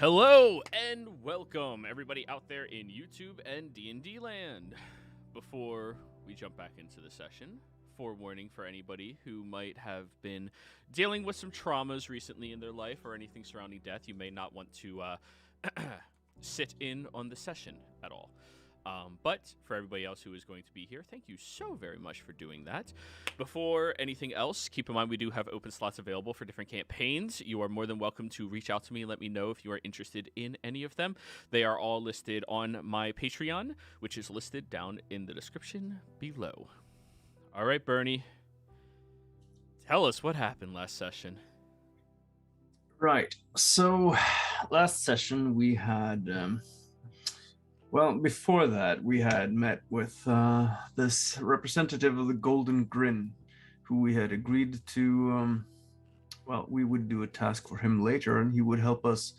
Hello and welcome everybody out there in YouTube and D&D land. Before we jump back into the session, forewarning for anybody who might have been dealing with some traumas recently in their life or anything surrounding death, you may not want to sit in on the session at all. But for everybody else who is going to be here, thank you so very much for doing that. Before anything else, keep in mind we do have open slots available for different campaigns. You are more than welcome to reach out to me and let me know if you are interested in any of them. They are all listed on my Patreon, which is listed down in the description below. All right, Bernie, tell us what happened last session. Right. So last session we had, well, before that we had met with this representative of the Golden Grin, who we had agreed to, well, we would do a task for him later, and he would help us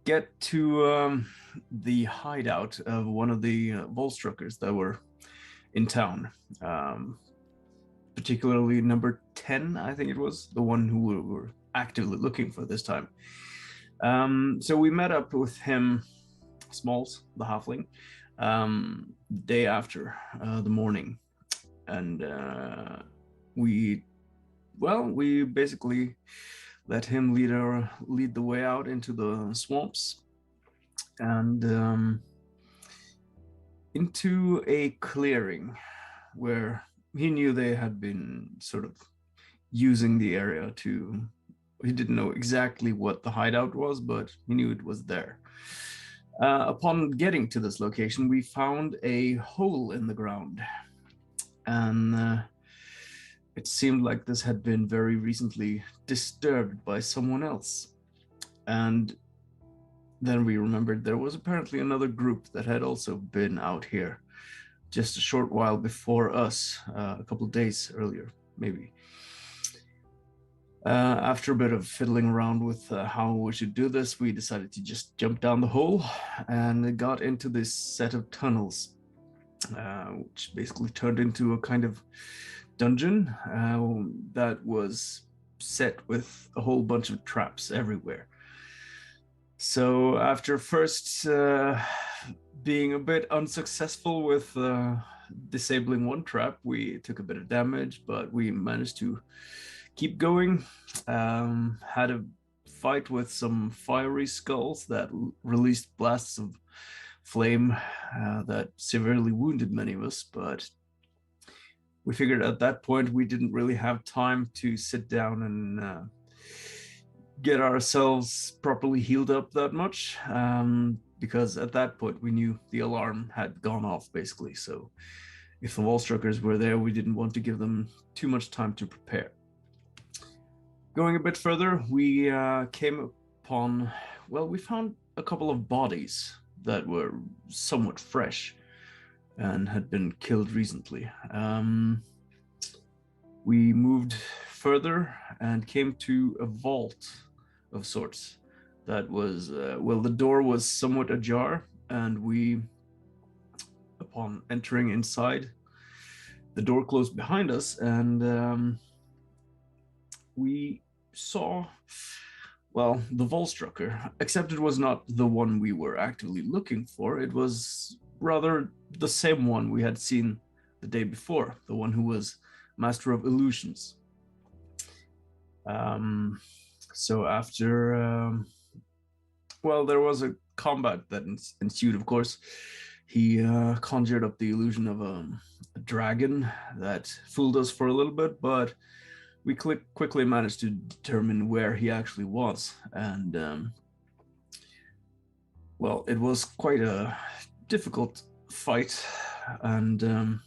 get to the hideout of one of the Volstruckers that were in town. Particularly number 10, I think it was, the one who we were actively looking for this time. So we met up with him, Smalls, the halfling, day after the morning, and we basically let him lead the way out into the swamps and into a clearing where he knew they had been sort of using the area to. He didn't know exactly what the hideout was, but he knew it was there. Upon getting to this location, we found a hole in the ground, and it seemed like this had been very recently disturbed by someone else. And then we remembered there was apparently another group that had also been out here just a short while before us, a couple of days earlier, maybe. After a bit of fiddling around with how we should do this, we decided to just jump down the hole and got into this set of tunnels, which basically turned into a kind of dungeon that was set with a whole bunch of traps everywhere. So after first being a bit unsuccessful with disabling one trap, we took a bit of damage, but we managed to keep going. Had a fight with some fiery skulls that released blasts of flame that severely wounded many of us, but we figured at that point we didn't really have time to sit down and get ourselves properly healed up that much, because at that point we knew the alarm had gone off, basically. So if the Volstruckers were there, we didn't want to give them too much time to prepare. Going a bit further, we came upon, well, we found a couple of bodies that were somewhat fresh and had been killed recently. We moved further and came to a vault of sorts that was, well, the door was somewhat ajar, and we, upon entering inside, the door closed behind us, and we saw, well, the Volstrucker, except it was not the one we were actively looking for. It was rather the same one we had seen the day before, the one who was Master of Illusions. So after, well, there was a combat that ensued, of course. He conjured up the illusion of a dragon that fooled us for a little bit, but we quickly managed to determine where he actually was, and well, it was quite a difficult fight, and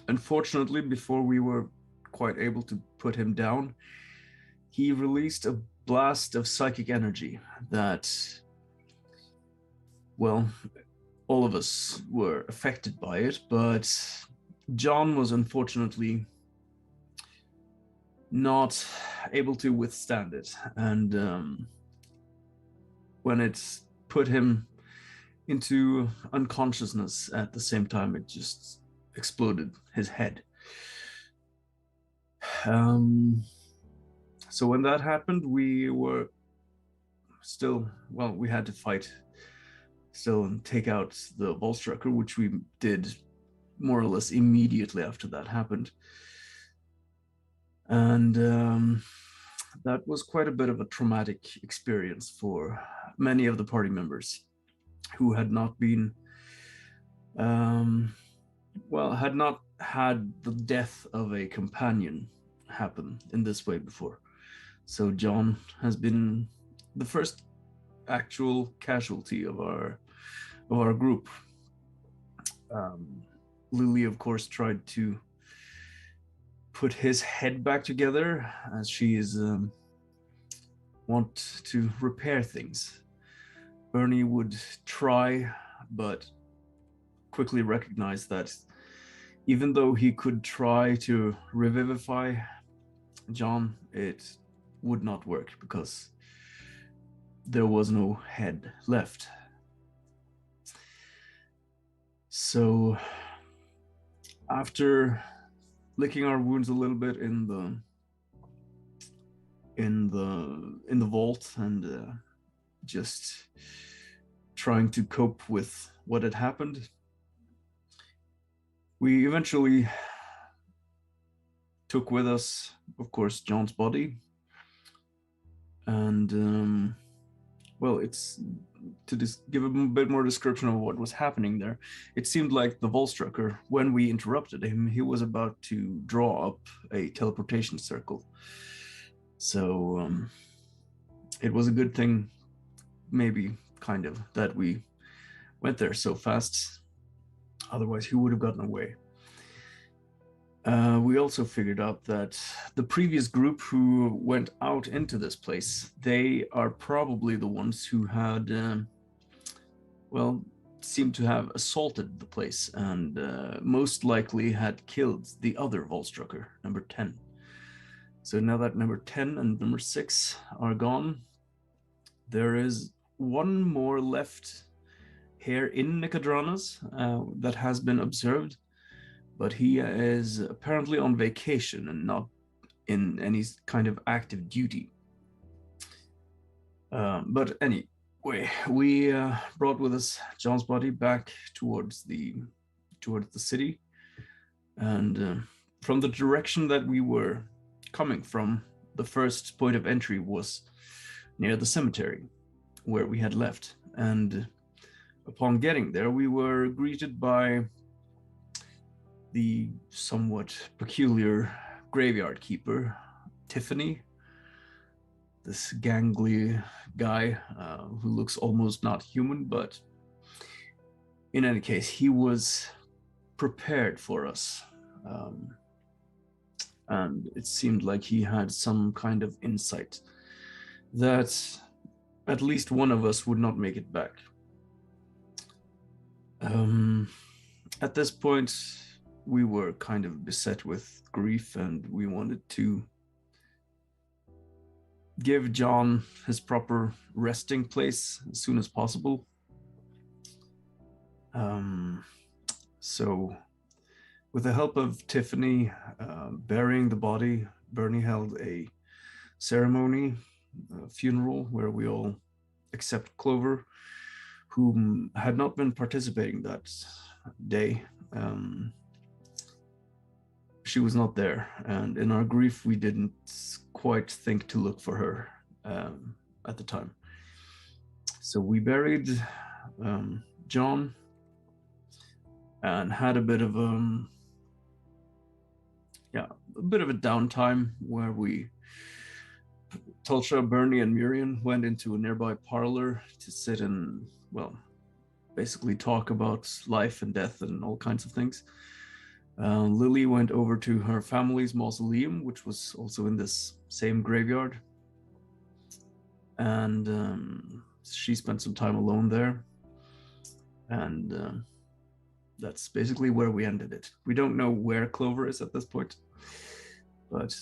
unfortunately, before we were quite able to put him down, he released a blast of psychic energy that, well, all of us were affected by it, but John was unfortunately not able to withstand it, and when it put him into unconsciousness at the same time, it just exploded his head. So when that happened, we were still, well, we had to fight still and take out the Volstrucker, which we did more or less immediately after that happened. And that was quite a bit of a traumatic experience for many of the party members who had not been, had not had the death of a companion happen in this way before. So John has been the first actual casualty of our group. Lily, of course, tried to put his head back together as she is want to repair things. Bernie would try, but quickly recognized that even though he could try to revivify John, it would not work because there was no head left. So after licking our wounds a little bit in the vault and just trying to cope with what had happened, we eventually took with us, of course, John's body. And it's to give a bit more description of what was happening there. It seemed like the Volstrucker, when we interrupted him, he was about to draw up a teleportation circle. So it was a good thing, maybe, kind of, that we went there so fast. Otherwise, he would have gotten away. We also figured out that the previous group who went out into this place, they are probably the ones who had, seemed to have assaulted the place and most likely had killed the other Volstrucker, number 10. So now that number 10 and number 6 are gone, there is one more left here in Nicodranas that has been observed, but he is apparently on vacation and not in any kind of active duty. But anyway, we brought with us John's body back towards the city, and from the direction that we were coming from, the first point of entry was near the cemetery where we had left. And upon getting there, we were greeted by the somewhat peculiar graveyard keeper, Tiffany, this gangly guy who looks almost not human, but in any case, he was prepared for us. And it seemed like he had some kind of insight that at least one of us would not make it back. At this point, we were kind of beset with grief, and we wanted to give John his proper resting place as soon as possible. So with the help of Tiffany burying the body, Bernie held a ceremony, a funeral, where we all, except Clover, who had not been participating that day, she was not there, and in our grief we didn't quite think to look for her at the time. So we buried John and had a bit of a downtime where we, Tulsha, Bernie, and Miriam went into a nearby parlor to sit and, basically talk about life and death and all kinds of things. Lily went over to her family's mausoleum, which was also in this same graveyard. And she spent some time alone there. And that's basically where we ended it. We don't know where Clover is at this point, but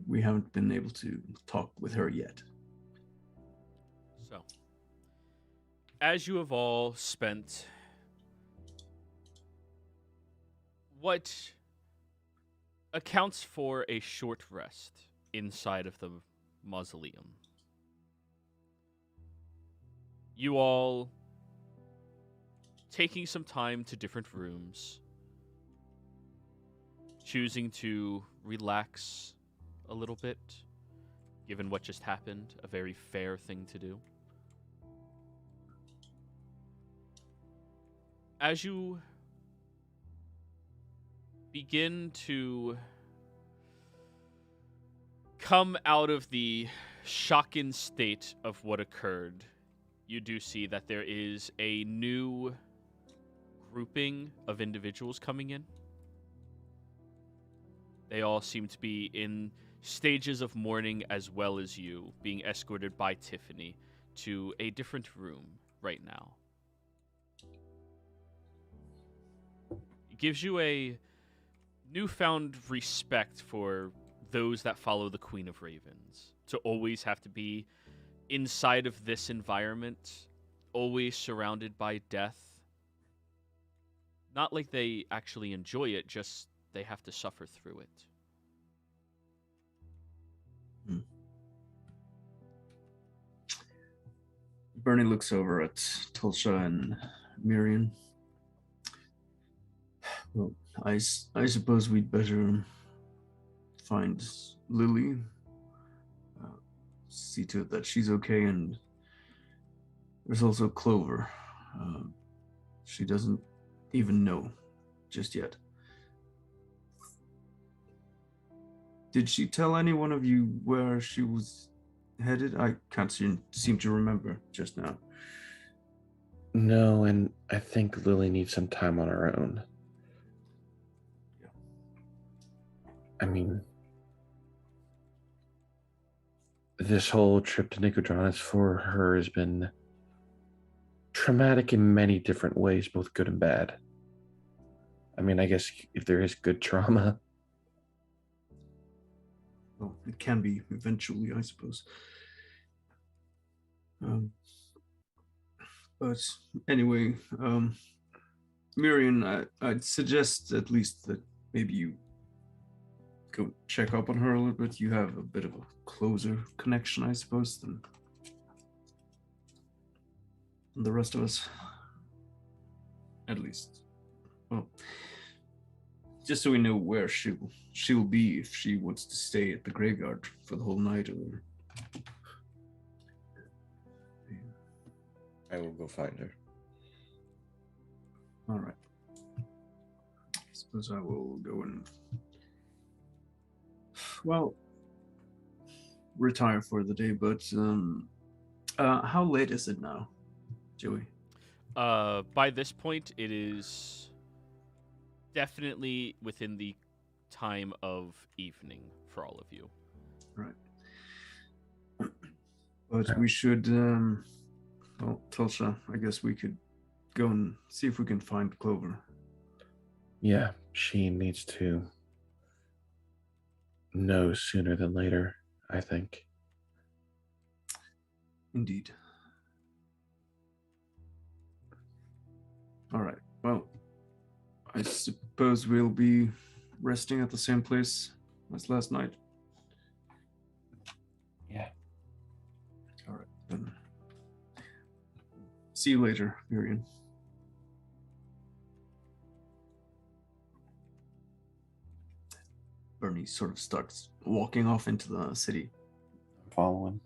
we haven't been able to talk with her yet. So, as you have all spent what accounts for a short rest inside of the mausoleum, you all taking some time to different rooms, choosing to relax a little bit, given what just happened, a very fair thing to do. As you begin to come out of the shocking state of what occurred, you do see that there is a new grouping of individuals coming in. They all seem to be in stages of mourning as well as you, being escorted by Tiffany to a different room right now. It gives you a newfound respect for those that follow the Queen of Ravens, to always have to be inside of this environment, always surrounded by death. Not like they actually enjoy it, just they have to suffer through it. Bernie looks over at Tulsa and Miriam. Well, I suppose we'd better find Lily, see to it that she's okay, and there's also Clover. She doesn't even know just yet. Did she tell any one of you where she was headed? I can't seem to remember just now. No, and I think Lily needs some time on her own. Yeah. I mean, this whole trip to Nicodranus for her has been traumatic in many different ways, both good and bad. I mean, I guess if there is good trauma. Well, it can be eventually, I suppose. But anyway, Miriam, I'd suggest at least that maybe you go check up on her a little bit. You have a bit of a closer connection, I suppose, than the rest of us. At least. Well, just so we know where she'll be if she wants to stay at the graveyard for the whole night or... I will go find her. All right. I suppose I will go and, well, retire for the day, but how late is it now, Joey? By this point, it is definitely within the time of evening for all of you. Right. But we should, well, Tulsa, I guess we could go and see if we can find Clover. Yeah, she needs to know sooner than later, I think. Indeed. All right. Well, I suppose we'll be resting at the same place as last night. Yeah. All right, then. See you later, Miriam. Bernie sort of starts walking off into the city. I'm following.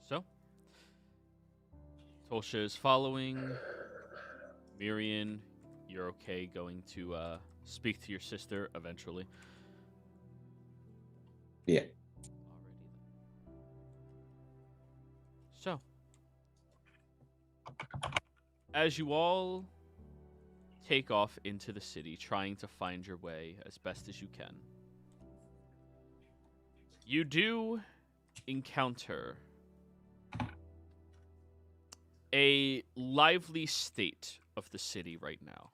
So, Tolsha is following. Miriam, you're okay going to speak to your sister eventually. Yeah. Alrighty then. So, as you all take off into the city, trying to find your way as best as you can, you do encounter a lively state of the city right now.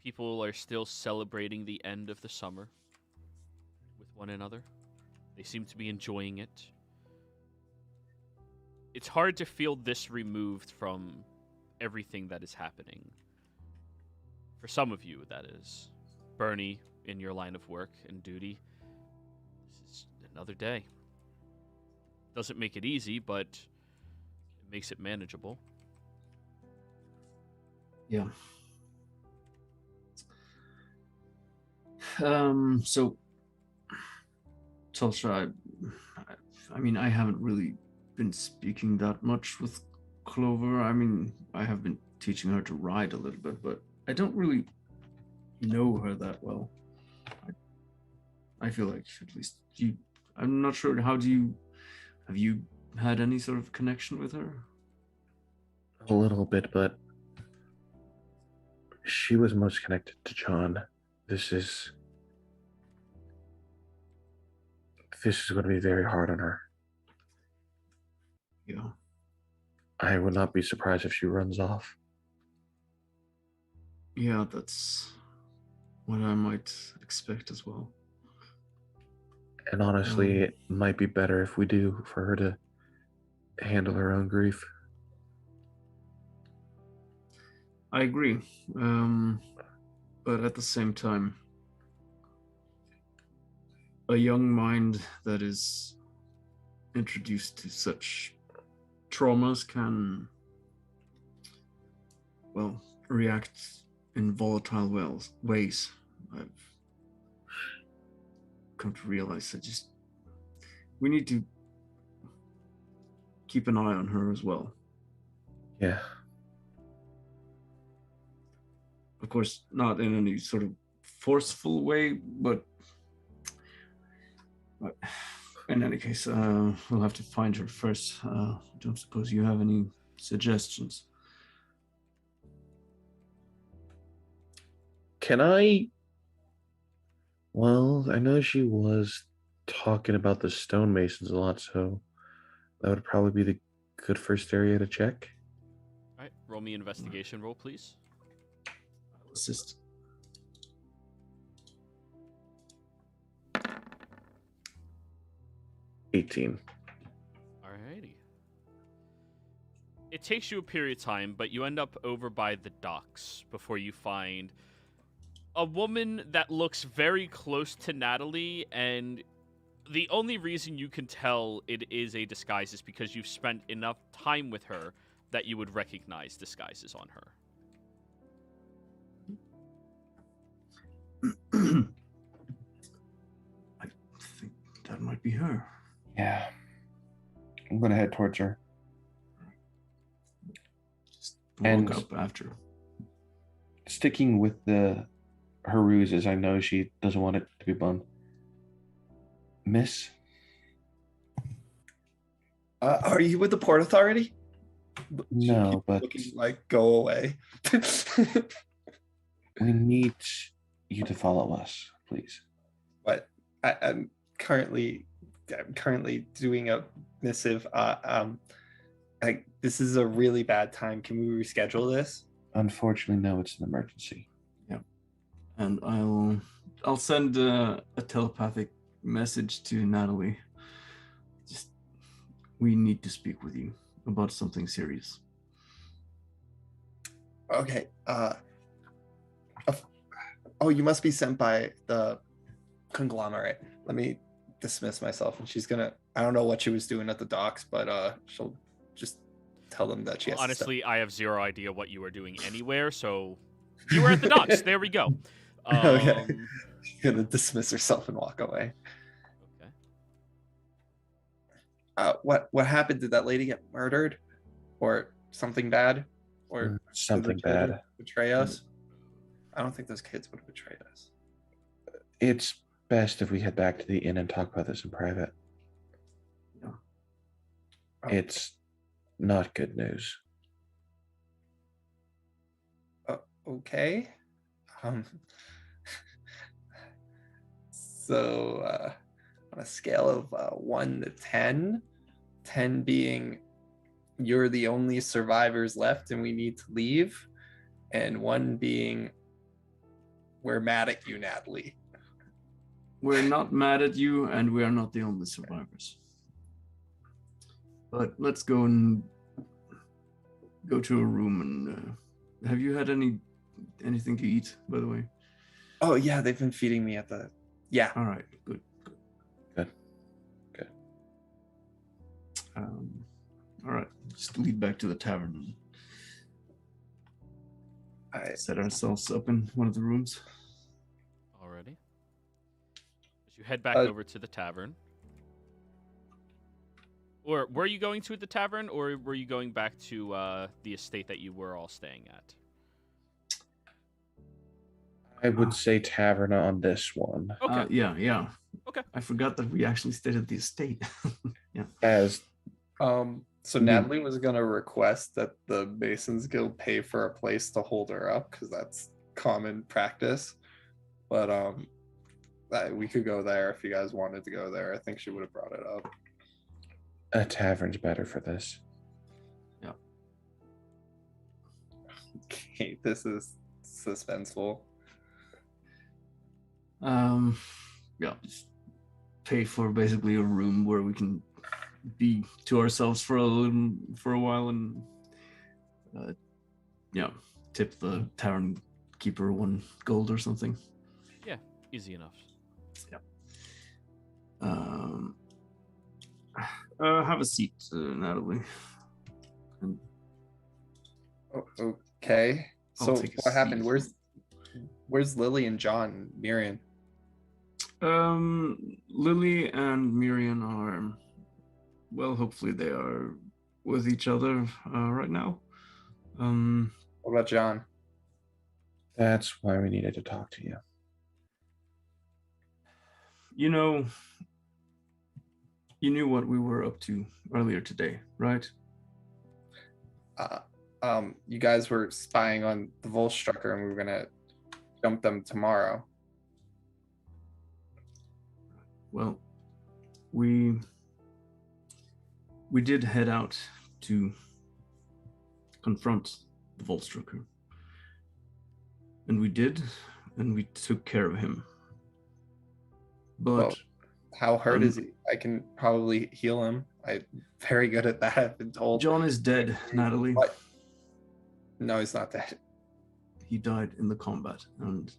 People are still celebrating the end of the summer with one another. They seem to be enjoying it. It's hard to feel this removed from everything that is happening. For some of you, that is. Bernie, in your line of work and duty, this is another day. Doesn't make it easy, but it makes it manageable. Yeah. So, Tulsa, I mean, I haven't really been speaking that much with Clover. I mean, I have been teaching her to ride a little bit, but I don't really know her that well. I feel like, at least I'm not sure. Have you had any sort of connection with her? A little bit, but she was most connected to John. This is going to be very hard on her. Yeah. I would not be surprised if she runs off. Yeah, that's what I might expect as well. And honestly, it might be better if we do for her to handle her own grief. I agree. But at the same time, a young mind that is introduced to such traumas can, well, react in volatile ways. I've come to realize that we need to keep an eye on her as well. Yeah. Of course, not in any sort of forceful way, but in any case, we'll have to find her first. I don't suppose you have any suggestions. Can I? Well, I know she was talking about the stonemasons a lot, so that would probably be the good first area to check. All right, roll me investigation roll, please. I'll assist. $18. Alrighty. It takes you a period of time, but you end up over by the docks before you find a woman that looks very close to Natalie, and the only reason you can tell it is a disguise is because you've spent enough time with her that you would recognize disguises on her. I think that might be her. Yeah. I'm going to head towards her. Just walk up after. Sticking with her ruses, I know she doesn't want it to be blunt. Miss? Are you with the Port Authority? No, but looking like go away. we need you to follow us, please. But I'm currently doing a missive. This is a really bad time. Can we reschedule this? Unfortunately, no. It's an emergency. Yeah, and I'll send a telepathic message to Natalie. We need to speak with you about something serious. Okay. Oh, you must be sent by the conglomerate. Let me dismiss myself. And she's gonna. I don't know what she was doing at the docks, but she'll just tell them that she has. Honestly, I have zero idea what you were doing anywhere. So you were at the docks. There we go. Okay. She's gonna dismiss herself and walk away. What happened? Did that lady get murdered, or something bad, or something bad? Betray us? I don't think those kids would have betrayed us. It's best if we head back to the inn and talk about this in private. No. It's not good news. Okay. So on a scale of 1 to 10, 10 being you're the only survivors left and we need to leave, and 1 being we're mad at you, Natalie. We're not mad at you, and we are not the only survivors. But let's go to a room and have you had anything to eat, by the way? Oh yeah, they've been feeding me at the. Yeah. All right. Good. All right, just lead back to the tavern. Set ourselves up in one of the rooms. Alrighty. As you head back over to the tavern. Or were you going to the tavern, or were you going back to the estate that you were all staying at? I would say tavern on this one. Okay. Yeah. Okay. I forgot that we actually stayed at the estate. Yeah. So Natalie was gonna request that the Masons Guild pay for a place to hold her up because that's common practice. But we could go there if you guys wanted to go there. I think she would have brought it up. A tavern's better for this. Yeah. Okay, this is suspenseful. Yeah, just pay for basically a room where we can be to ourselves for a while, and tip the tavern keeper 1 gold or something. Yeah, easy enough. Yeah. Have a seat, Natalie. Okay. So I'll take a what happened? seat. Where's Lily and John, Miriam? Lily and Miriam are, well, hopefully they are with each other right now. What about John? That's why we needed to talk to you. You know, you knew what we were up to earlier today, right? You guys were spying on the Volstrucker and we were gonna jump them tomorrow. Well, we did head out to confront the Volstrucker. And we took care of him. But well, how hurt is he? I can probably heal him. I'm very good at that, I've been told. John is dead, Natalie. What? No, he's not dead. He died in the combat, and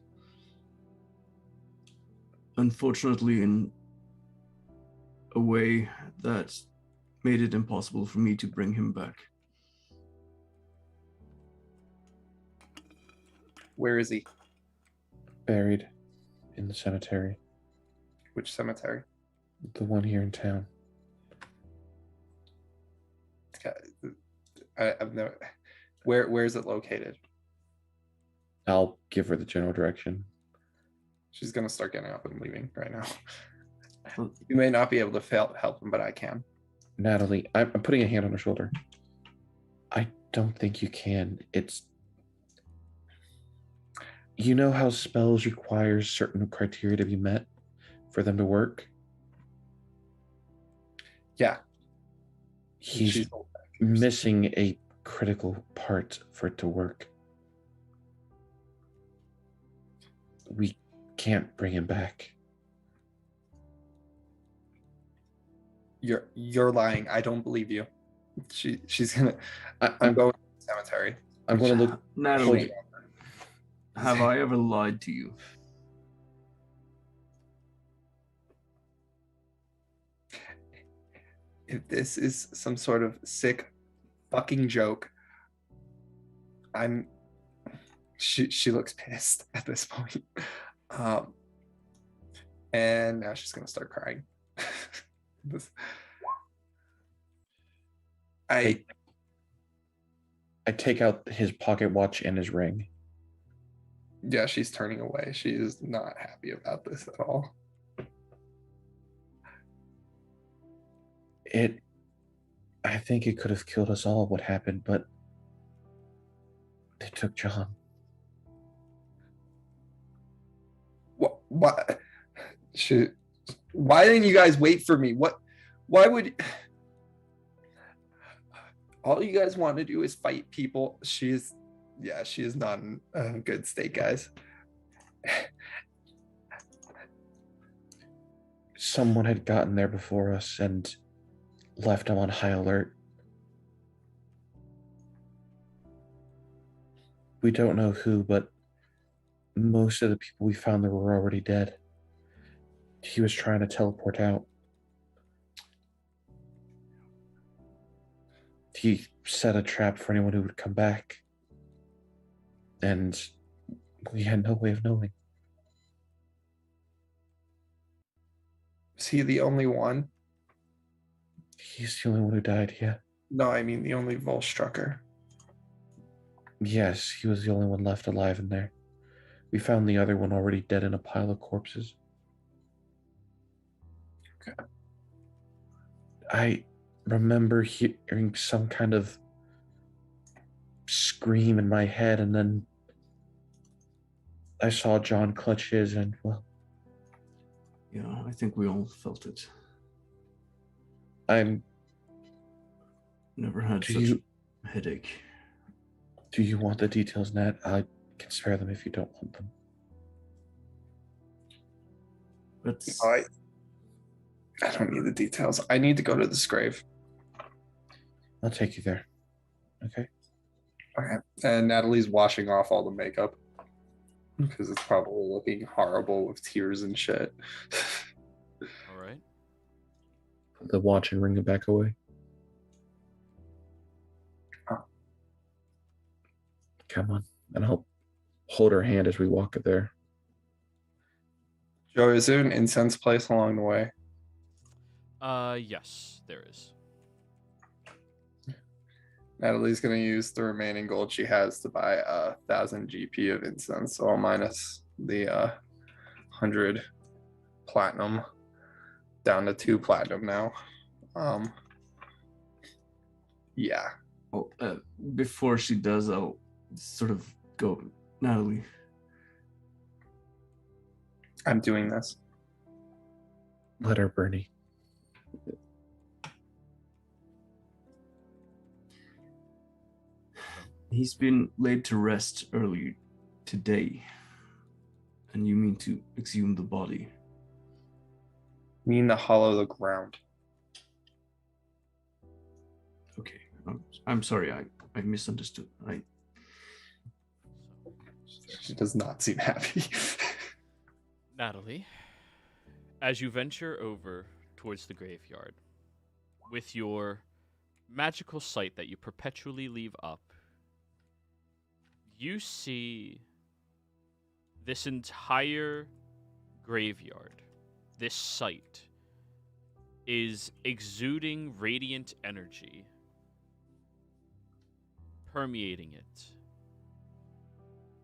unfortunately in a way that made it impossible for me to bring him back. Where is he? Buried in the cemetery. Which cemetery? The one here in town. I've never. Where is it located? I'll give her the general direction. She's gonna start getting up and leaving right now. You may not be able to help him, but I can. Natalie, I'm putting a hand on her shoulder. I don't think you can. You know how spells require certain criteria to be met for them to work? Yeah. He's missing a critical part for it to work. We can't bring him back. You're lying. I don't believe you. She's gonna. I'm going to the cemetery. I'm going to look. Natalie, have I ever lied to you? If this is some sort of sick fucking joke, she looks pissed at this point. And now she's gonna start crying. I take out his pocket watch and his ring. Yeah, she's turning away. She is not happy about this at all. I think it could have killed us all what happened, but they took John. What? Why didn't you guys wait for me? Why would... All you guys want to do is fight people. She is not in a good state, guys. Someone had gotten there before us and left him on high alert. We don't know who, but most of the people we found there were already dead. He was trying to teleport out. he set a trap for anyone who would come back. And we had no way of knowing. Is he the only one? He's the only one who died, yeah. No, I mean the only Volstrucker. Yes, he was the only one left alive in there. We found the other one already dead in a pile of corpses. Okay. I remember hearing some kind of scream in my head, and then I saw John clutch his, and well, Yeah, I think we all felt it. I'm. Never had Do such you a headache. do you want the details, Nat? I can spare them if you don't want them. Let's I don't need the details. I need to go to this grave. I'll take you there. Okay. Okay. And Natalie's washing off all the makeup because it's probably looking horrible with tears and shit. All right. Put the watch and ring it back away. Oh. Come on, and I'll hold her hand as we walk it there. Joe, is there an incense place along the way? Yes, there is. Natalie's going to use the remaining gold she has to buy 1,000 GP of incense, so I'll minus the 100 platinum down to 2 platinum now. Yeah. Oh, before she does, I'll sort of go, Natalie. I'm doing this. Let her, Bernie. He's been laid to rest earlier today, and you mean to exhume the body? Mean to hollow the ground. Okay, I'm sorry, I misunderstood. She does not seem happy. Natalie, as you venture over towards the graveyard, with your magical sight that you perpetually leave up, you see this entire graveyard, this site, is exuding radiant energy, permeating it.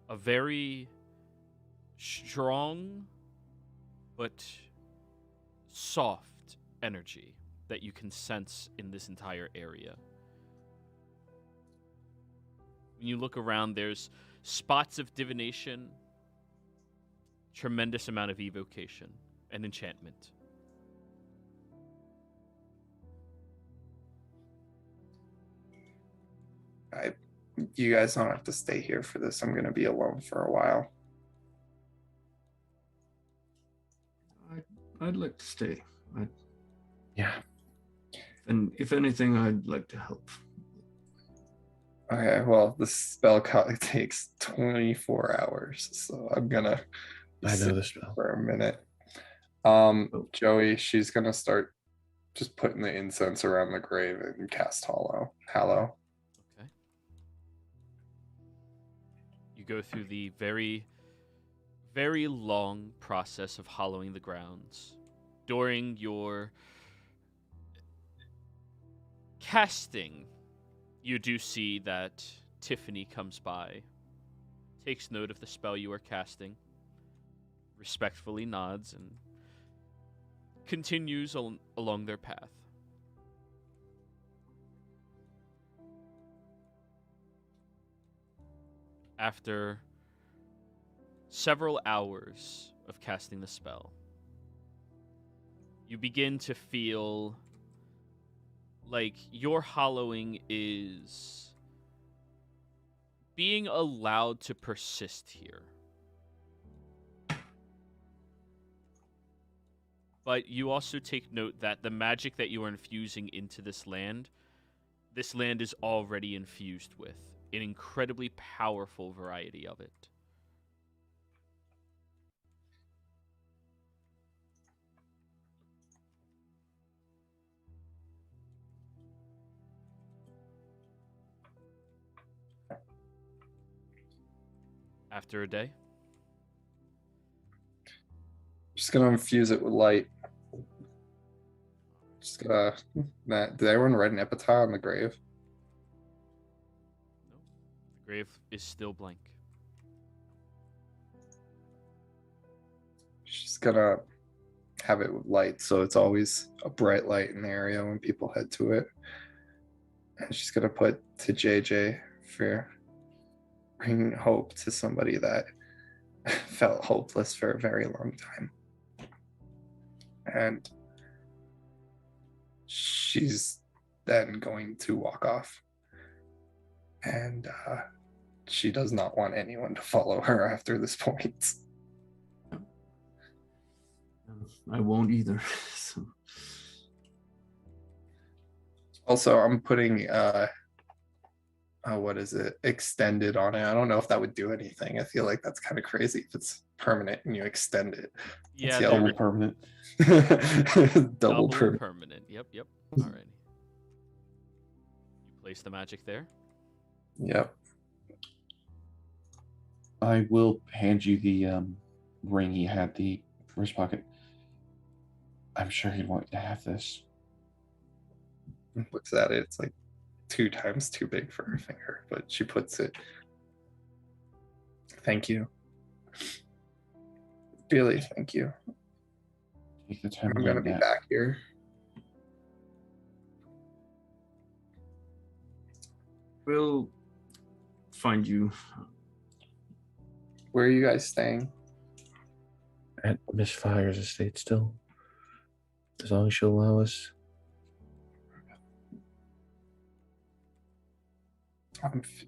A very strong but soft energy that you can sense in this entire area. When you look around, there's spots of divination, tremendous amount of evocation and enchantment. You guys don't have to stay here for this. I'm going to be alone for a while. I'd like to stay. Yeah. And if anything, I'd like to help. Okay, well, the spell takes 24 hours, so I'm gonna I know sit the spell. for a minute. Joey, she's gonna start just putting the incense around the grave and cast hallow. Okay. You go through the very, very long process of hollowing the grounds. During your casting, you do see that Tiffany comes by, takes note of the spell you are casting, respectfully nods, and continues along their path. After several hours of casting the spell, you begin to feel like your hollowing is being allowed to persist here. But you also take note that the magic that you are infusing into this land is already infused with an incredibly powerful variety of it. After a day? Just gonna infuse it with light. Just gonna. Did everyone write an epitaph on the grave? No. The grave is still blank. She's gonna have it with light, so it's always a bright light in the area when people head to it. And she's gonna put to JJ for bringing hope to somebody that felt hopeless for a very long time. And she's then going to walk off. And she does not want anyone to follow her after this point. I won't either. So. Also, I'm putting what is it? Extended on it. I don't know if that would do anything. I feel like that's kind of crazy if it's permanent and you extend it. Yeah, Double permanent. Double permanent. permanent. Yep. Alrighty. You place the magic there. Yep. I will hand you the ring he had the wrist pocket. I'm sure he'd want to have this. Looks at it. It's like 2 times too big for her finger, but she puts it. Thank you. Really, thank you. Take the time. I'm going to be back here. We'll find you. Where are you guys staying? At Miss Fire's estate still. As long as she'll allow us.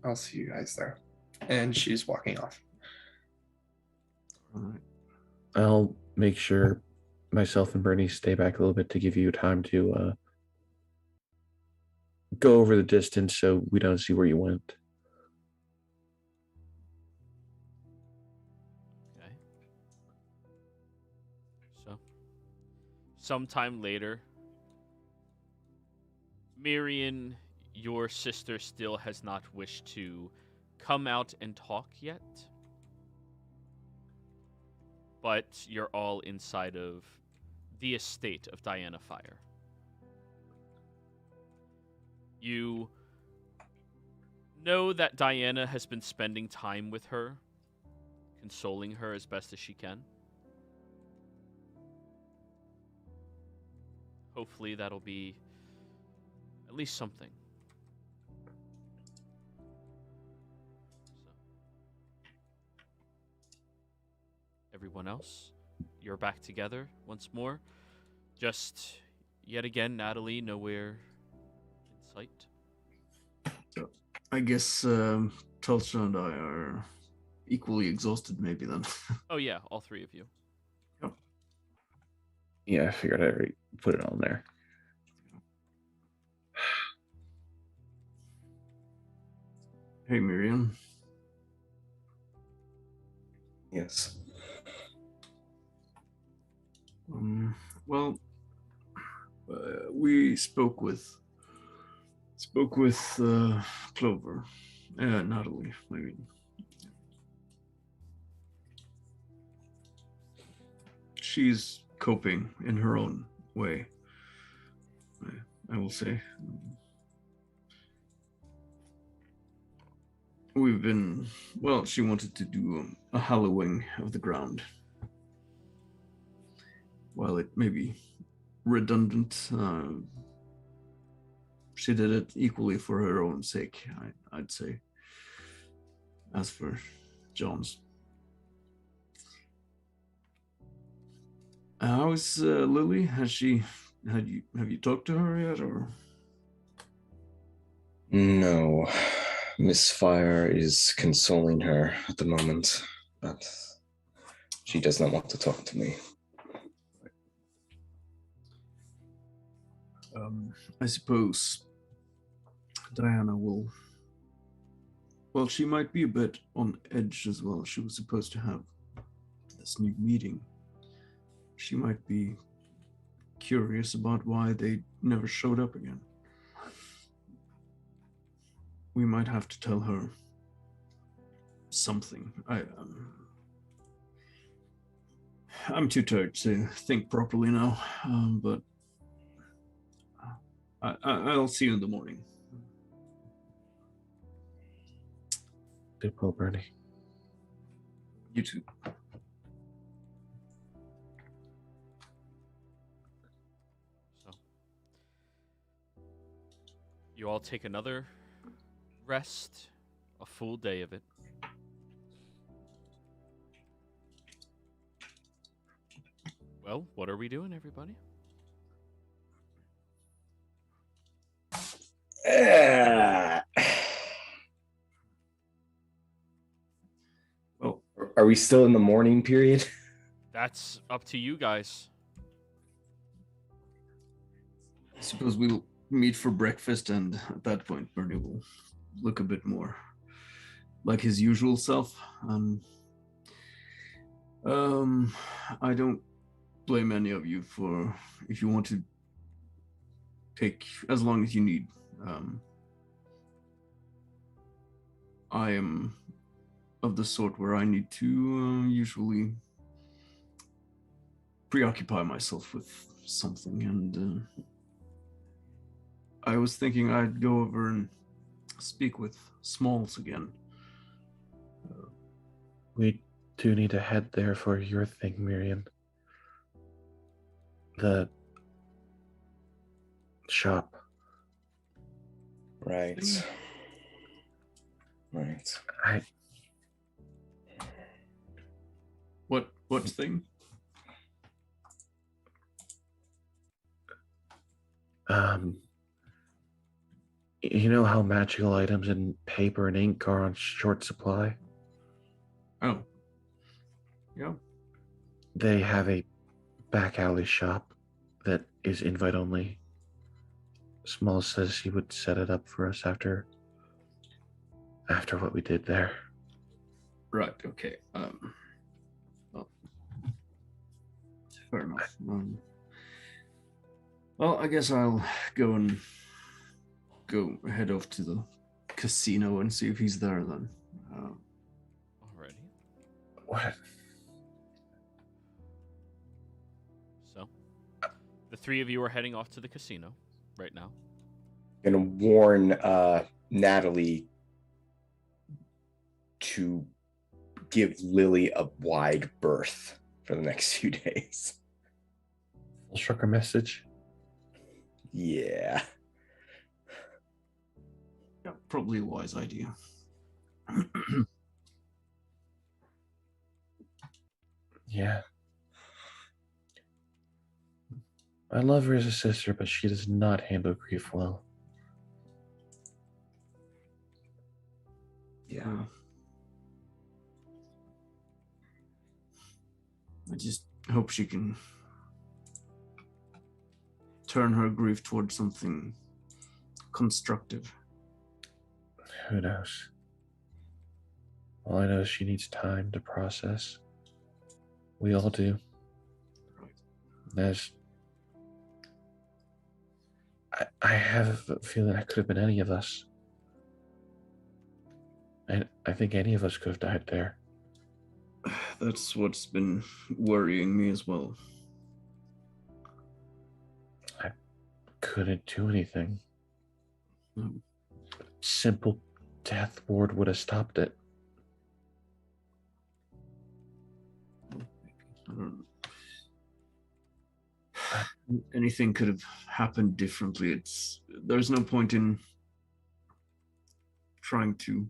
I'll see you guys there. And she's walking off. All right. I'll make sure myself and Bernie stay back a little bit to give you time to go over the distance so we don't see where you went. Okay. So, sometime later, Mirian, your sister still has not wished to come out and talk yet. But you're all inside of the estate of Diana Fire. You know that Diana has been spending time with her, consoling her as best as she can. Hopefully that'll be at least something. Everyone else, you're back together once more. Just yet again, Natalie, nowhere in sight. I guess Tulsa and I are equally exhausted, maybe then. Oh yeah, all 3 of you. Yep. Yeah, I figured I'd already put it on there. Hey, Miriam. Yes. Well, we spoke with Clover, Natalie. I mean, she's coping in her own way. I will say. We've been, well, she wanted to do a hallowing of the ground. While it may be redundant, she did it equally for her own sake, I'd say. As for John's. How is Lily? Have you talked to her yet, or? No. Miss Fire is consoling her at the moment, but she does not want to talk to me. I suppose Diana will. Well, she might be a bit on edge as well. She was supposed to have this new meeting. She might be curious about why they never showed up again. We might have to tell her something. I'm too tired to think properly now, but I'll see you in the morning. Good call, Bernie. You too. So, you all take another rest, a full day of it. Well, what are we doing, everybody? Well, are we still in the morning period? That's up to you guys. I suppose we'll meet for breakfast, and at that point, Bernie will look a bit more like his usual self. I don't blame any of you for if you want to take as long as you need. I am of the sort where I need to usually preoccupy myself with something, and I was thinking I'd go over and speak with Smalls again. We do need to head there for your thing, Miriam. The shop. Right. Right. What thing? You know how magical items and paper and ink are on short supply? Oh. Yeah. They have a back alley shop that is invite only. Small says he would set it up for us after what we did there. Right, okay. Well, fair enough. Well, I guess I'll go head off to the casino and see if he's there then. Alrighty. What? So, the three of you are heading off to the casino right now. Gonna warn Natalie to give Lily a wide berth for the next few days. Full sugar message? Yeah. Yeah, probably a wise idea. Yeah. I love her as a sister, but she does not handle grief well. Yeah. I just hope she can turn her grief towards something constructive. Who knows? All I know is she needs time to process. We all do. There's... I have a feeling that could have been any of us. And I think any of us could have died there. That's what's been worrying me as well. I couldn't do anything. No. Simple death ward would have stopped it. I don't know. Anything could have happened differently. There's no point in trying to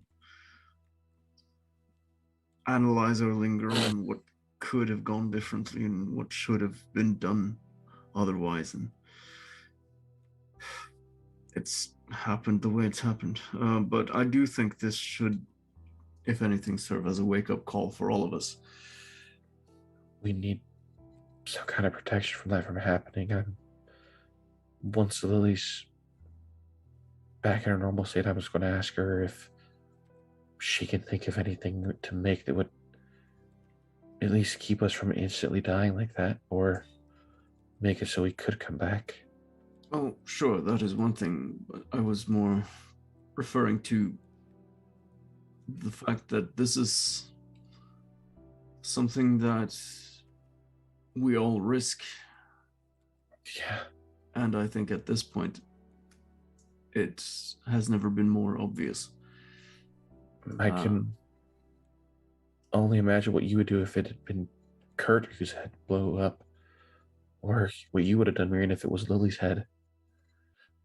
analyze or linger on what could have gone differently and what should have been done otherwise, and it's happened the way it's happened. But I do think this should, if anything, serve as a wake-up call for all of us. We need some kind of protection from that from happening. Once Lily's back in her normal state, I was going to ask her if she can think of anything to make that would at least keep us from instantly dying like that, or make it so we could come back. Oh, sure, that is one thing, but I was more referring to the fact that this is something that we all risk. Yeah. And I think at this point, it has never been more obvious. I can only imagine what you would do if it had been Kurt whose head blew up, or what you would have done, Marion, if it was Lily's head,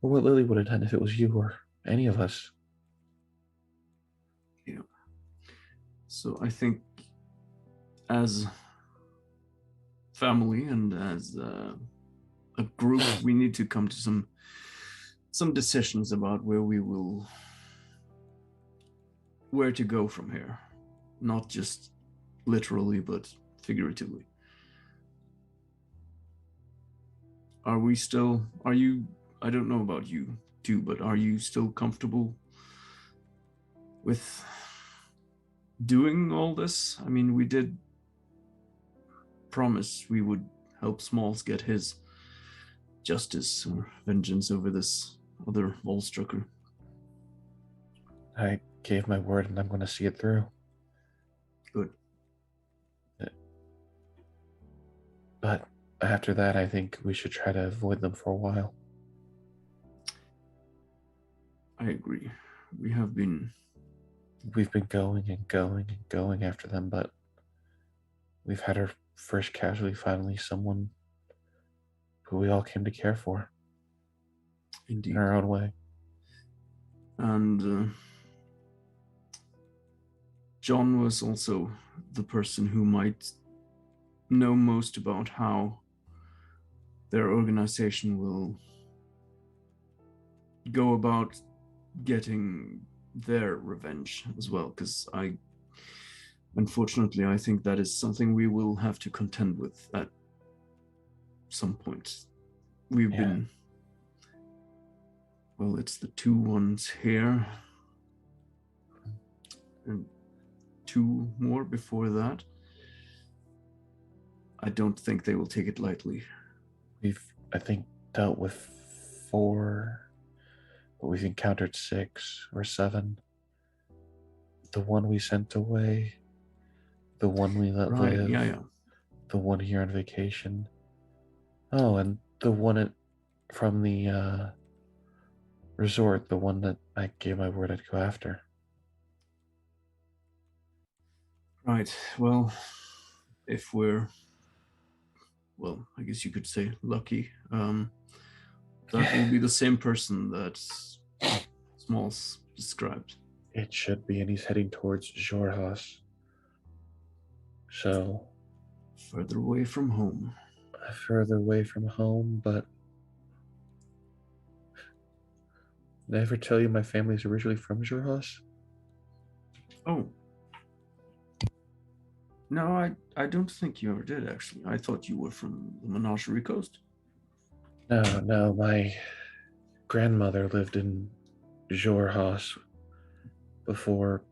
or what Lily would have done if it was you or any of us. Yeah. So I think as family and as a group, we need to come to some decisions about where to go from here. Not just literally, but figuratively. Are you, I don't know about you too, but are you still comfortable with doing all this? I mean, we did promise we would help Smalls get his justice or vengeance over this other Volstrucker. I gave my word and I'm going to see it through. Good. But after that, I think we should try to avoid them for a while. I agree. We've been going and going and going after them, but we've had our first casualty finally, someone who we all came to care for. Indeed. In our own way. And John was also the person who might know most about how their organization will go about getting their revenge as well, because unfortunately, I think that is something we will have to contend with at some point. We've been, well, it's the 2 ones here, and 2 more before that. I don't think they will take it lightly. We've, I think, dealt with 4, but we've encountered 6 or 7. The one we sent away, the one we let live, the one here on vacation. Oh, and the one from the resort, the one that I gave my word I'd go after. Right. Well, if we're, well, I guess you could say lucky, that will be the same person that Smalls described. It should be, and he's heading towards Jorhas. So... further away from home. Further away from home, but... Did I ever tell you my family's originally from Jorhas? Oh. No, I don't think you ever did, actually. I thought you were from the Menagerie Coast. No, my grandmother lived in Jorhas before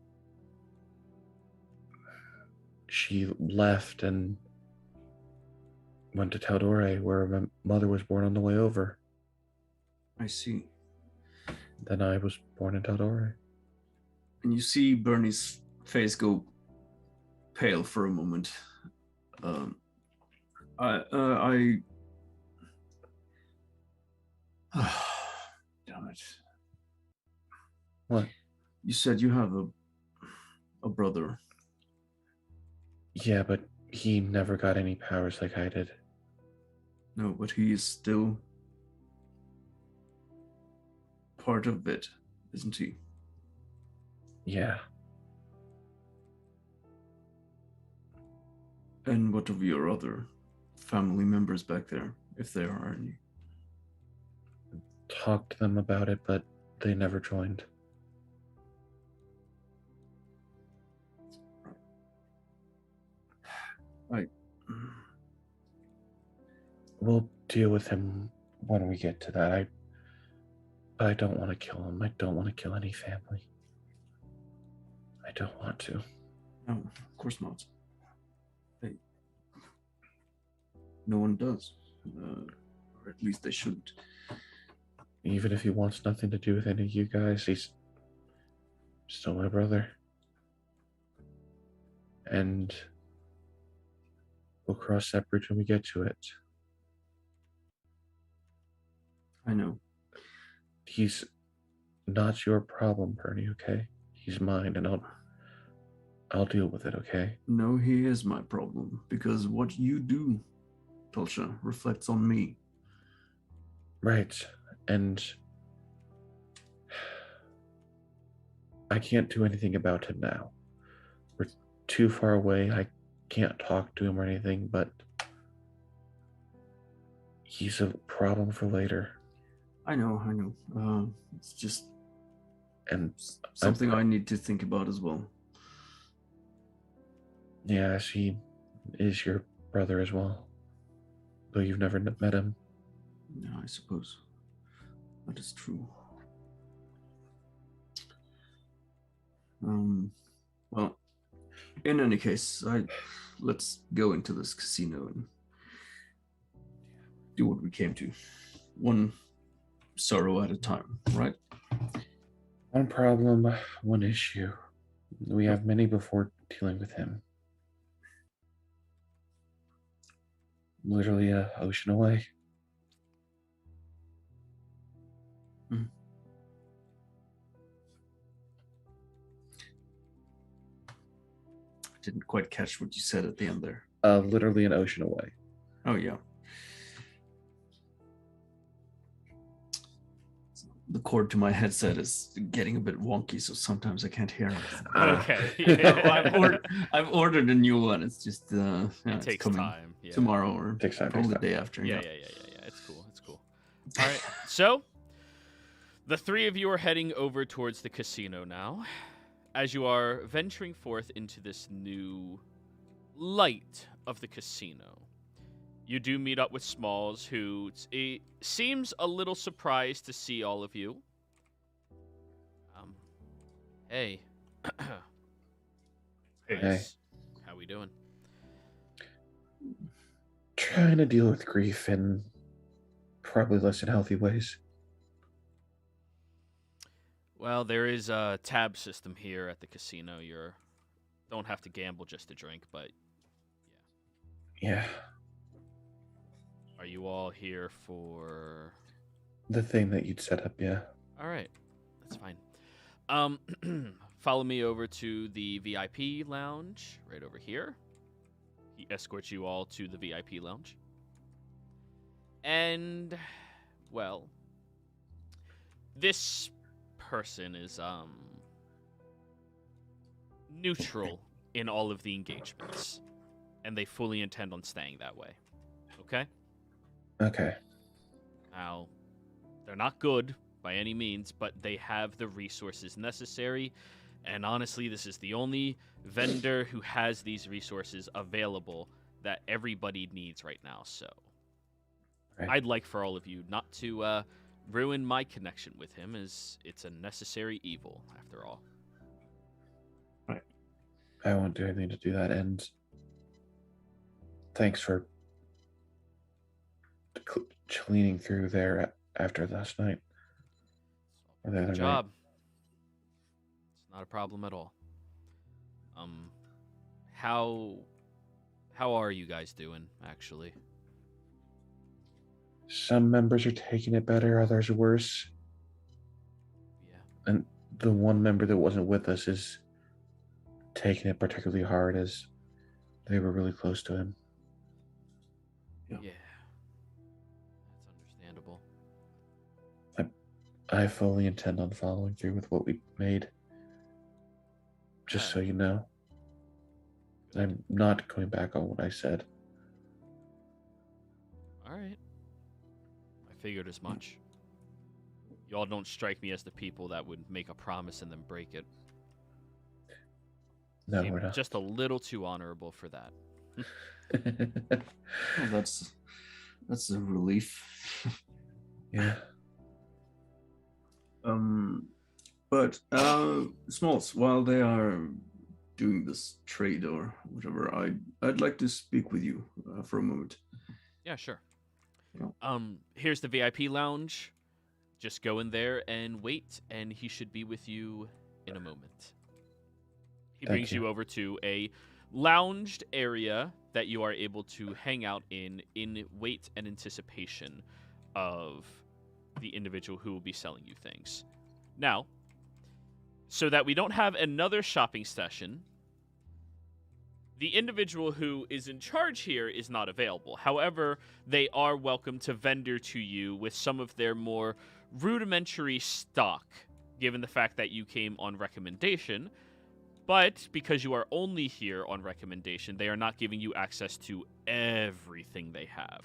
she left and went to Tal'Dorei, where my mother was born on the way over. I see. Then I was born in Tal'Dorei. And you see Bernie's face go pale for a moment. Damn it. What? You said you have a brother. Yeah, but he never got any powers like I did. No, but he is still part of it, isn't he? Yeah. And what of your other family members back there, if there are any? Talked to them about it, but they never joined. We'll deal with him when we get to that. But I don't want to kill him. I don't want to kill any family. I don't want to. No, of course not. No one does. Or at least they shouldn't. Even if he wants nothing to do with any of you guys, he's still my brother. And we'll cross that bridge when we get to it. I know. He's not your problem, Bernie, okay? He's mine, and I'll deal with it, okay? No, he is my problem, because what you do, Tulsa, reflects on me. Right. And I can't do anything about him now. We're too far away. I can't talk to him or anything, but he's a problem for later. I know. It's just And something I need to think about as well. yes, he is your brother as well. Though you've never met him. Yeah, I suppose. That is true. Well, in any case, let's go into this casino and do what we came to. One sorrow at a time, right? One problem, one issue. We have many before dealing with him. Literally an ocean away. Didn't quite catch what you said at the end there. Literally an ocean away. Oh, yeah. The cord to my headset is getting a bit wonky, so sometimes I can't hear it. Okay. I've ordered a new one. It's just It takes coming time. Yeah. tomorrow or Takes time, probably takes the day after. Yeah. It's cool. All right. So, the three of you are heading over towards the casino now. As you are venturing forth into this new light of the casino, you do meet up with Smalls, who seems a little surprised to see all of you. Hey. Hey. How we doing? Trying to deal with grief in probably less than healthy ways. Well, there is a tab system here at the casino. You don't have to gamble just to drink, but Yeah. are you all here for... The thing that you'd set up, yeah. All right, that's fine. Follow me over to the VIP lounge right over here. He escorts you all to the VIP lounge. And, well, this person is neutral in all of the engagements, and they fully intend on staying that way. Okay? Okay. Now, they're not good by any means, but they have the resources necessary, and honestly, this is the only vendor who has these resources available that everybody needs right now, so Right. I'd like for all of you not to ruin my connection with him, as it's a necessary evil, after all. I won't do anything to do that, and thanks for cleaning through there after last night. Or the other Good job. It's not a problem at all. How are you guys doing, actually? Some members are taking it better, others worse. Yeah. And the one member that wasn't with us is taking it particularly hard, as they were really close to him. Yeah. That's understandable. I fully intend on following through with what we made. Just so you know. I'm not going back on what I said. All right. I figured as much. Y'all don't strike me as the people that would make a promise and then break it. No, Seem we're not. just a little too honorable for that. Well, that's a relief. Yeah. But Smalls, while they are doing this trade or whatever, I'd like to speak with you for a moment. Yeah, sure. Yeah. Here's the VIP lounge. Just go in there and wait, and he should be with you in a moment. He Thank brings you over to a lounged area that you are able to hang out in wait and anticipation of the individual who will be selling you things. Now, so that we don't have another shopping session, the individual who is in charge here is not available. However, they are welcome to vendor to you with some of their more rudimentary stock, given the fact that you came on recommendation. But because you are only here on recommendation, they are not giving you access to everything they have.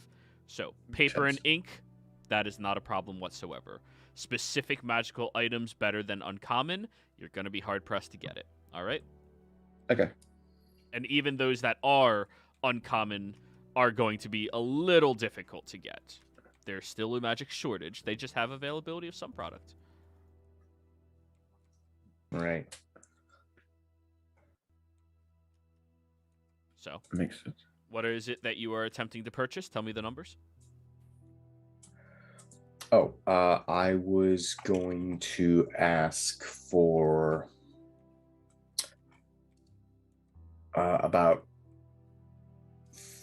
So, paper and ink, that is not a problem whatsoever. Specific magical items better than uncommon, you're going to be hard-pressed to get it. All right? Okay. And even those that are uncommon are going to be a little difficult to get. There's still a magic shortage. They just have availability of some product. Right. So, Makes sense. what is it that you are attempting to purchase? Tell me the numbers. Oh, I was going to ask for about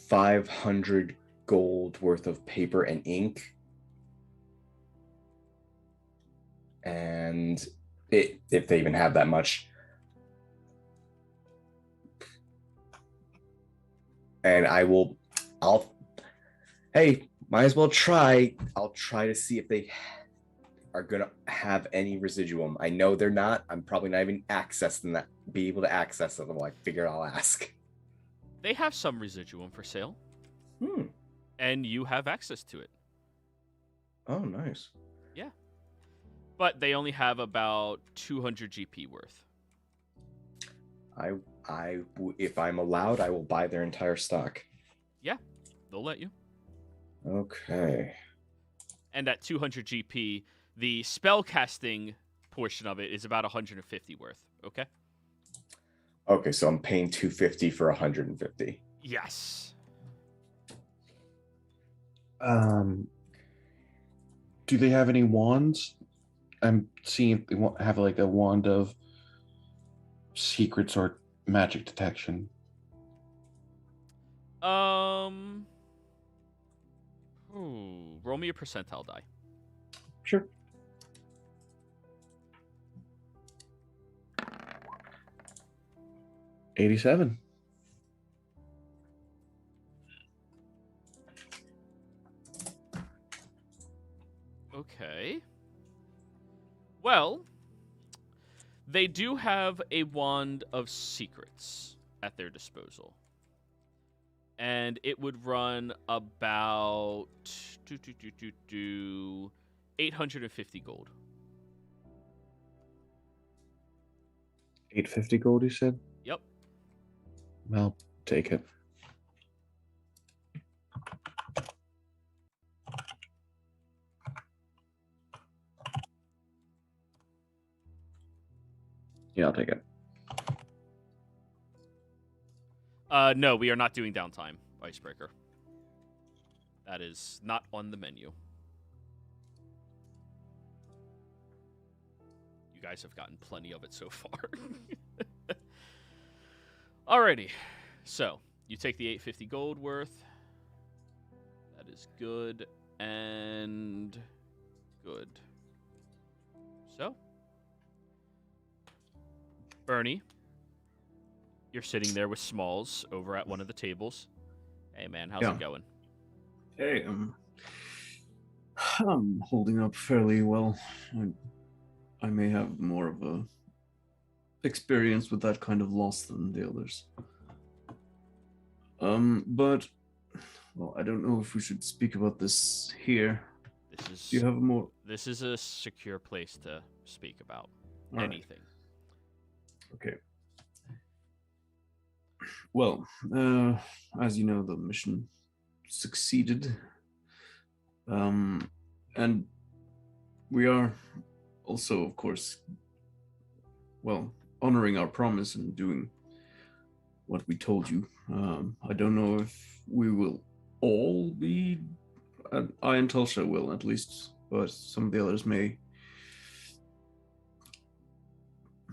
500 gold worth of paper and ink. And if they even have that much. And hey, might as well try. I'll try to see if they are going to have any residuum. I know they're not. I'm probably not even be able to access them. I figure I'll ask. They have some residuum for sale. Hmm. And you have access to it. Oh, nice. Yeah. But they only have about 200 GP worth. If I'm allowed, I will buy their entire stock. Yeah, they'll let you. Okay. And at 200 GP, the spell casting portion of it is about 150 worth. Okay? Okay, so I'm paying 250 for 150. Yes. Do they have any wands? I'm seeing if they have like a wand of secrets or magic detection. Roll me a percentile die. Sure. $87. Okay. Well, they do have a wand of secrets at their disposal. And it would run about 850 gold. 850 gold, you said? Yep. I'll take it. Yeah, I'll take it. No, we are not doing downtime, Icebreaker. That is not on the menu. You guys have gotten plenty of it so far. Alrighty. So, you take the 850 gold worth. That is good and good. So, Bernie, you're sitting there with Smalls over at one of the tables. Hey, man, how's it going? Hey, I'm holding up fairly well. I may have more of a experience with that kind of loss than the others. But well, I don't know if we should speak about this here. Do you have more? This is a secure place to speak about anything. Okay. Well, as you know, the mission succeeded. And we are also, of course, well, honoring our promise and doing what we told you. I don't know if we will all be, I and Tulsa will at least, but some of the others may.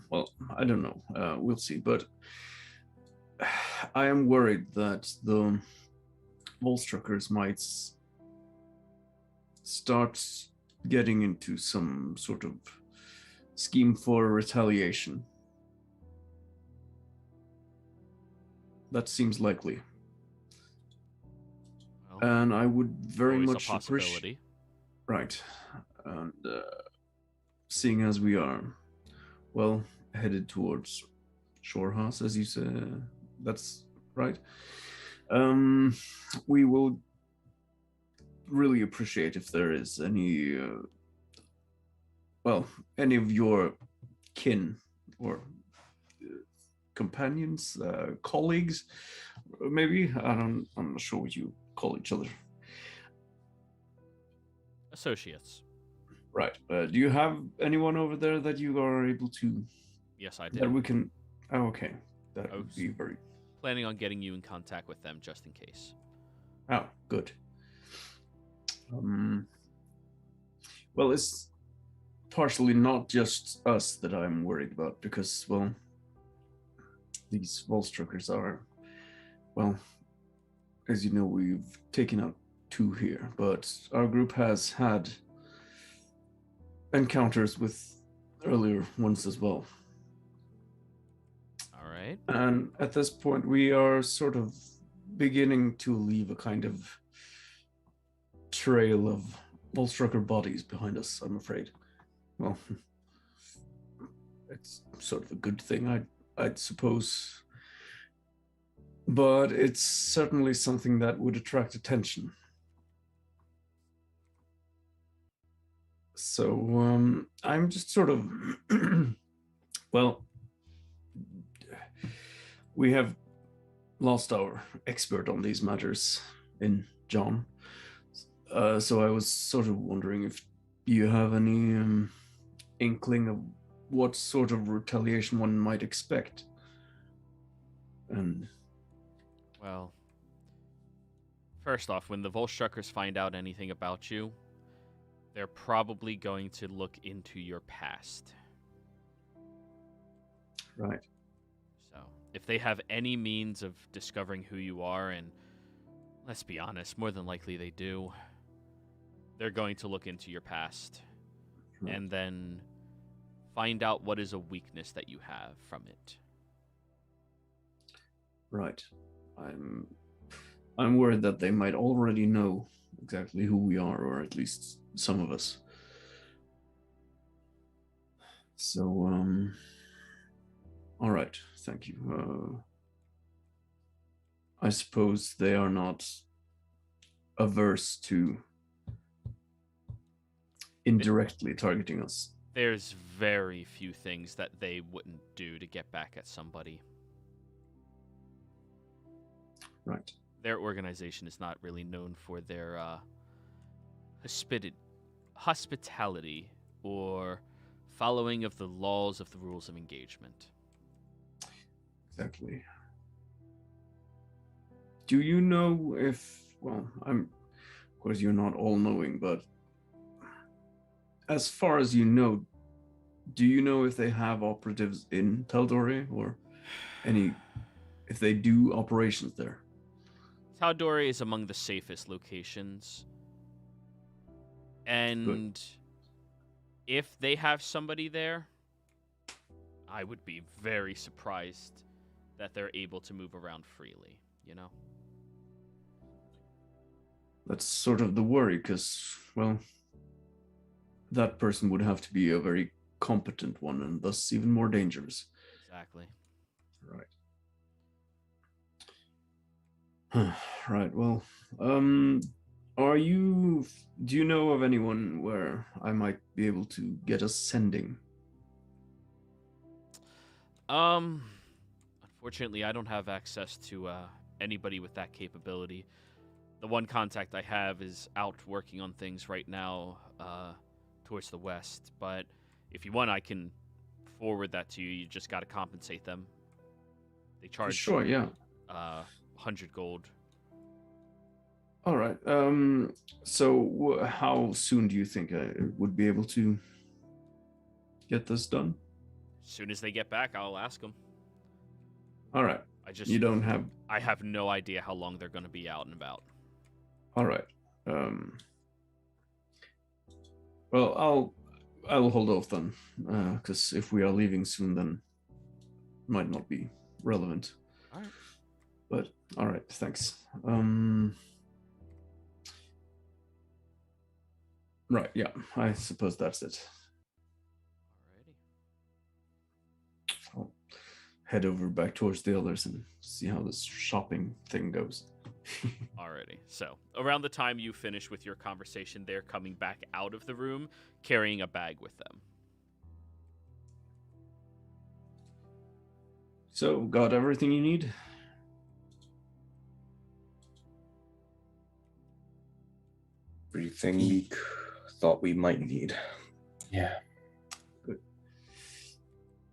Well, I don't know. We'll see. But I am worried that the Volstruckers might start getting into some sort of scheme for retaliation. That seems likely. Well, And I would very always much a possibility. Right. And seeing as we are, well, headed towards Shorehouse, as you said, that's right. We will really appreciate if there is any, any of your kin or companions, colleagues, maybe. I'm not sure what you call each other. Associates. Right. Do you have anyone over there that you are able to? Yes, I do. That we can. Oh, okay. That I would was be very. planning on getting you in contact with them just in case. Oh, good. Well, it's partially not just us that I'm worried about because, well, these Volstruckers are, well, as you know, we've taken out 2 here, but our group has had encounters with earlier ones as well. All right. And at this point, we are sort of beginning to leave a kind of trail of Volstrucker bodies behind us, I'm afraid. Well, it's sort of a good thing, I'd suppose. But it's certainly something that would attract attention. So I'm just sort of, well, we have lost our expert on these matters in John. So I was sort of wondering if you have any inkling of what sort of retaliation one might expect. And well, first off, when the Volstruckers find out anything about you, they're probably going to look into your past. Right. So, if they have any means of discovering who you are, and let's be honest, more than likely they do, they're going to look into your past Right. and then find out what is a weakness that you have from it. Right. I'm worried that they might already know exactly who we are, or at least some of us. So, all right, thank you. I suppose they are not averse to indirectly targeting us. There's very few things that they wouldn't do to get back at somebody. Right. Their organization is not really known for their hospitality or following of the laws of the rules of engagement. Exactly. Do you know if, well, of course you're not all-knowing, but as far as you know, do you know if they have operatives in Tal'Dorei, or if they do operations there? Tal'Dorei is among the safest locations. And if they have somebody there, I would be very surprised that they're able to move around freely, you know? That's sort of the worry, because, well, that person would have to be a very competent one, and thus even more dangerous. Exactly. Right. Right, well, do you know of anyone where I might be able to get a sending? Unfortunately, I don't have access to anybody with that capability. The one contact I have is out working on things right now towards the west, but if you want, I can forward that to you. You just got to compensate them. They charge Sure, yeah. 100 gold. All right. So how soon do you think I would be able to get this done? As soon as they get back, I'll ask them. All right. You don't have. I have no idea how long they're going to be out and about. All right. Well, I'll hold off then, because if we are leaving soon, then it might not be relevant. All right. But all right, thanks. Right, yeah, I suppose that's it. Alrighty. I'll head over back towards the others and see how this shopping thing goes. Alrighty. So, around the time you finish with your conversation, they're coming back out of the room carrying a bag with them. So, got everything you need? Everything we thought we might need. Yeah. Good.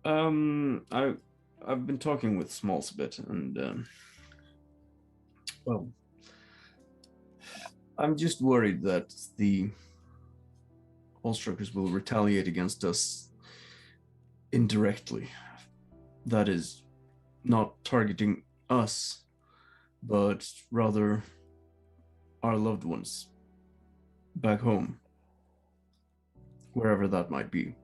I've been talking with Smalls a bit, and well, I'm just worried that the Allstruckers will retaliate against us indirectly. That is, not targeting us, but rather our loved ones back home, wherever that might be.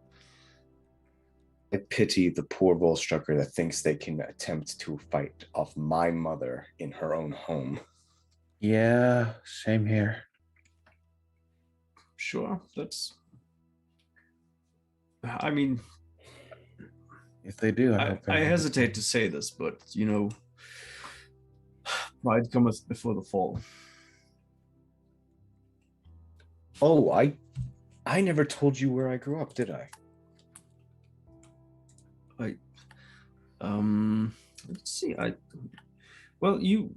I pity the poor Volstrucker that thinks they can attempt to fight off my mother in her own home. Yeah, same here. Sure, that's... I mean... If they do, I hesitate to say this, but, you know, pride cometh before the fall. Oh, I never told you where I grew up, did I? Let's see. Well, you.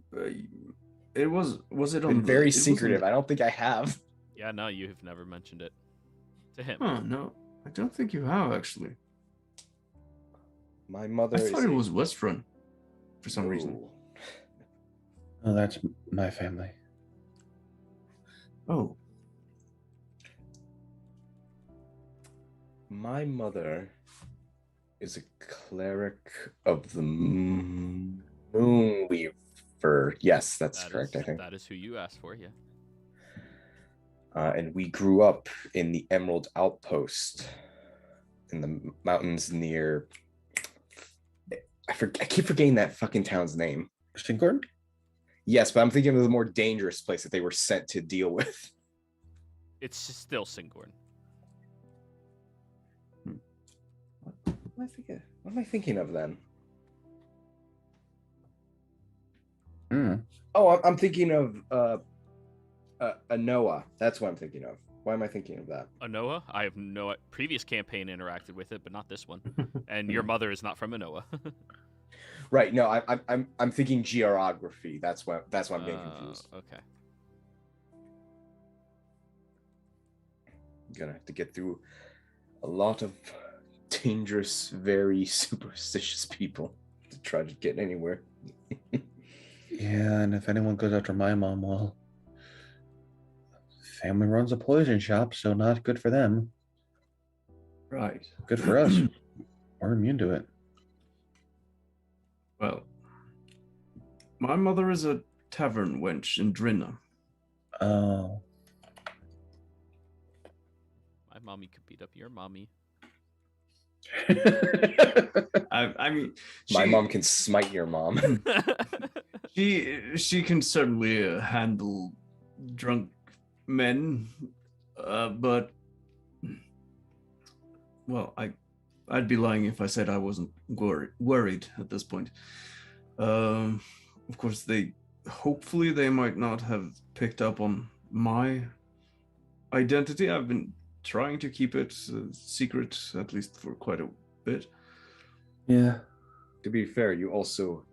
It was it on? Been very it secretive. wasn't- I don't think I have. Yeah, no, you have never mentioned it to him. Huh? No, I don't think you have actually. My mother. I thought it was West Front for some reason. No. Oh, that's my family. Oh, My mother is a cleric of the Moonweaver. Yes, that's correct, I think. That is who you asked for, yeah. And we grew up in the Emerald Outpost in the mountains near... I keep forgetting that fucking town's name. Stinkhorn? Yes, but I'm thinking of the more dangerous place that they were sent to deal with. It's still Singorn. What am I thinking of then? Oh, I'm thinking of Anoa. That's what I'm thinking of. Why am I thinking of that? Anoa? I have no previous campaign interacted with it, but not this one. And your mother is not from Anoa. Right. No, I'm thinking geography. That's why I'm getting confused. Okay. I'm gonna have to get through a lot of dangerous, very superstitious people to try to get anywhere. Yeah, and if anyone goes after my mom, well, family runs a poison shop, so not good for them. right. Good for us. We're immune to it. Well, my mother is a tavern wench in Drinna. Oh. My mommy could beat up your mommy. I mean, My mom can smite your mom. she can certainly handle drunk men, but well, I'd be lying if I said I wasn't worried at this point. Of course, hopefully they might not have picked up on my identity. I've been trying to keep it secret, at least for quite a bit. Yeah. To be fair, you also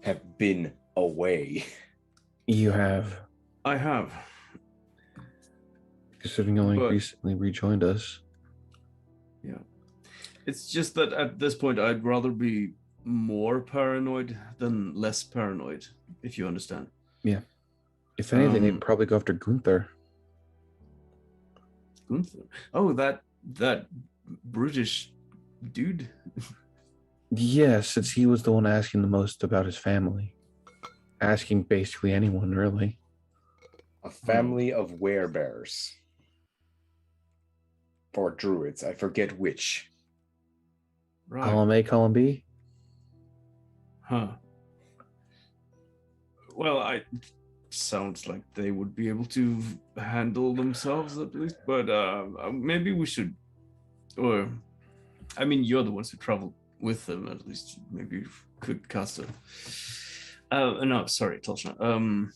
have been away. You have. I have. Considering you only But- recently rejoined us. Yeah. It's just that at this point, I'd rather be more paranoid than less paranoid, if you understand. If anything, they'd probably go after Gunther. Gunther. Oh, that brutish dude. Yeah, since he was the one asking the most about his family. Asking basically anyone, really. A family of werebears. Or druids, I forget which. Right. Column A, column B? Huh. Well, sounds like they would be able to handle themselves at least, but maybe we should, or I mean, you're the ones who traveled with them at least. Maybe you could cast a. No, sorry, Tolshan.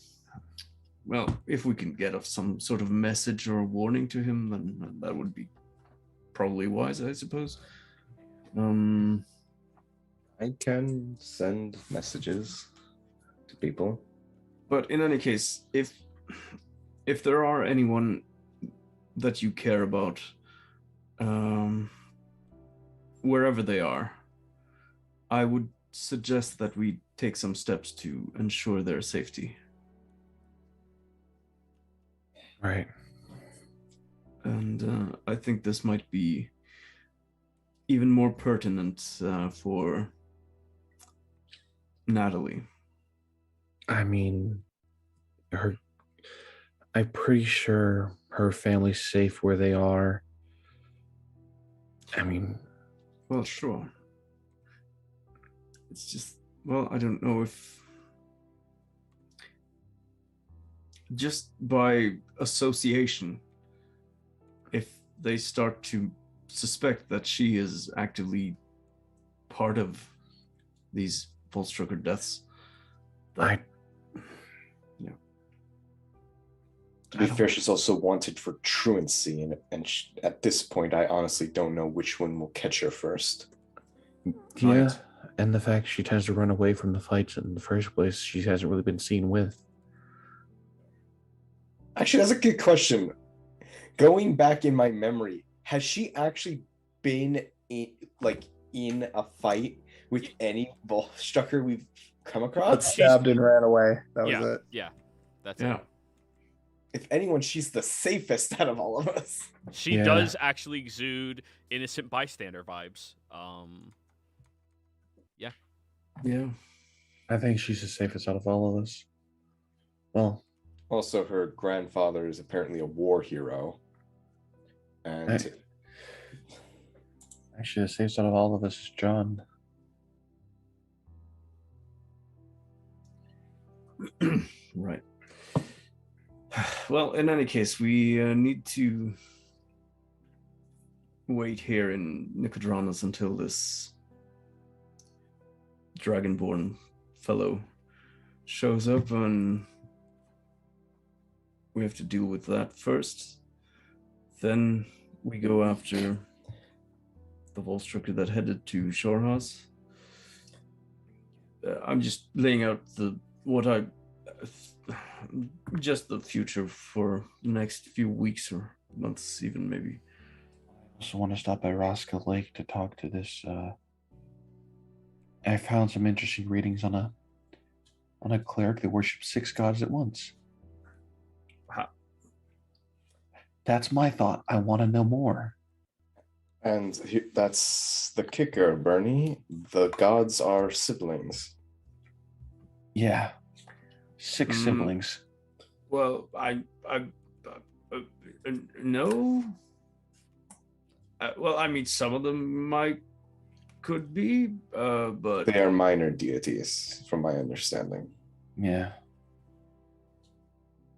Well, if we can get some sort of message or a warning to him, then that would be probably wise, I suppose. I can send messages to people. But in any case, if there are anyone that you care about, wherever they are, I would suggest that we take some steps to ensure their safety. Right. And I think this might be even more pertinent for Natalie. I mean, I'm pretty sure her family's safe where they are. I mean, Well, sure. It's just, well, I don't know if just by association, if they start to suspect that she is actively part of these Volstrucker deaths, I To be fair, she's also wanted for truancy, and at this point, I honestly don't know which one will catch her first. Yeah, Right. and the fact she tends to run away from the fights in the first place, she hasn't really been seen with. Actually, that's a good question. Going back in my memory, has she actually been in a fight with any Volstrucker we've come across? Stabbed and ran away. That was Yeah, it. yeah, that's Yeah. it. If anyone, she's the safest out of all of us. She Yeah. does actually exude innocent bystander vibes. Yeah. I think she's the safest out of all of us. Well, Also, her grandfather is apparently a war hero. And actually, the safest out of all of us is John. Right. Well, in any case, we need to wait here in Nicodranas until this Dragonborn fellow shows up, and we have to deal with that first. Then we go after the Volstrucker that headed to Shorehas. I'm just laying out just the future for the next few weeks or months, even maybe. I also want to stop by Roscoe Lake to talk to this. I found some interesting readings on a cleric that worships 6 gods at once. How? That's my thought. I want to know more. And that's the kicker, Bernie. The gods are siblings. Yeah. 6 siblings. Well, no. Well, I mean, some of them could be, but They are minor deities, from my understanding. Yeah.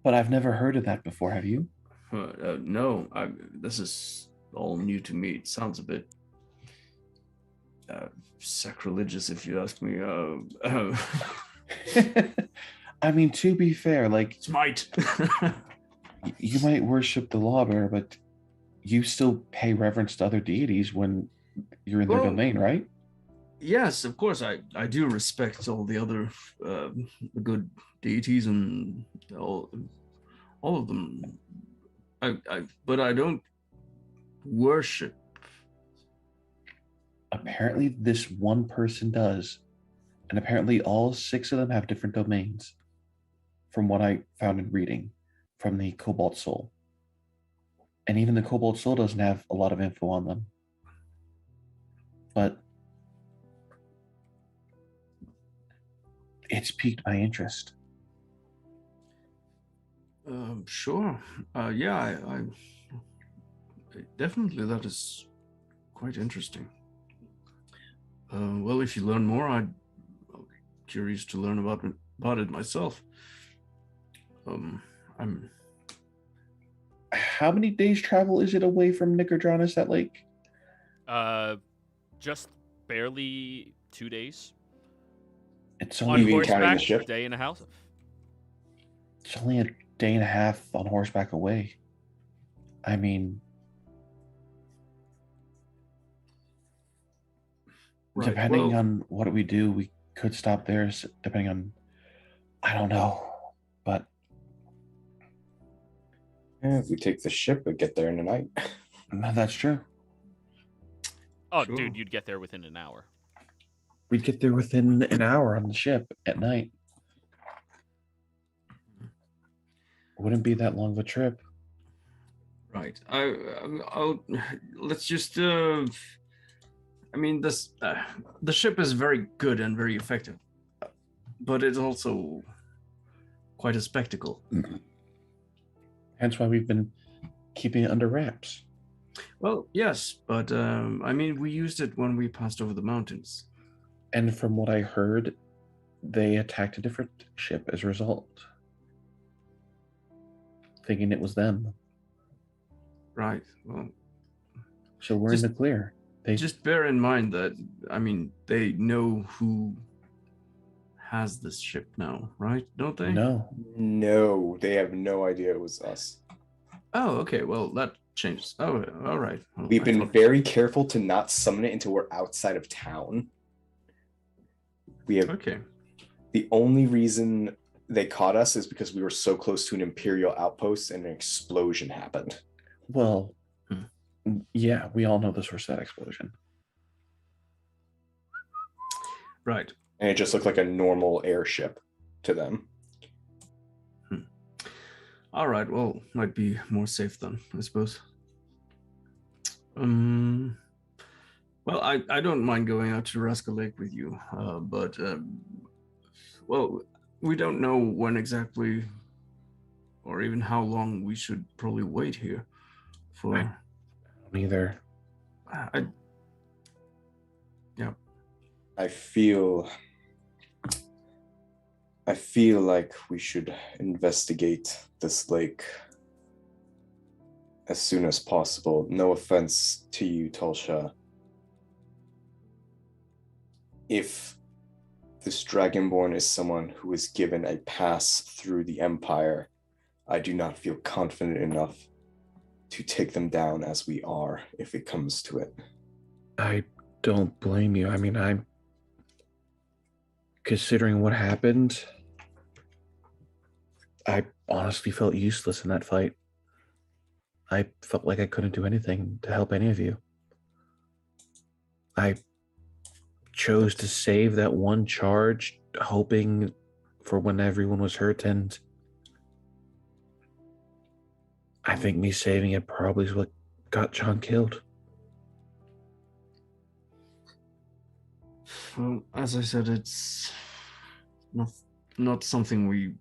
But I've never heard of that before, have you? no. This is all new to me. It sounds a bit sacrilegious, if you ask me. I mean, to be fair, like, Smite. you might worship the lawbearer, but you still pay reverence to other deities when you're in their domain, right? Yes, of course. I do respect all the other good deities and all of them. But I don't worship. Apparently, this one person does, and apparently, all 6 of them have different domains. From what I found in reading from the Cobalt Soul, and even the Cobalt Soul doesn't have a lot of info on them. But it's piqued my interest. Sure. Yeah, I definitely that is quite interesting. Well, if you learn more, I'll be curious to learn about it myself. I'm How many days travel is it away from Nicodranus, that lake? Just barely 2 days. It's On only Even counting the horseback, ship? day and a half. it's only a day and a half on horseback away. I mean, right. depending Well, on what we do, we could stop there. Depending on, I don't know, but Yeah, if we take the ship, we get there in a night. that's true. Oh, Sure. dude, you'd get there within an hour. We'd get there within an hour on the ship at night. Wouldn't be that long of a trip. right. I'll let's just. I mean, the ship is very good and very effective, but it's also quite a spectacle. Hence why we've been keeping it under wraps. Well, yes, but I mean, we used it when we passed over the mountains. And from what I heard, they attacked a different ship as a result, thinking it was them. Right. Well, So we're in the clear. They just bear in mind that, I mean, they know who has this ship now, right? Don't they? no. No, they have no idea it was us. Oh, okay. Well, that changes. Oh, all right. Well, We've I been thought- very careful to not summon it until we're outside of town. We have Okay. the only reason they caught us is because we were so close to an Imperial outpost and an explosion happened. Well, yeah, we all know the source of that explosion. Right. And it just looked like a normal airship to them. All right. Well, might be more safe then, I suppose. Well, I don't mind going out to Raska Lake with you, but well, we don't know when exactly, or even how long we should probably wait here for. Neither. Yeah. I feel like we should investigate this lake as soon as possible. No offense to you, Tulsha. If this Dragonborn is someone who is given a pass through the Empire, I do not feel confident enough to take them down as we are if it comes to it. I don't blame you. I mean, I'm considering what happened. I honestly felt useless in that fight. I felt like I couldn't do anything to help any of you. I chose to save that one charge, hoping for when everyone was hurt, and I think me saving it probably is what got John killed. Well, as I said, it's not something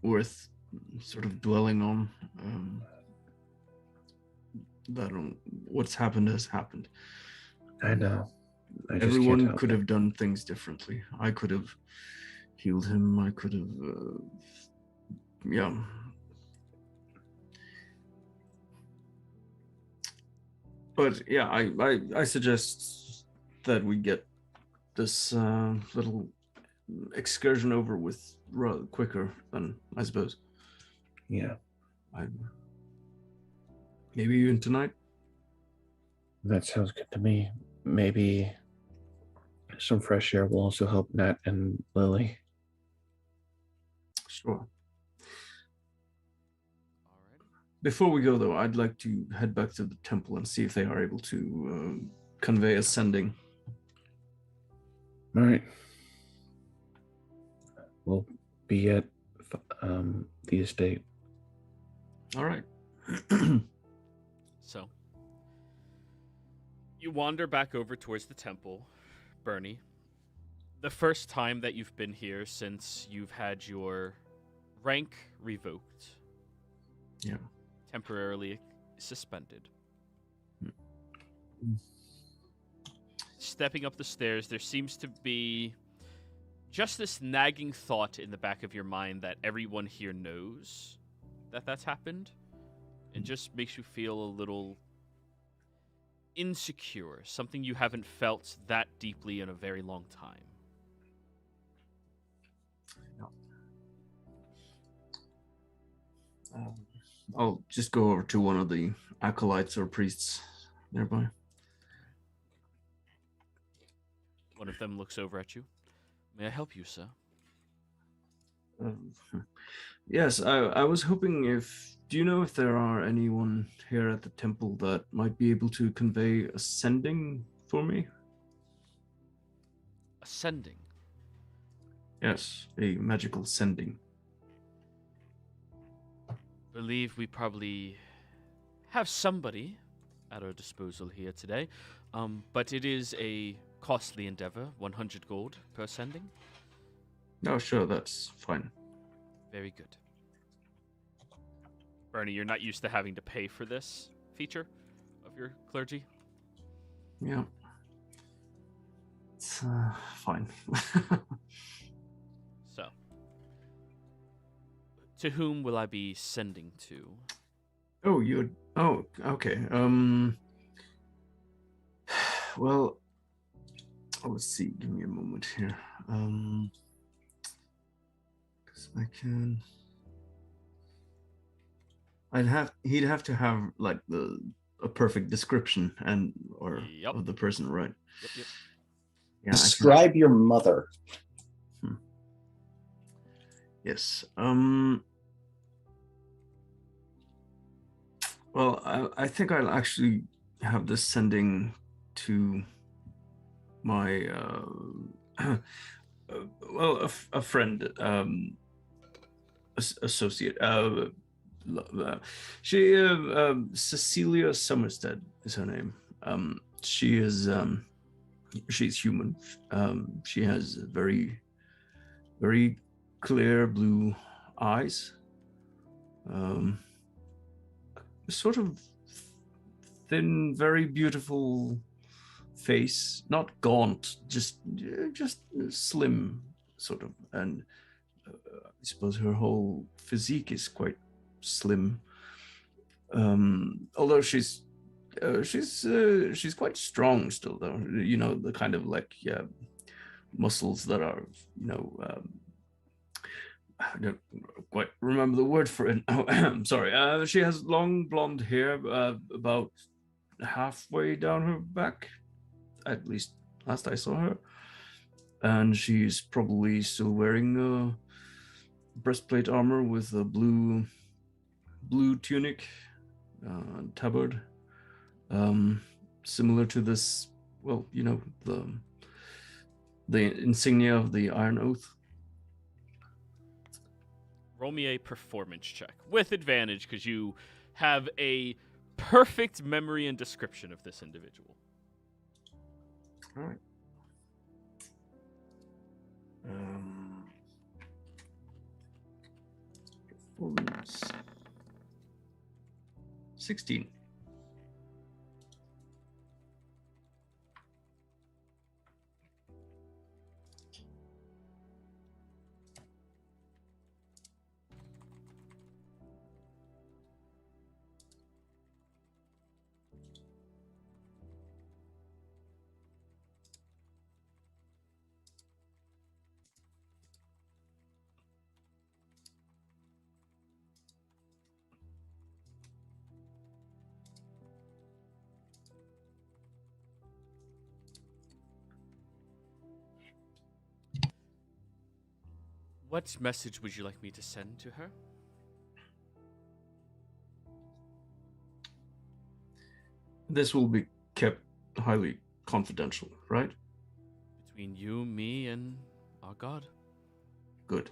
worth sort of dwelling on. What's happened has happened. I know. I just Everyone can't help could it. have done things differently. I could have healed him. I could have, yeah. But yeah, I suggest that we get this little excursion over with rather quicker than I suppose. Yeah, Maybe even tonight. that sounds good to me. Maybe some fresh air will also help Nat and Lily. Sure. Before we go, though, I'd like to head back to the temple and see if they are able to convey a sending. All right. We'll be at the estate. All right. So, you wander back over towards the temple, Bernie. the first time that you've been here since you've had your rank revoked. Yeah. Temporarily suspended. Stepping up the stairs, there seems to be just this nagging thought in the back of your mind that everyone here knows that that's happened. It just makes you feel a little insecure, something you haven't felt that deeply in a very long time. I'll just go over to one of the acolytes or priests nearby. One of them looks over at you. May I help you, sir? Yes, I was hoping do you know if there are anyone here at the temple that might be able to convey a sending for me? Ascending. Yes, a magical sending. Believe we probably have somebody at our disposal here today, but it is a costly endeavor, 100 gold per sending. Oh, sure, that's fine. Very good. Bernie, you're not used to having to pay for this feature of your clergy? Yeah. It's fine. So, to whom will I be sending to? Oh, okay. Well, let's see. Give me a moment here. 'Cause I can. He'd have to have like a perfect description Yep. of the person, right? Yep. Yeah. Describe your mother. Yes. Well, I think I'll actually have this sending to my a friend, associate. She Cecilia Summerstead is her name. She is she's human. She has very, very clear blue eyes. Sort of thin, very beautiful face, not gaunt, just slim, sort of. And I suppose her whole physique is quite slim. Although she's quite strong still, though. You know, the kind of like muscles that are, I don't quite remember the word for it. Oh, I'm sorry. She has long blonde hair, about halfway down her back, at least last I saw her. And she's probably still wearing breastplate armor with a blue tunic, tabard, similar to this. Well, the insignia of the Iron Oath. Roll me a performance check with advantage because you have a perfect memory and description of this individual. All right. Performance 16. What message would you like me to send to her? This will be kept highly confidential, right? Between you, me, and our god. Good.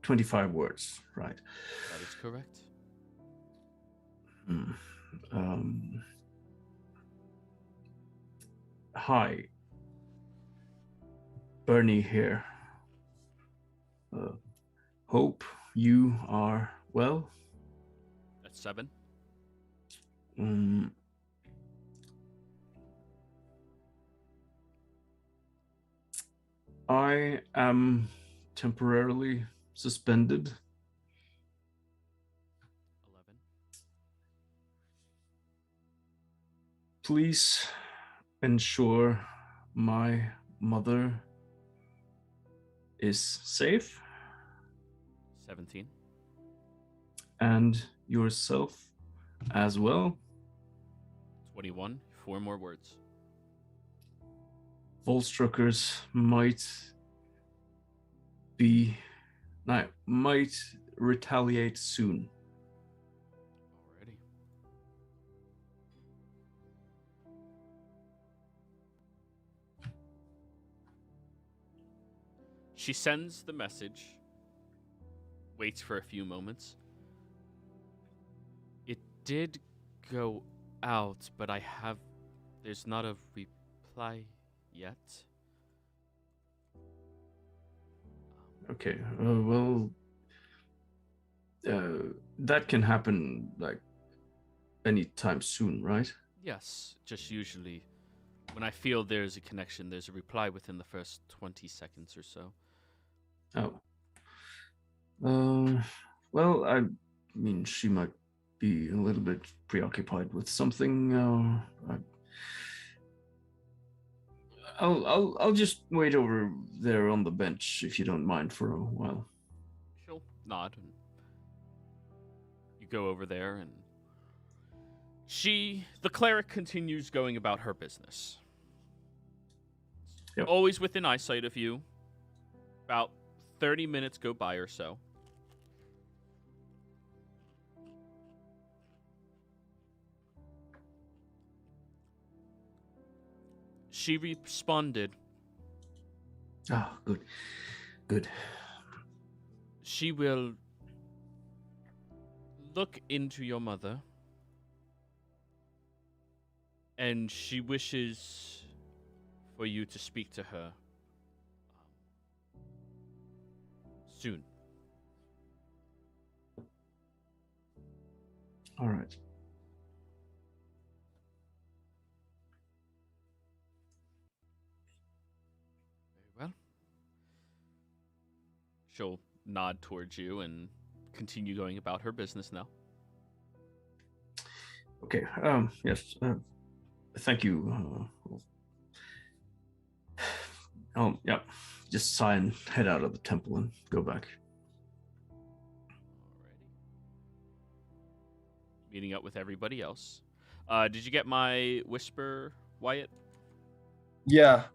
25 words, right? That is correct. Hi. Bernie here. Hope you are well. That's 7. I am temporarily suspended. 11. Please ensure my mother is safe 17. and yourself as well. 21. 4 more words. Volstruckers might retaliate soon. Alrighty. She sends the message, waits for a few moments. It did go out, but there's not a reply yet. Okay, that can happen like anytime soon, right? Yes, just usually when I feel there's a connection, there's a reply within the first 20 seconds or so. Oh. Well, I mean, she might be a little bit preoccupied with something. I'll just wait over there on the bench if you don't mind for a while. She'll nod, and you go over there, and the cleric, continues going about her business. Yep. Always within eyesight of you. About 30 minutes go by or so. She responded. Ah, good. Good. She will look into your mother, and she wishes for you to speak to her soon. All right. Very well. She'll nod towards you and continue going about her business now. Okay. Yes. Thank you. Yeah. Just sigh and head out of the temple and go back. Alrighty. Meeting up with everybody else. Did you get my whisper, Wyatt? Yeah.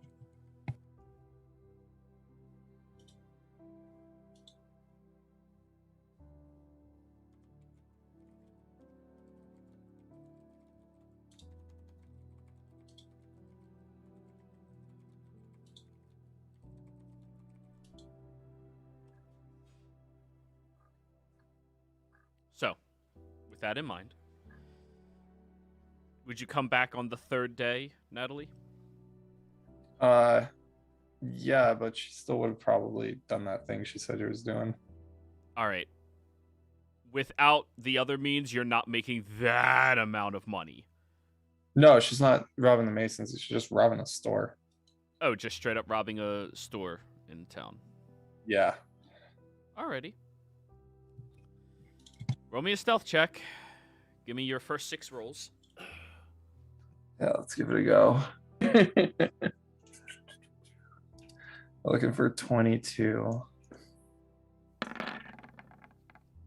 So, with that in mind, would you come back on the 3rd day, Natalie? Yeah, but she still would have probably done that thing she said she was doing. All right. Without the other means, you're not making that amount of money. No, she's not robbing the Masons. She's just robbing a store. Oh, just straight up robbing a store in town. Yeah. Alrighty. Roll me a stealth check. Give me your first 6 rolls. Yeah, let's give it a go. Looking for 22.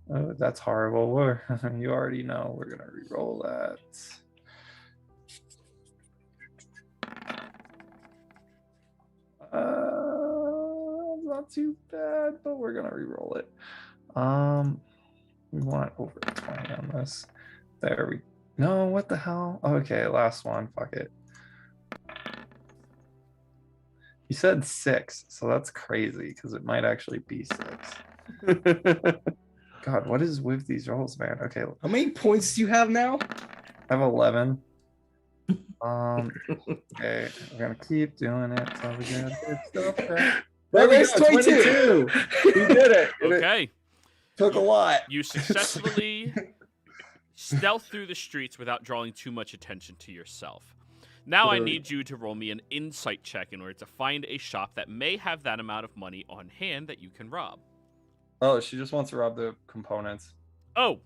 Oh, that's horrible. You already know we're gonna re-roll that. Not too bad, but we're gonna re-roll it. We want over 20 on this. There we. No, what the hell? Okay, last one. Fuck it. You said 6, so that's crazy because it might actually be 6. God, what is with these rolls, man? Okay, How many points do you have now? I have 11. Okay, we're gonna keep doing it. So we got good stuff. There Well, we there's go, 22. We did it. And it Okay. took a lot. You successfully stealth through the streets without drawing too much attention to yourself. Now I need you to roll me an insight check in order to find a shop that may have that amount of money on hand that you can rob. Oh, she just wants to rob the components. Oh,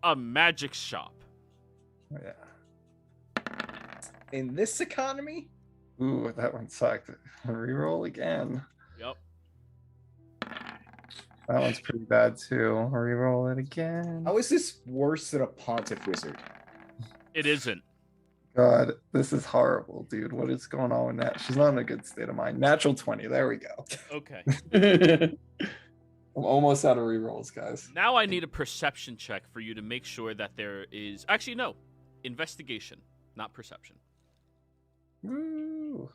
a magic shop. Yeah. In this economy? Ooh, that one sucked. Reroll again. Yep. That one's pretty bad too. Reroll it again. How is this worse than a pontiff wizard? It isn't. God, this is horrible, dude. What is going on with that? She's not in a good state of mind. Natural 20. There we go. Okay. I'm almost out of rerolls, guys. Now I need a perception check for you to make sure that there is... Actually, no. Investigation, not perception. Woo.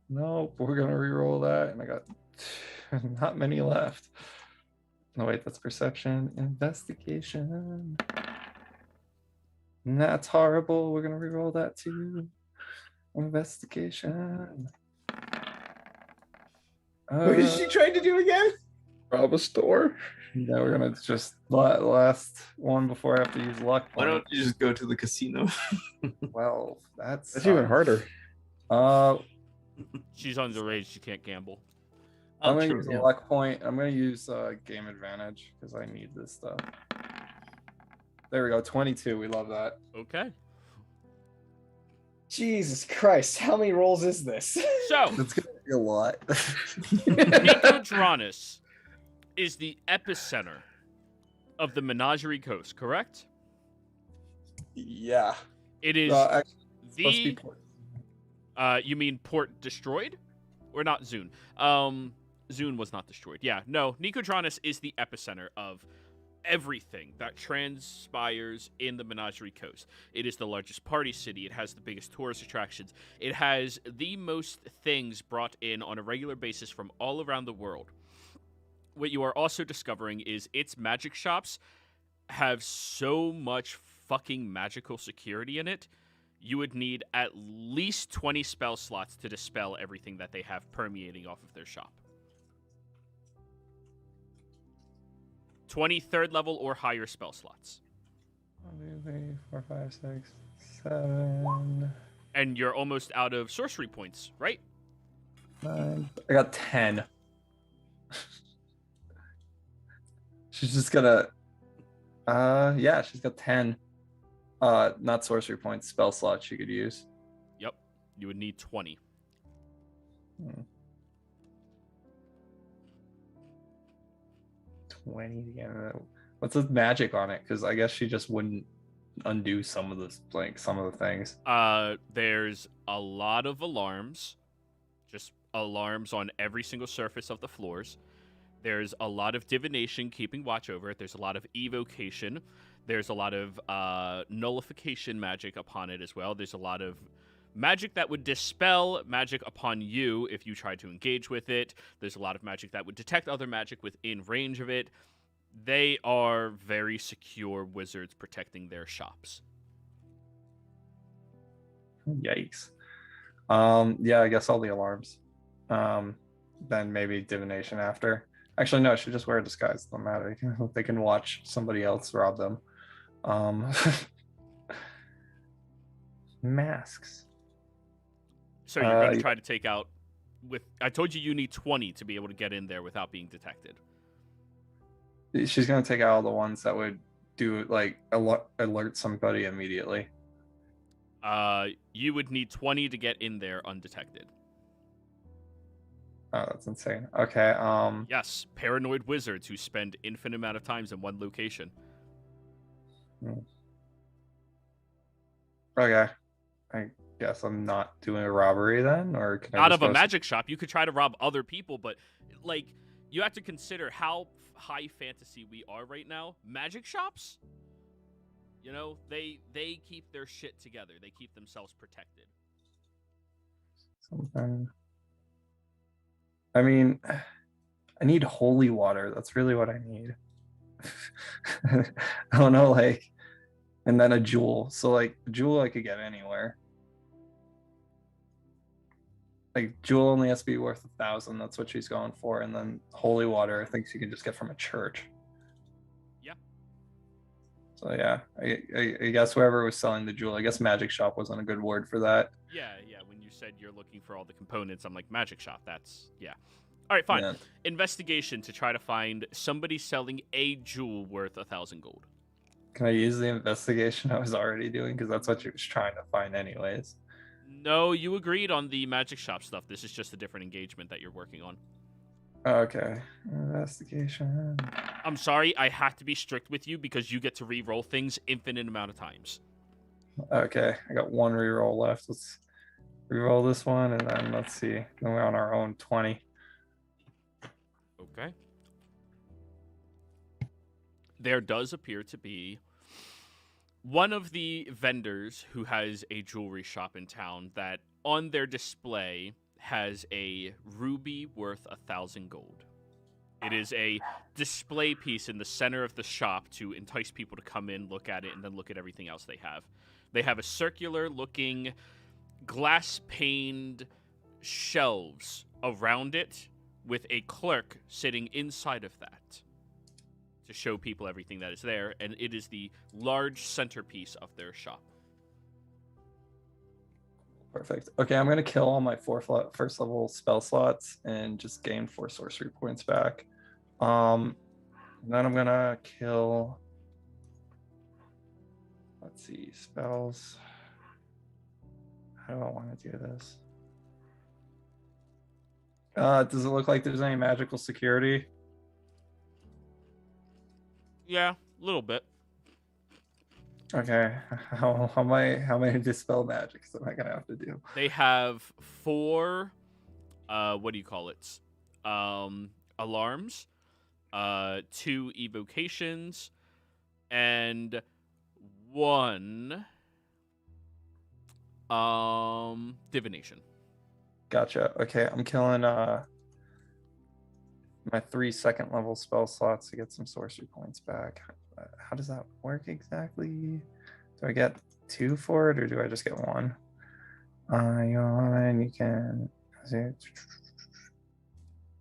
Nope, we're gonna reroll that, and I got not many left. No, wait, that's perception. Investigation. And that's horrible. We're gonna reroll that too. Investigation. What is she trying to do again? Rob a store. Yeah, we're gonna just last one before I have to use luck. Why don't you just go to the casino? Well, That's even harder. She's underage. She can't gamble. I'm Oh, gonna true, use yeah. a luck point. I'm gonna use game advantage because I need this stuff. There we go, 22. We love that. Okay. Jesus Christ, how many rolls is this? So, That's gonna be a lot. Nicodranus is the epicenter of the Menagerie Coast, correct? Yeah. It is Actually, it's supposed to be the... port. You mean Port destroyed? Or not Zune? Zune was not destroyed. Yeah, no. Nicodranus is the epicenter of everything that transpires in the Menagerie Coast. It is the largest party city. It has the biggest tourist attractions. It has the most things brought in on a regular basis from all around the world. What you are also discovering is its magic shops have so much fucking magical security in it. You would need at least 20 spell slots to dispel everything that they have permeating off of their shop. 20 third level or higher spell slots. 1, 2, 3, 4, 5, 6, 7. And you're almost out of sorcery points, right? 9. I got 10. She's just gonna. Yeah, she's got 10. Not sorcery points, spell slots she could use. Yep. You would need 20. 20 again. What's the magic on it? Because I guess she just wouldn't undo some of the things. There's a lot of alarms. Just alarms on every single surface of the floors. There's a lot of divination keeping watch over it. There's a lot of evocation. There's a lot of nullification magic upon it as well. There's a lot of magic that would dispel magic upon you if you tried to engage with it. There's a lot of magic that would detect other magic within range of it. They are very secure wizards protecting their shops. Yikes. Yeah, I guess all the alarms. Then maybe divination after. Actually, no, she just wear a disguise. Doesn't matter. They can watch somebody else rob them. Masks. So you're going to try to take out with... I told you need 20 to be able to get in there without being detected. She's going to take out all the ones that would do, like, alert somebody immediately. You would need 20 to get in there undetected. Oh, that's insane. Okay, Yes, paranoid wizards who spend infinite amount of times in one location. Okay. I guess I'm not doing a robbery then, or can I Out just of a go magic shop, you could try to rob other people, but, like, you have to consider how high fantasy we are right now. Magic shops? You know, they keep their shit together. They keep themselves protected. something? I mean, I need holy water. That's really what I need. I don't know, like, and then a jewel. So like jewel I could get anywhere. Like jewel only has to be worth 1,000. That's what she's going for. And then holy water, I think she can just get from a church. Yeah. So yeah, I guess whoever was selling the jewel, I guess magic shop wasn't a good word for that. Yeah. When you said you're looking for all the components, I'm like, magic shop. That's, yeah. All right, fine. Yeah. Investigation to try to find somebody selling a jewel worth 1,000 gold. Can I use the investigation I was already doing? Because that's what she was trying to find anyways. No, you agreed on the magic shop stuff. This is just a different engagement that you're working on. Okay. Investigation. I'm sorry, I have to be strict with you because you get to re-roll things infinite amount of times. Okay, I got one reroll left. Let's reroll this one, and then let's see. Then we're on our own 20. Okay. There does appear to be one of the vendors who has a jewelry shop in town that on their display has a ruby worth 1,000 gold. It is a display piece in the center of the shop to entice people to come in, look at it, and then look at everything else they have. They have a circular-looking, glass-paned shelves around it with a clerk sitting inside of that to show people everything that is there, and it is the large centerpiece of their shop. Perfect. Okay, I'm gonna kill all my first level spell slots and just gain 4 sorcery points back. Then I'm gonna kill. Let's see, spells. How do I want to do this? Does it look like there's any magical security? Yeah, a little bit. Okay, how many dispel magics am I gonna have to do? They have 4, what do you call it? Alarms, 2 evocations, and 1 divination. Gotcha. Okay, I'm killing my 3 second level spell slots to get some sorcery points back. How does that work exactly? Do I get 2 for it, or do I just get 1? You can.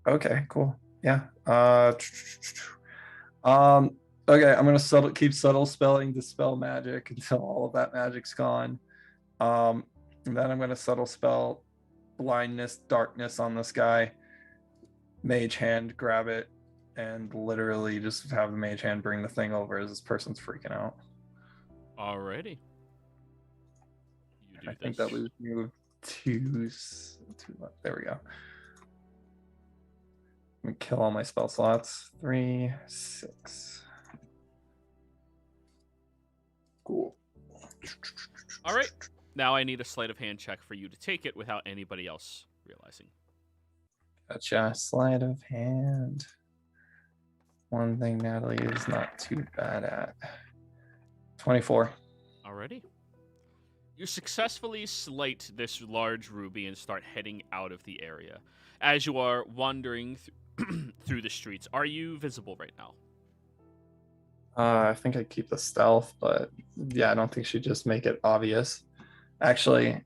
Okay, cool. Yeah. Okay, I'm gonna keep subtle spelling dispel magic until all of that magic's gone. And then I'm gonna subtle spell blindness, darkness on this guy. Mage hand, grab it, and literally just have the mage hand bring the thing over as this person's freaking out. Alrighty. You do I think that leaves me with 2 left. There we go. I'm gonna kill all my spell slots. 3, 6. Cool. Alright. Now I need a sleight of hand check for you to take it without anybody else realizing. Gotcha. Sleight of hand. One thing Natalie is not too bad at. 24. Alrighty. You successfully slight this large ruby and start heading out of the area. As you are wandering through the streets, are you visible right now? I think I keep the stealth, but yeah, I don't think she'd just make it obvious. Actually,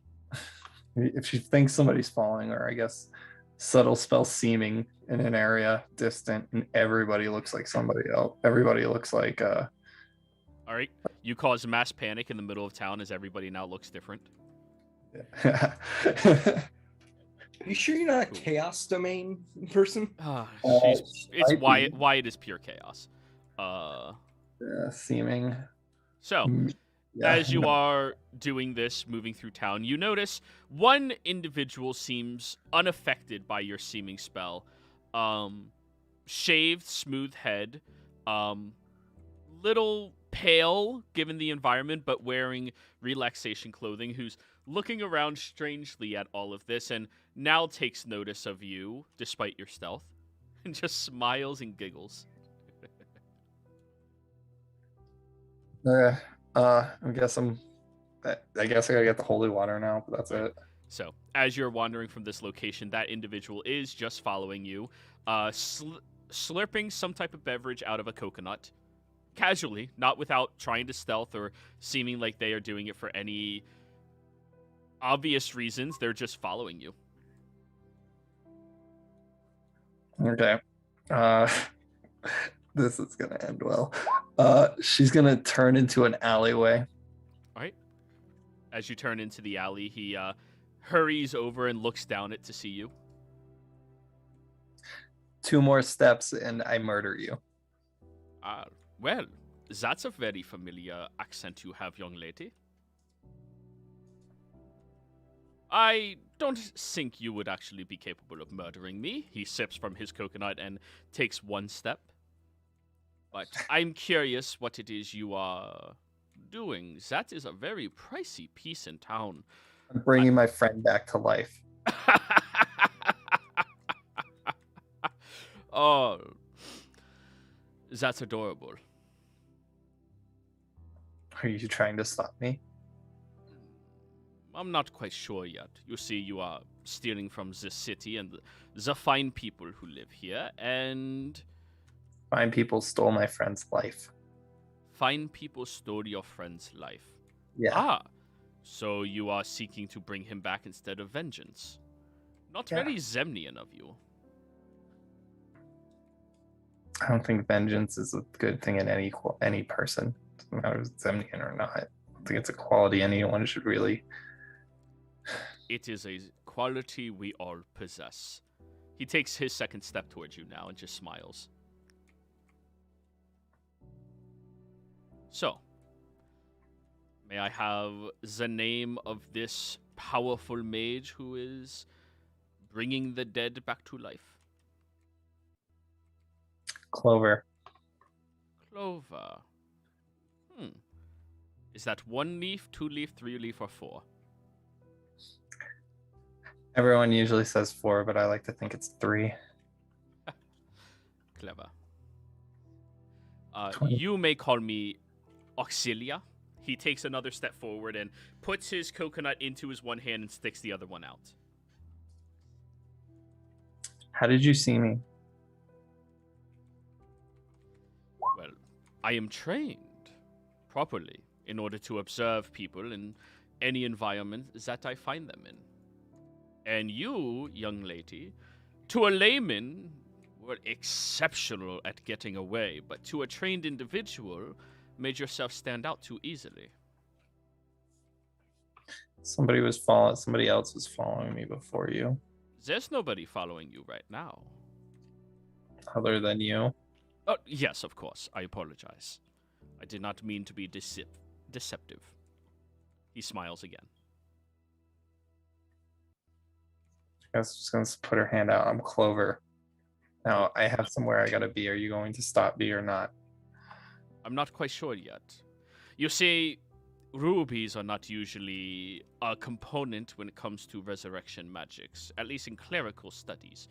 if she thinks somebody's following her, I guess subtle spell seeming in an area distant, and everybody looks like somebody else. Everybody looks like All right. You cause mass panic in the middle of town as everybody now looks different. Yeah. You sure you're not a chaos domain person? It's why it is pure chaos. Seeming. So, Yeah, as you are doing this, moving through town, you notice one individual seems unaffected by your seeming spell. Shaved, smooth head, little pale given the environment, but wearing relaxation clothing, who's looking around strangely at all of this and now takes notice of you despite your stealth and just smiles and giggles. I guess I gotta get the holy water now, but that's it. So, as you're wandering from this location, that individual is just following you, slurping some type of beverage out of a coconut, casually, not without trying to stealth or seeming like they are doing it for any obvious reasons. They're just following you. Okay. This is gonna end well. She's gonna turn into an alleyway. All right. As you turn into the alley, he hurries over and looks down it to see you. 2 more steps and I murder you. Well, that's a very familiar accent you have, young lady. I don't think you would actually be capable of murdering me. He sips from his coconut and takes 1 step. But I'm curious what it is you are doing. That is a very pricey piece in town. I'm bringing my friend back to life. Oh, that's adorable. Are you trying to stop me? I'm not quite sure yet. You see, you are stealing from this city and the fine people who live here, and Fine people stole my friend's life. fine people stole your friend's life. Yeah. Ah, so you are seeking to bring him back instead of vengeance. Not Yeah. very Zemnian of you. I don't think vengeance is a good thing in any person. Doesn't matter if it's Zemnian or not. I don't think it's a quality anyone should really. It is a quality we all possess. He takes his second step towards you now and just smiles. So, may I have the name of this powerful mage who is bringing the dead back to life? Clover. Clover. Is that 1 leaf, 2 leaf, 3 leaf, or 4? Everyone usually says 4, but I like to think it's 3. Clever. 20. You may call me Auxilia. He takes another step forward and puts his coconut into his one hand and sticks the other one out. How did you see me? Well, I am trained properly in order to observe people in any environment that I find them in. And you, young lady, to a layman, were exceptional at getting away, but to a trained individual, made yourself stand out too easily. Somebody else was following me before you, There's nobody following you right now. other than you. Oh, yes, of course. I apologize. I did not mean to be deceptive. He smiles again. I was just gonna put her hand out. I'm Clover. Now I have somewhere I gotta be. Are you going to stop me or not? I'm not quite sure yet. You see, rubies are not usually a component when it comes to resurrection magics, at least in clerical studies.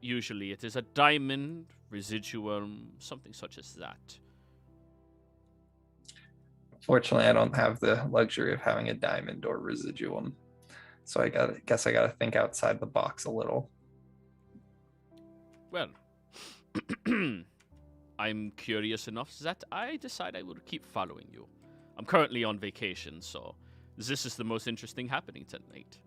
Usually it is a diamond, residuum, something such as that. Fortunately, I don't have the luxury of having a diamond or residuum. So I guess I gotta think outside the box a little. Well, I'm curious enough that I decide I will keep following you. I'm currently on vacation, so this is the most interesting happening tonight.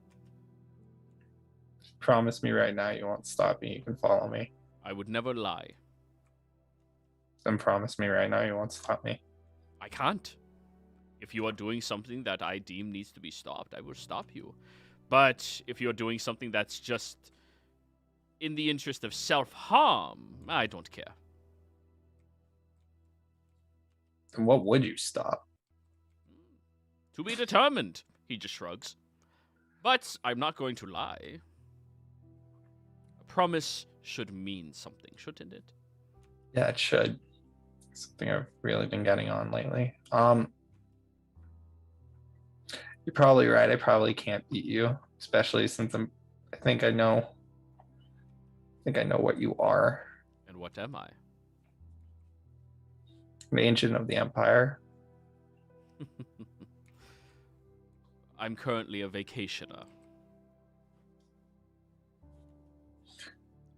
Promise me right now you won't stop me. You can follow me. I would never lie. Then promise me right now you won't stop me. I can't. If you are doing something that I deem needs to be stopped, I will stop you. But if you're doing something that's just in the interest of self-harm, I don't care. And what would you stop? To be determined, he just shrugs. But I'm not going to lie. A promise should mean something, shouldn't it? Yeah, it should. Something I've really been getting on lately. You're probably right. I probably can't beat you, especially since I think I know what you are. And what am I? An ancient of the empire. I'm currently a vacationer.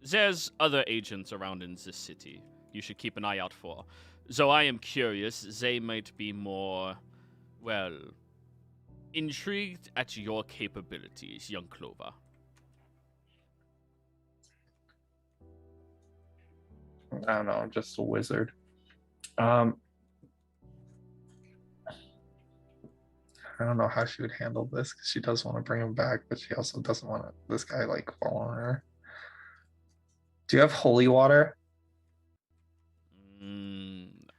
There's other agents around in this city you should keep an eye out for. So I am curious, they might be more, well, intrigued at your capabilities, young Clover. I don't know, I'm just a wizard. I don't know how she would handle this because she does want to bring him back, but she also doesn't want this guy like following her. Do you have holy water?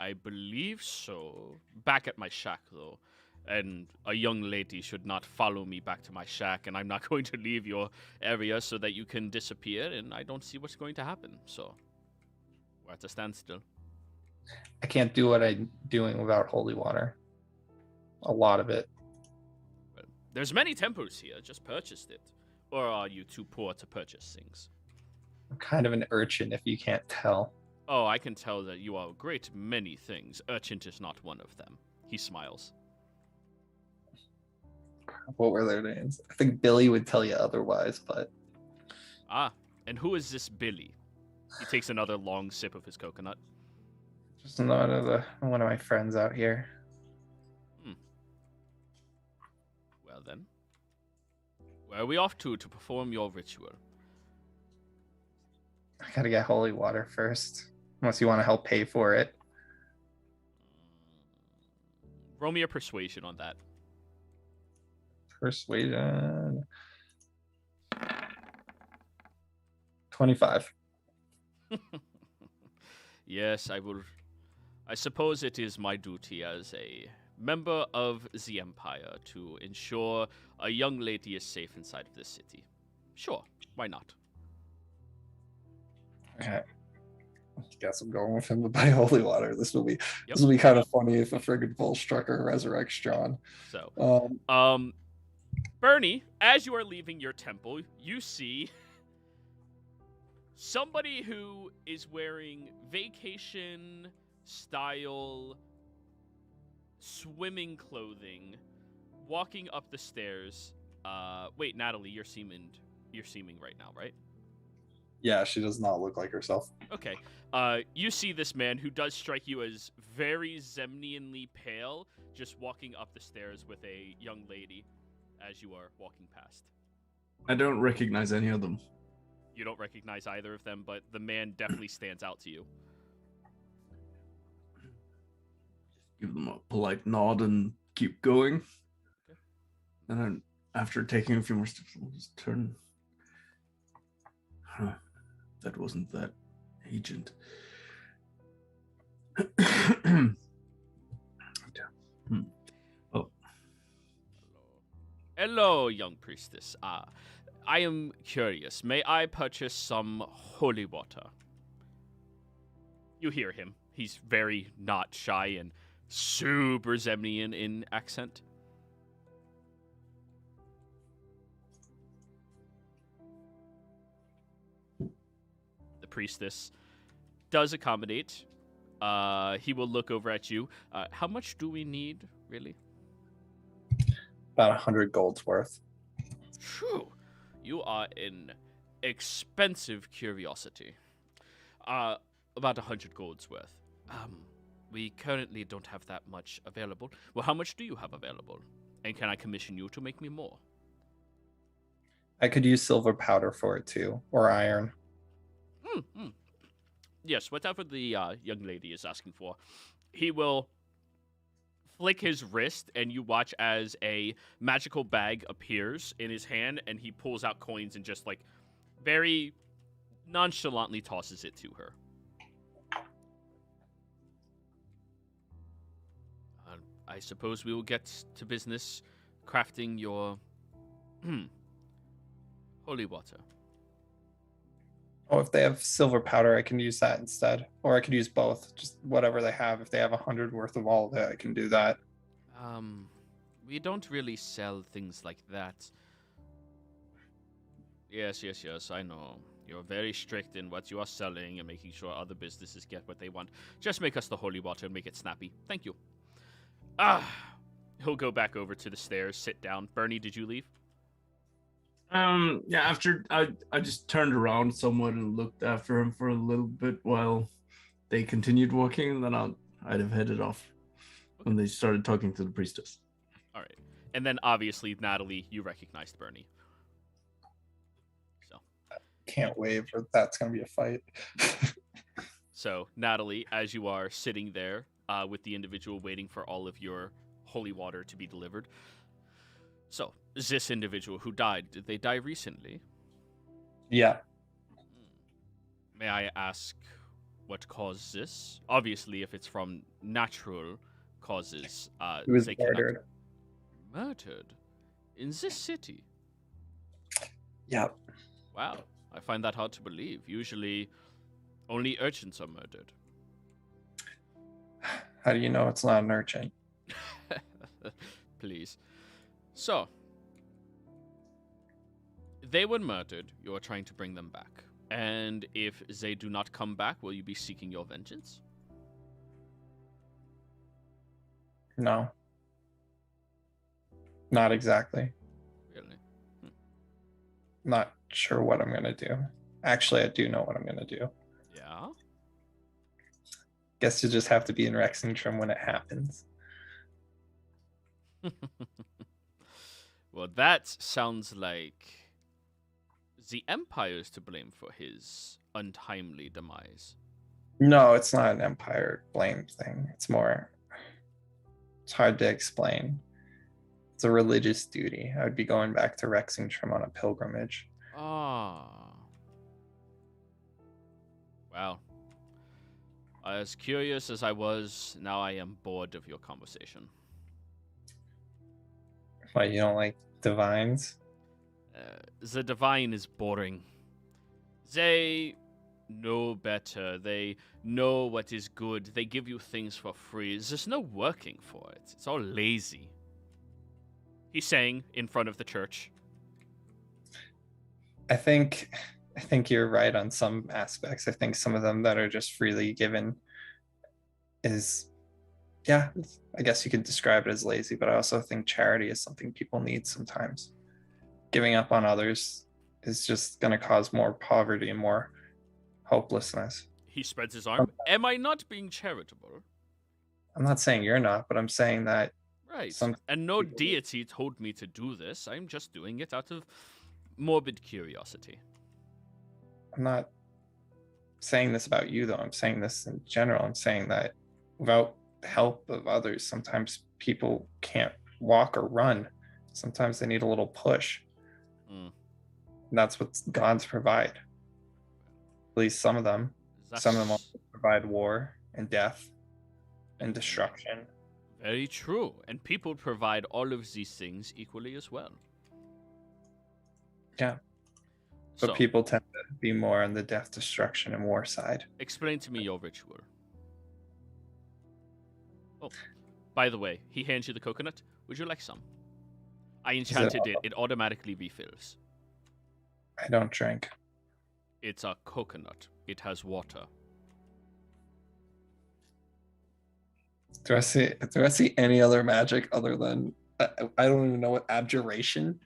I believe so. Back at my shack, though. And a young lady should not follow me back to my shack, and I'm not going to leave your area so that you can disappear, and I don't see what's going to happen. So, we're at a standstill. I can't do what I'm doing without holy water. A lot of it. Well, there's many temples here. Just purchased it. Or are you too poor to purchase things? I'm kind of an urchin if you can't tell. Oh, I can tell that you are a great many things. Urchin is not one of them. He smiles. What were their names? I think Billy would tell you otherwise, but... Ah, and who is this Billy? He takes another long sip of his coconut. Just one of my friends out here. Well then. Where are we off to perform your ritual? I gotta get holy water first. Unless you want to help pay for it. Roll me a persuasion on that. Persuasion. 25. Yes, I will. I suppose it is my duty as a member of the Empire to ensure a young lady is safe inside of this city. Sure, why not? Okay. Guess I'm going with him to buy holy water. This will be Yep. This will be kind of funny if a friggin' Volstrucker resurrects John. So, Bernie, as you are leaving your temple, you see somebody who is wearing vacation style swimming clothing, walking up the stairs. Wait, Natalie, you're seeming right now, right? Yeah, she does not look like herself. Okay. You see this man who does strike you as very Zemnianly pale, just walking up the stairs with a young lady as you are walking past. I don't recognize any of them. You don't recognize either of them, but the man definitely stands out to you. Give them a polite nod and keep going. Okay. And then after taking a few more steps, I'll just turn. Huh. That wasn't that agent. Oh. Hello, young priestess. I am curious. May I purchase some holy water? You hear him. He's very not shy and super Zemnian in accent. The priestess does accommodate. He will look over at you. How much do we need, really? About 100 gold's worth. Phew. You are an expensive curiosity. About 100 gold's worth. We currently don't have that much available. Well, how much do you have available? And can I commission you to make me more? I could use silver powder for it too, or iron. Yes, whatever the young lady is asking for. He will flick his wrist, and you watch as a magical bag appears in his hand, and he pulls out coins and just, like, very nonchalantly tosses it to her. I suppose we will get to business crafting your holy water. Oh, if they have silver powder, I can use that instead. Or I could use both, just whatever they have. If they have 100 worth of all of it, I can do that. We don't really sell things like that. Yes, I know. You're very strict in what you are selling and making sure other businesses get what they want. Just make us the holy water and make it snappy. Thank you. He'll go back over to the stairs, sit down. Bernie, did you leave? Yeah, after I just turned around somewhat and looked after him for a little bit while they continued walking, and then I'll I'd have headed off when they started talking to the priestess. All right. And then obviously, Natalie, you recognized Bernie. So, Can't wave, or that's gonna be a fight. so Natalie, as you are sitting there with the individual waiting for all of your holy water to be delivered. So, this individual who died, did they die recently? Yeah. May I ask what caused this? Obviously, if it's from natural causes, He was they cannot- murdered. Murdered? In this city? Yeah. Wow, I find that hard to believe. Usually, only urchins are murdered. How do you know it's not an urchin? Please. So, they were murdered. You are trying to bring them back. And if they do not come back, will you be seeking your vengeance? No. Not exactly. Really? Not sure what I'm gonna do. Actually, I do know what I'm gonna do. Yeah? Guess you just have to be in Rexingtrim when it happens. Well, that sounds like the Empire is to blame for his untimely demise. No, it's not an empire blame thing. It's hard to explain. It's a religious duty. I would be going back to Rexingtrim on a pilgrimage. Ah. Wow. As curious as I was, now I am bored of your conversation. Why, you don't like divines? The divine is boring. They know better. They know what is good. They give you things for free. There's no working for it. It's all lazy. He's saying in front of the church. I think you're right on some aspects. I think some of them that are just freely given is, yeah, I guess you could describe it as lazy, but I also think charity is something people need sometimes. Giving up on others is just going to cause more poverty and more hopelessness. He spreads his arm. Am I not being charitable? I'm not saying you're not, but I'm saying that Right. some And no people- deity told me to do this. I'm just doing it out of morbid curiosity. I'm not saying this about you, though. I'm saying this in general. I'm saying that without the help of others, sometimes people can't walk or run. Sometimes they need a little push. Mm. And that's what gods provide. At least some of them. Some of them That's also provide war and death and destruction. very true. And people provide all of these things equally as well. Yeah. But So, people tend to be more on the death, destruction, and war side. explain to me your ritual. Oh, by the way, he hands you the coconut. Would you like some? I enchanted it. It automatically refills. I don't drink. It's a coconut. It has water. Do I see any other magic other than I don't even know what abjuration?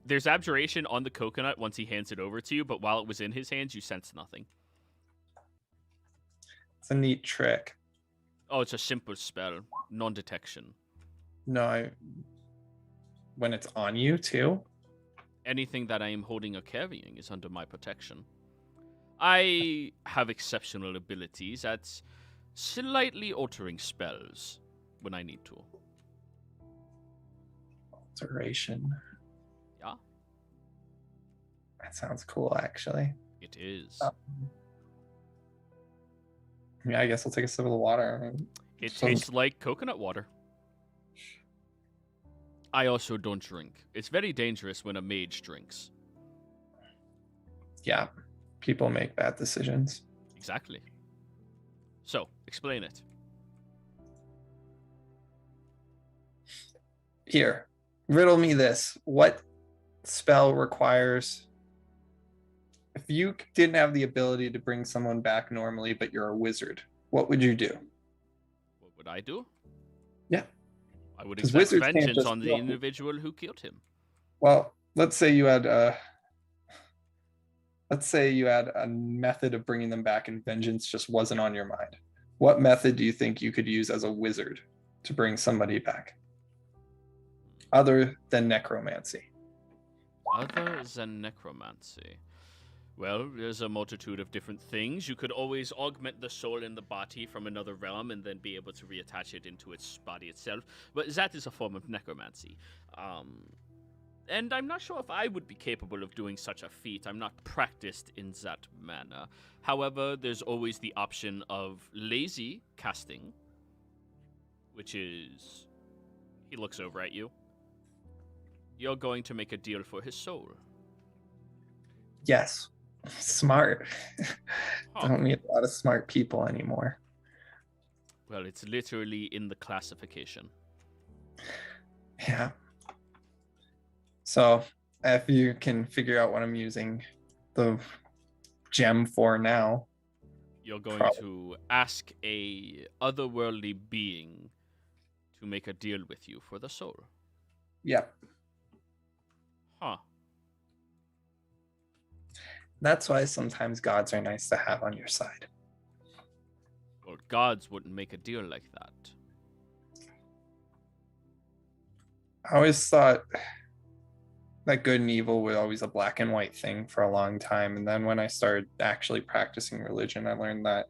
There's abjuration on the coconut once he hands it over to you, but while it was in his hands, you sense nothing. It's a neat trick. Oh, it's a simple spell, non-detection. No, when it's on you too. Anything that I am holding or carrying is under my protection. I have exceptional abilities at slightly altering spells when I need to. Alteration. Yeah. That sounds cool, actually. It is. Yeah, I guess I'll take a sip of the water. I mean, It so- tastes like coconut water. I also don't drink. It's very dangerous when a mage drinks. Yeah, people make bad decisions. Exactly. So, explain it. Here, riddle me this. What spell requires... If you didn't have the ability to bring someone back normally, but you're a wizard, what would you do? What would I do? Yeah. I would 'Cause exact wizards can't vengeance just on the kill. individual who killed him. Well, let's say you had a method of bringing them back and vengeance just wasn't on your mind. What method do you think you could use as a wizard to bring somebody back? Other than necromancy. Other than necromancy. Well, there's a multitude of different things. You could always augment the soul in the body from another realm and then be able to reattach it into its body itself. But that is a form of necromancy. And I'm not sure if I would be capable of doing such a feat. I'm not practiced in that manner. However, there's always the option of lazy casting, which is... He looks over at you. You're going to make a deal for his soul. Yes. Smart. Huh. Don't need a lot of smart people anymore. Well, it's literally in the classification. Yeah. So if you can figure out what I'm using the gem for now. You're going to ask a otherworldly being to make a deal with you for the soul. Yep. Huh. That's why sometimes gods are nice to have on your side. Well, gods wouldn't make a deal like that. I always thought that good and evil was always a black and white thing for a long time. And then when I started actually practicing religion, I learned that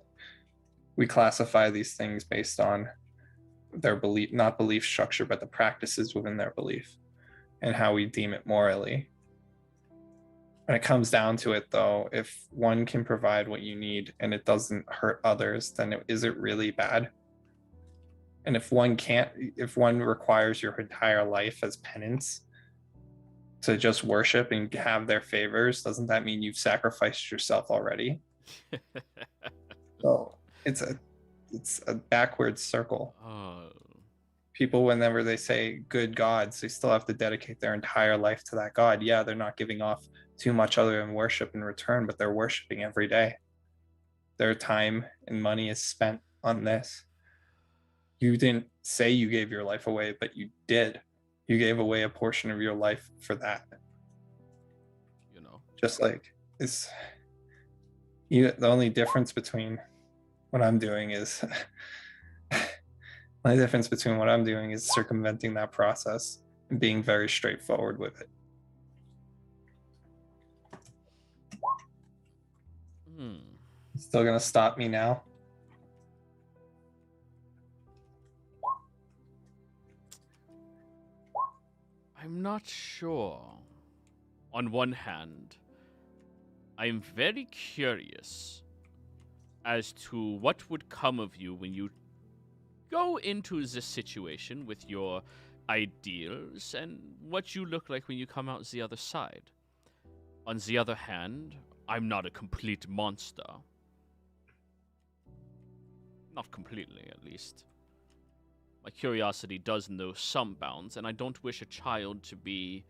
we classify these things based on their belief, not belief structure, but the practices within their belief and how we deem it morally. When it comes down to it, though, if one can provide what you need and it doesn't hurt others, then is it really bad? And if one can't, if one requires your entire life as penance to just worship and have their favors, doesn't that mean you've sacrificed yourself already? So it's a backwards circle. Oh. People, whenever they say good gods, they still have to dedicate their entire life to that god. Yeah, they're not giving off too much other than worship in return, but they're worshiping every day. Their time and money is spent on this. You didn't say you gave your life away, but you did. You gave away a portion of your life for that. You know. Just like it's the only difference between what I'm doing is my difference between what I'm doing is circumventing that process and being very straightforward with it. Still gonna stop me now? I'm not sure. On one hand, I'm very curious as to what would come of you when you go into this situation with your ideals and what you look like when you come out the other side. On the other hand, I'm not a complete monster. Not completely, at least. My curiosity does know some bounds, and I don't wish a child to be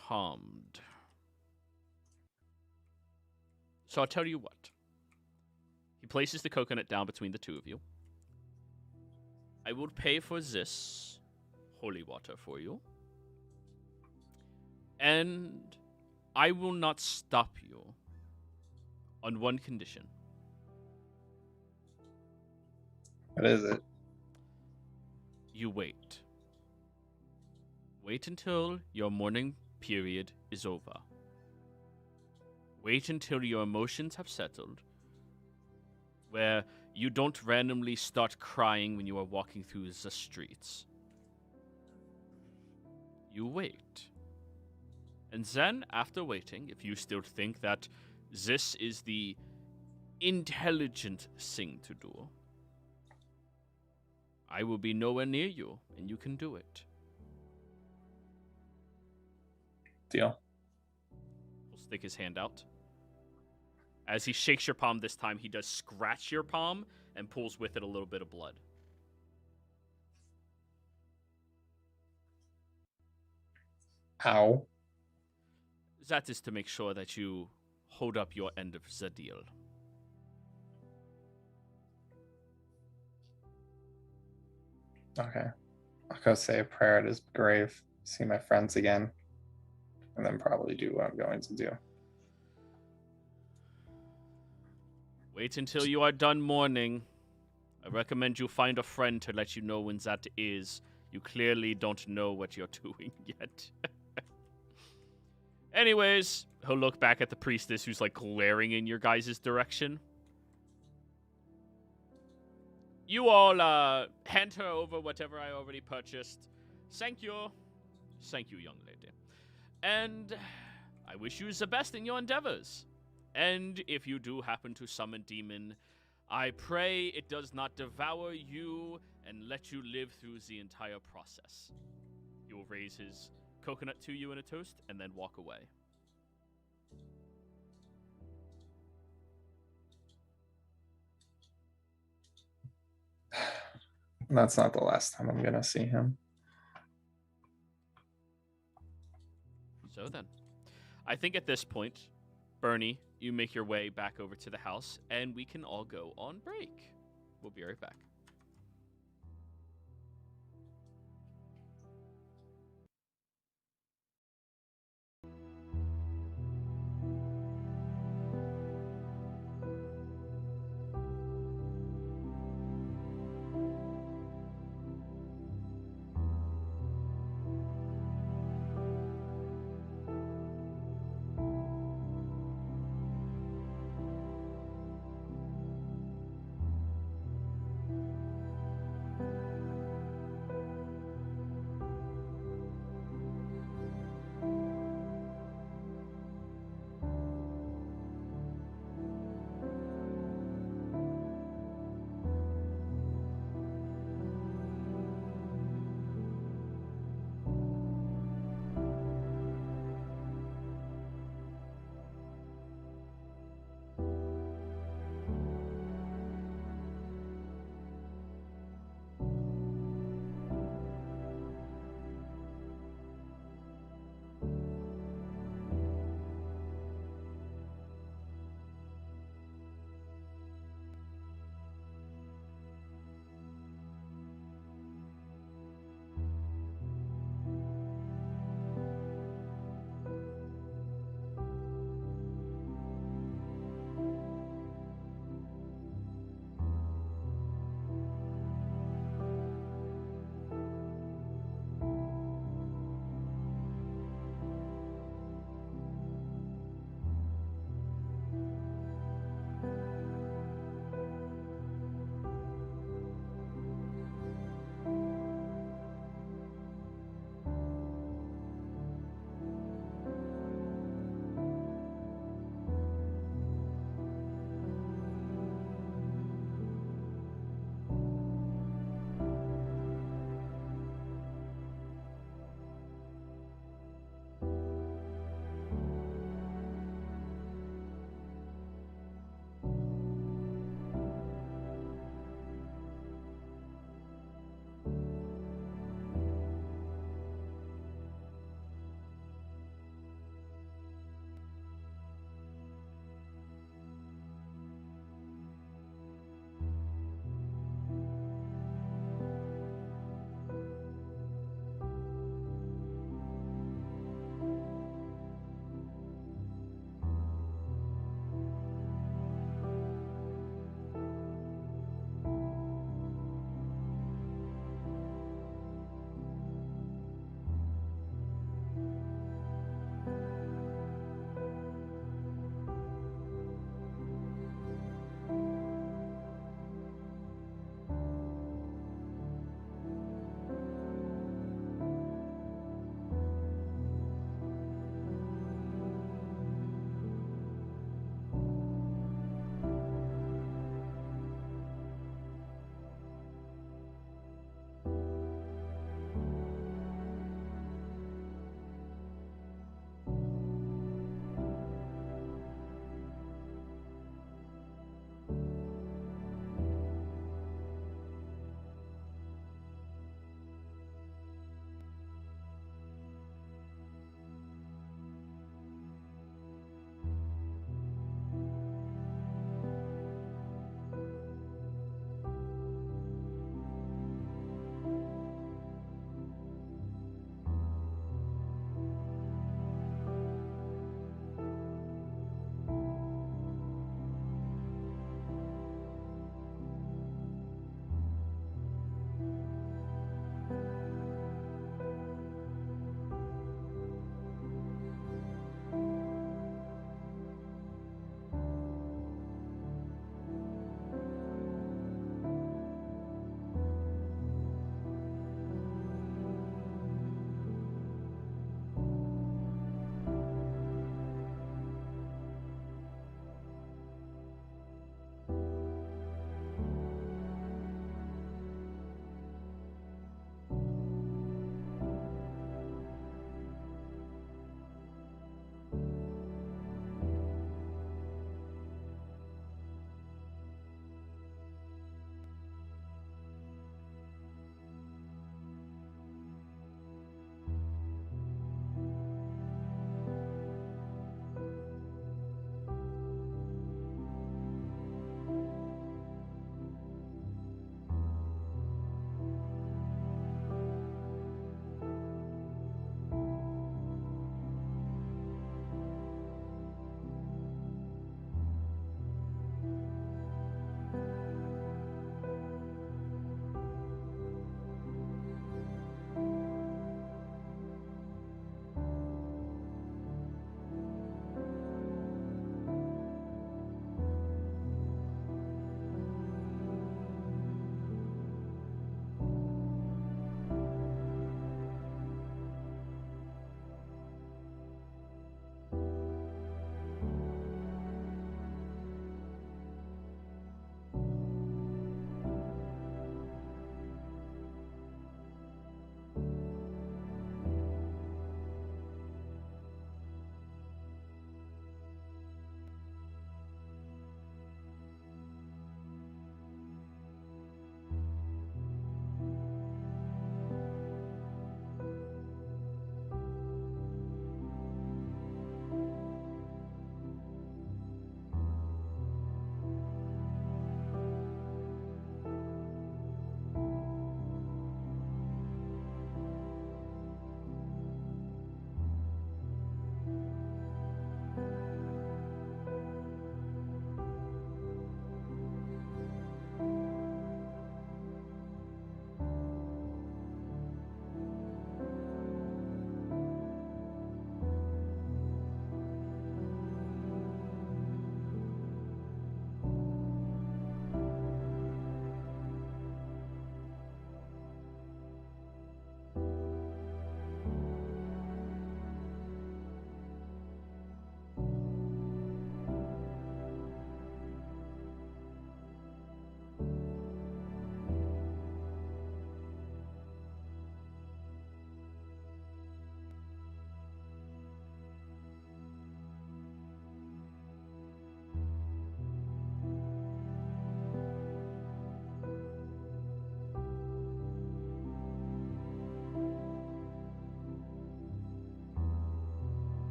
harmed. So I'll tell you what. He places the coconut down between the two of you. I will pay for this holy water for you. And I will not stop you on one condition. What is it? You wait. Wait until your mourning period is over. Wait until your emotions have settled, where you don't randomly start crying when you are walking through the streets. You wait. And then, after waiting, if you still think that this is the intelligent thing to do, I will be nowhere near you, and you can do it. Deal. He'll stick his hand out. As he shakes your palm this time, he does scratch your palm and pulls with it a little bit of blood. Ow. That is to make sure that you hold up your end of the deal. Okay. I'll go say a prayer at his grave, see my friends again, and then probably do what I'm going to do. Wait until you are done mourning. I recommend you find a friend to let you know when that is. You clearly don't know what you're doing yet. Anyways, he'll look back at the priestess who's like glaring in your guys' direction. You all hand her over whatever I already purchased. Thank you. Thank you, young lady. And I wish you the best in your endeavors. And if you do happen to summon demon, I pray it does not devour you and let you live through the entire process. He will raise his coconut to you in a toast and then walk away. That's not the last time I'm gonna see him. So then, I think at this point, Bernie, you make your way back over to the house, and we can all go on break. We'll be right back.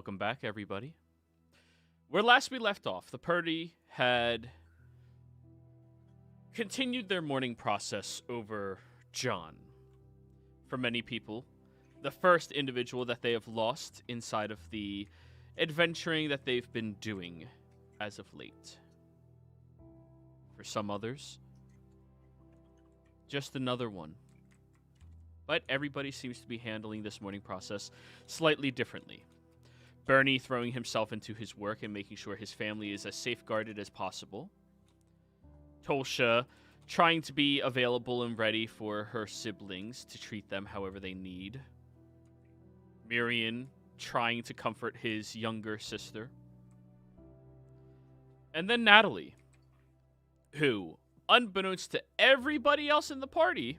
Welcome back, everybody. Where last we left off, the party had continued their mourning process over John. For many people, the first individual that they have lost inside of the adventuring that they've been doing as of late. For some others, just another one. But everybody seems to be handling this mourning process slightly differently. Bernie throwing himself into his work and making sure his family is as safeguarded as possible. Tolsha trying to be available and ready for her siblings to treat them however they need. Mirian trying to comfort his younger sister. And then Natalie, who, unbeknownst to everybody else in the party,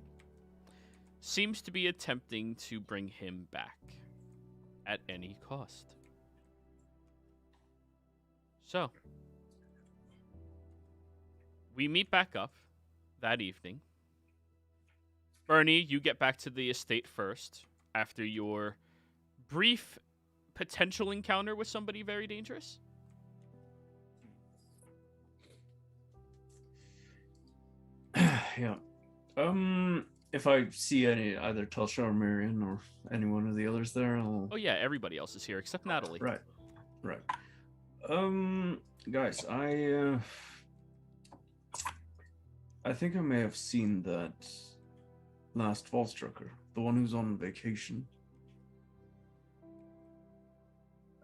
seems to be attempting to bring him back at any cost. So, we meet back up that evening. Bernie, you get back to the estate first after your brief potential encounter with somebody very dangerous. Yeah. If I see either Telsha or Marion or any one of the others there, I'll... Oh yeah, everybody else is here except Natalie. Right. Guys, I think I may have seen that last false trucker, the one who's on vacation.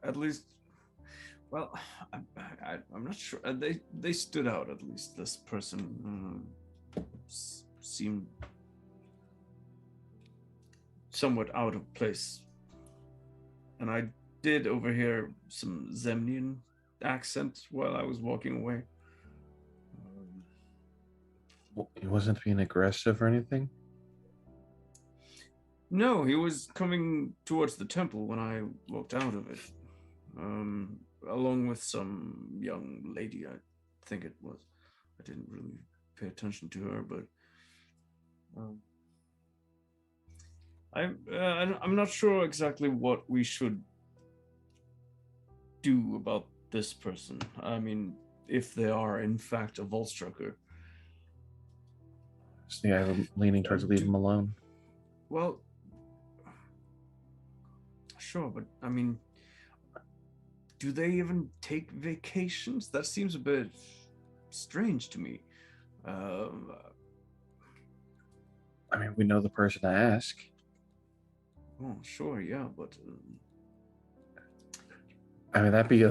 At least, well, I'm not sure. They stood out, at least. This person seemed somewhat out of place. And I did overhear some Zemnian accent while I was walking away. He wasn't being aggressive or anything? No, he was coming towards the temple when I walked out of it. Along with some young lady, I think it was. I didn't really pay attention to her, but I'm not sure exactly what we should do about this person. I mean, if they are in fact a Volstrucker. So yeah, I'm leaning towards leaving him alone. Well, sure, but I mean, do they even take vacations? That seems a bit strange to me. I mean, we know the person to ask. Oh, sure, yeah, but... I mean, that'd be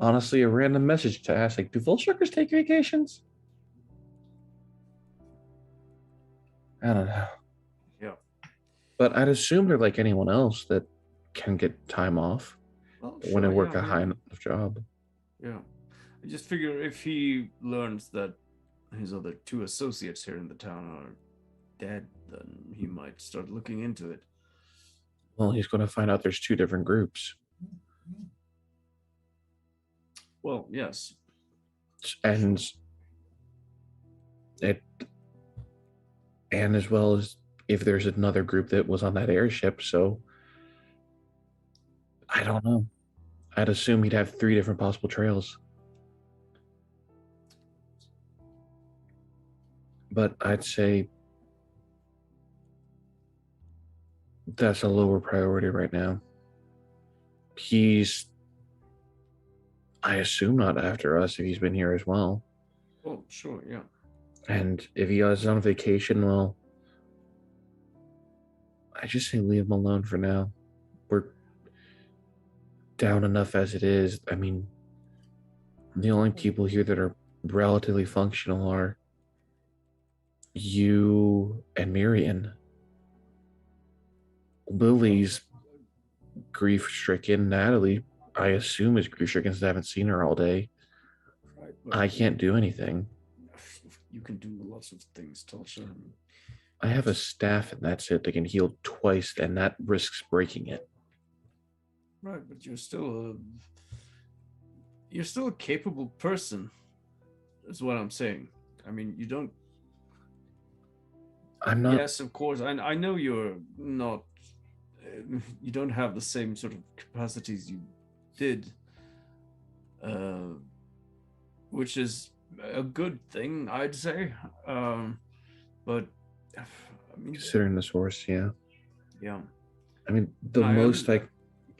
honestly a random message to ask. Like, do Volstruckers take vacations? I don't know. Yeah. But I'd assume they're like anyone else that can get time off when they work a high enough job. Yeah. I just figure if he learns that his other two associates here in the town are dead, then he might start looking into it. Well, he's going to find out there's two different groups. Well, yes. And as well as if there's another group that was on that airship, so I don't know. I'd assume he'd have 3 different possible trails. But I'd say that's a lower priority right now. He's, I assume, not after us if he's been here as well. Oh, sure, yeah. And if he is on vacation, well, I just say leave him alone for now. We're down enough as it is. I mean, the only people here that are relatively functional are you and Miriam. Lily's grief-stricken. Natalie, I assume, is grief-stricken since I haven't seen her all day. Right, I can't do anything. You can do lots of things, Tulsa. I have a staff, and that's it. They can heal twice, and that risks breaking it. Right, but you're still a capable person, is what I'm saying. I mean, you don't... I'm not... Yes, of course. I know you're not you don't have the same sort of capacities you did, which is a good thing, I'd say. But I mean, Considering the source, yeah. yeah. I mean, the No, most I...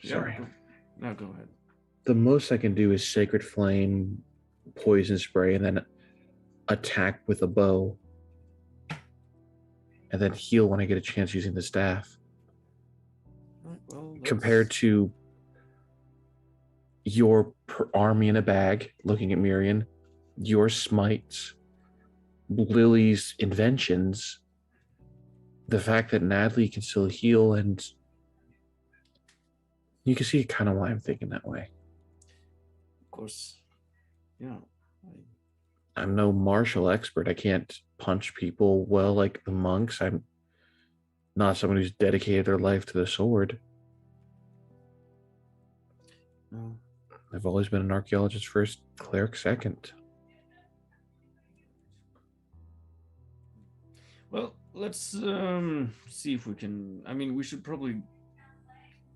yeah, Sorry. No, go ahead. The most I can do is Sacred Flame, Poison Spray, and then attack with a bow. And then heal when I get a chance using the staff. Well, Compared to your army in a bag, looking at Miriam, your smites, Lily's inventions, the fact that Natalie can still heal, and you can see kind of why I'm thinking that way. Of course, yeah. I'm no martial expert. I can't punch people well like the monks. I'm not someone who's dedicated their life to the sword. No. I've always been an archaeologist first, cleric second. Well, let's see if we can. I mean, we should probably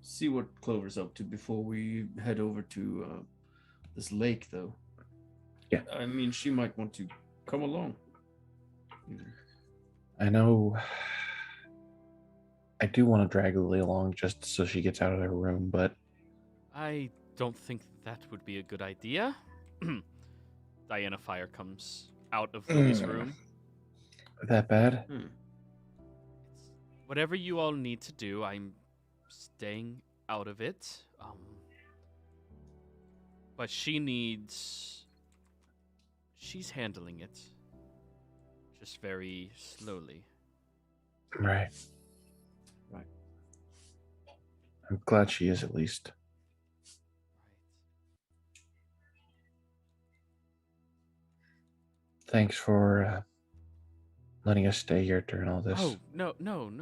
see what Clover's up to before we head over to this lake, though. Yeah. I mean, she might want to come along. I know. I do want to drag Lily along just so she gets out of her room, but I don't think that would be a good idea. Diana Fire comes out of Lily's room. that bad? Whatever you all need to do, I'm staying out of it. But she's handling it. Just very slowly. Right. I'm glad she is, at least. Thanks for letting us stay here during all this. Oh, no,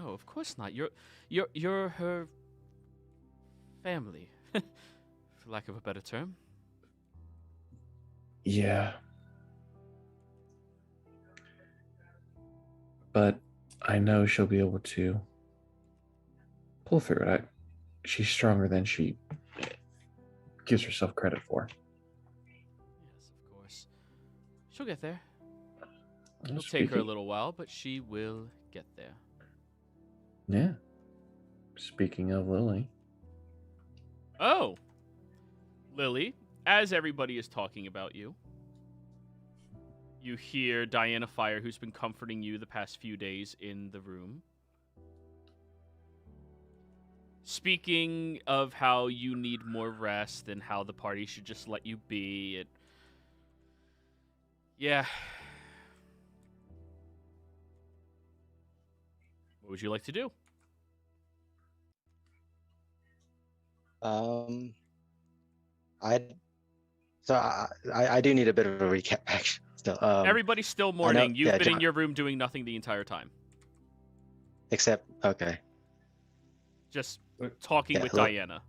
of course not. You're her family, for lack of a better term. Yeah. But I know she'll be able to pull through it. She's stronger than she gives herself credit for. Yes, of course. She'll get there. It'll take her a little while, but she will get there. Yeah. Speaking of Lily. Oh! Lily, as everybody is talking about you, you hear Diana Fire, who's been comforting you the past few days in the room, speaking of how you need more rest and how the party should just let you be. Yeah. What would you like to do? I do need a bit of a recap actually. Still, Everybody's still mourning. You've been in your room doing nothing the entire time. Except, okay. Just talking with Diana.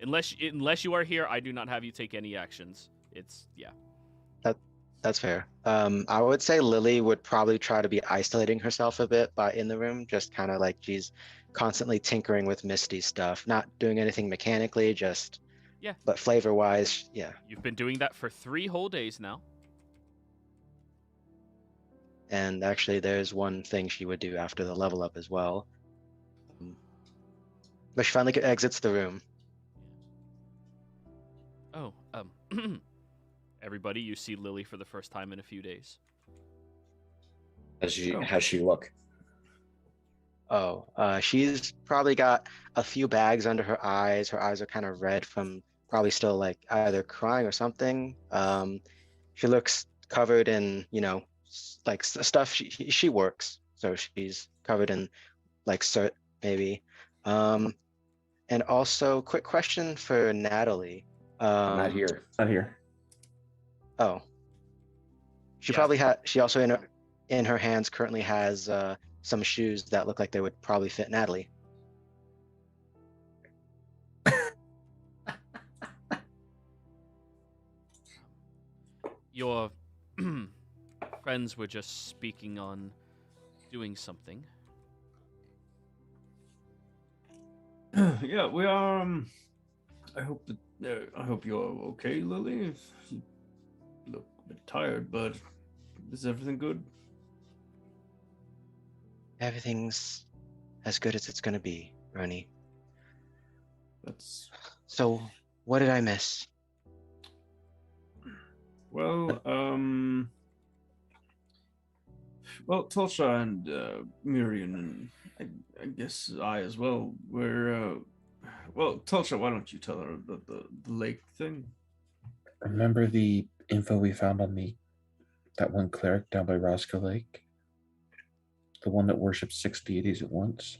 Unless you are here, I do not have you take any actions. That's fair. I would say Lily would probably try to be isolating herself a bit in the room, just kind of like she's constantly tinkering with Misty's stuff, not doing anything mechanically, just but flavor-wise, yeah. You've been doing that for 3 whole days now. And actually, there's one thing she would do after the level up as well. But she finally exits the room. Oh, everybody, you see Lily for the first time in a few days. How's she look? Oh, she's probably got a few bags under her eyes. Her eyes are kind of red from probably still like either crying or something. She looks covered in, like stuff she works. So she's covered in like soot maybe. And also quick question for Natalie. I'm not here. Not here. Oh. She probably she also in her hands currently has some shoes that look like they would probably fit Natalie. Your friends were just speaking on doing something. Yeah, we are. I hope you're okay, Lily. You look a bit tired, but is everything good? Everything's as good as it's gonna be, Ernie. That's So, what did I miss? well. Well, Tulsa and Miriam and I guess I as well. Well, Tulsa, why don't you tell her the lake thing? Remember the info we found on that one cleric down by Roscoe Lake? The one that worships 6 deities at once?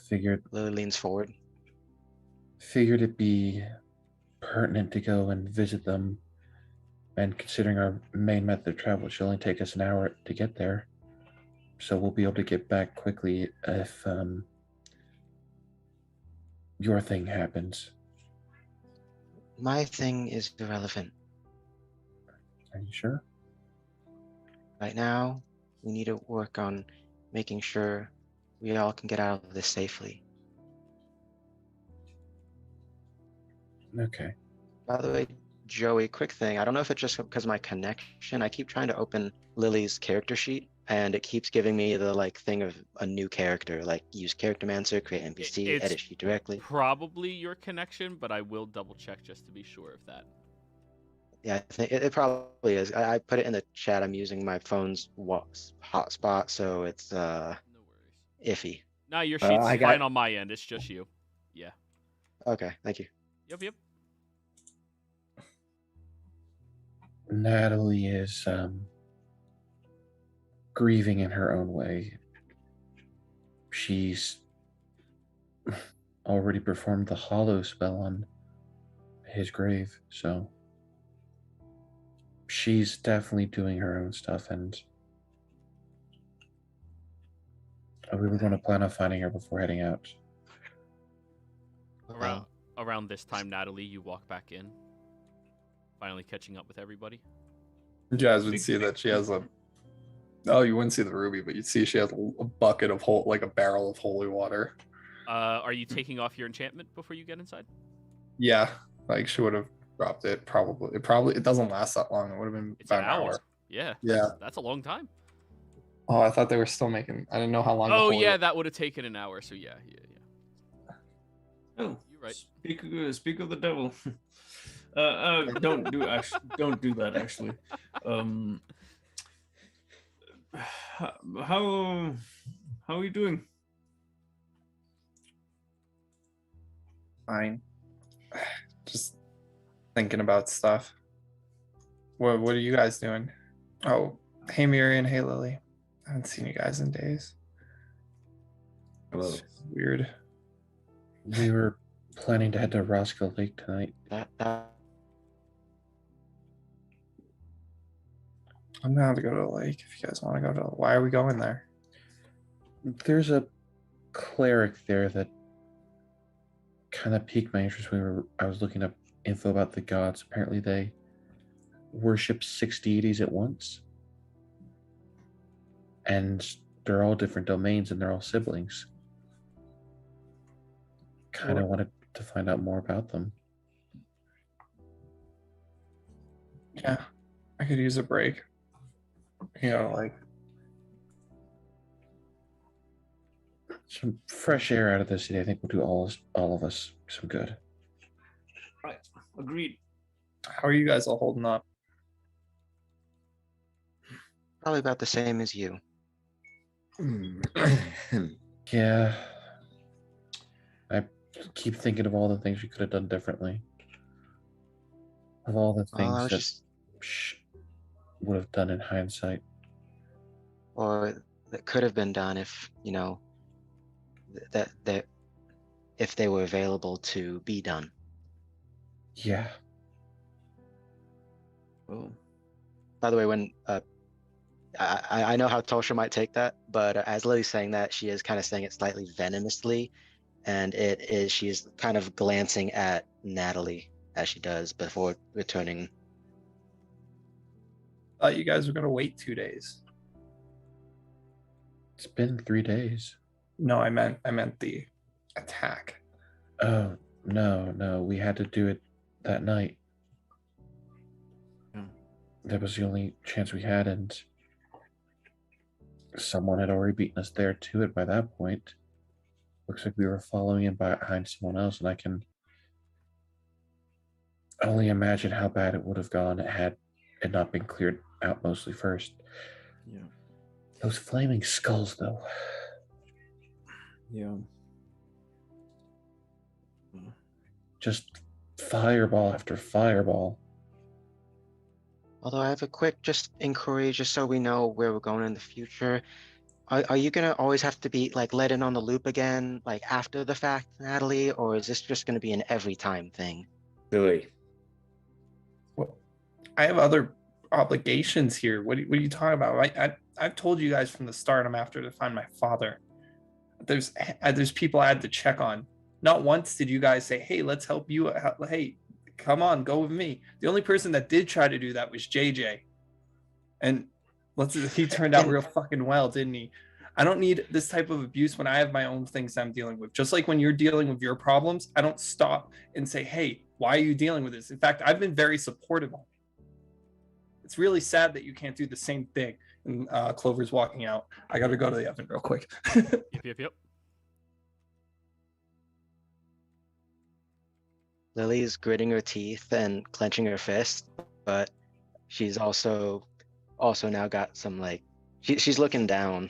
Figured Lily leans forward. it'd be pertinent to go and visit them. And considering our main method of travel, it should only take us an hour to get there. So we'll be able to get back quickly if your thing happens. My thing is irrelevant. Are you sure? Right now, we need to work on making sure we all can get out of this safely. Okay. By the way, Joey, quick thing. I don't know if it's just because of my connection. I keep trying to open Lily's character sheet, and it keeps giving me the thing of a new character, like use character mancer, create NPC, It's edit sheet directly. Probably your connection, but I will double check just to be sure of that. Yeah, I think it probably is. I put it in the chat. I'm using my phone's hotspot, so it's No worries. iffy. Nah, your sheet's I fine got- on my end. It's just you. Yeah. Okay, thank you. Yep. Natalie is grieving in her own way. She's already performed the hollow spell on his grave, so she's definitely doing her own stuff, and we were going to plan on finding her before heading out. Around this time, Natalie, you walk back in, finally catching up with everybody. You guys would see that she has a. Oh, you wouldn't see the ruby, but you'd see she has a bucket of like a barrel of holy water. Are you taking off your enchantment before you get inside? Yeah, like she would have dropped it. Probably. It doesn't last that long. It would have been It's about an hour. Yeah. Yeah. That's a long time. Oh, I thought they were still making. I didn't know how long. Oh yeah, that would have taken an hour. So yeah. Oh, You're right. Speak of the devil. Don't do that. Actually, how are you doing? Fine. Just thinking about stuff. What are you guys doing? Oh, hey Miriam, hey Lily. I haven't seen you guys in days. Hello. It's weird. We were planning to head to Roscoe Lake tonight. I'm gonna have to go to the lake if you guys want to go to. Why are we going there? There's a cleric there that kind of piqued my interest. I was looking up info about the gods. Apparently, they worship 6 deities at once, and they're all different domains, and they're all siblings. Kind of wanted to find out more about them. Yeah, I could use a break. Like some fresh air out of the city. I think will do all of us some good. Right, agreed. how are you guys all holding up? Probably about the same as you. Yeah, I keep thinking of all the things we could have done differently. Of all the Well, I things was that just, would have done in hindsight. or that could have been done if that if they were available to be done. Yeah. Well, By the way, when I know how Tosha might take that, but as Lily's saying that, she is kind of saying it slightly venomously, and she's kind of glancing at Natalie as she does before returning. Thought you guys were gonna wait 2 days. It's been 3 days. No, I meant the attack. Oh, no, we had to do it that night. Yeah. That was the only chance we had, and someone had already beaten us there to it by that point. Looks like we were following in behind someone else, and I can only imagine how bad it would have gone had it not been cleared out mostly first. Yeah. Those flaming skulls, though. Yeah. Just fireball after fireball. Although I have a quick just inquiry, just so we know where we're going in the future. Are you gonna always have to be like let in on the loop again, like after the fact, Natalie, or is this just gonna be an every time thing? Billy, Well, I have other obligations here. What are you talking about? I've told you guys from the start I'm after to find my father. There's people I had to check on. Not once did you guys say, "Hey, let's help you. Hey, come on, go with me." The only person that did try to do that was JJ, and he turned out And- real fucking well, didn't he? I don't need this type of abuse when I have my own things I'm dealing with. Just like when you're dealing with your problems, I don't stop and say, "Hey, why are you dealing with this?" In fact, I've been very supportive. It's really sad that you can't do the same thing. And Clover's walking out. I got to go to the oven real quick. Yep. Lily's gritting her teeth and clenching her fist, but she's also now got some like she's looking down.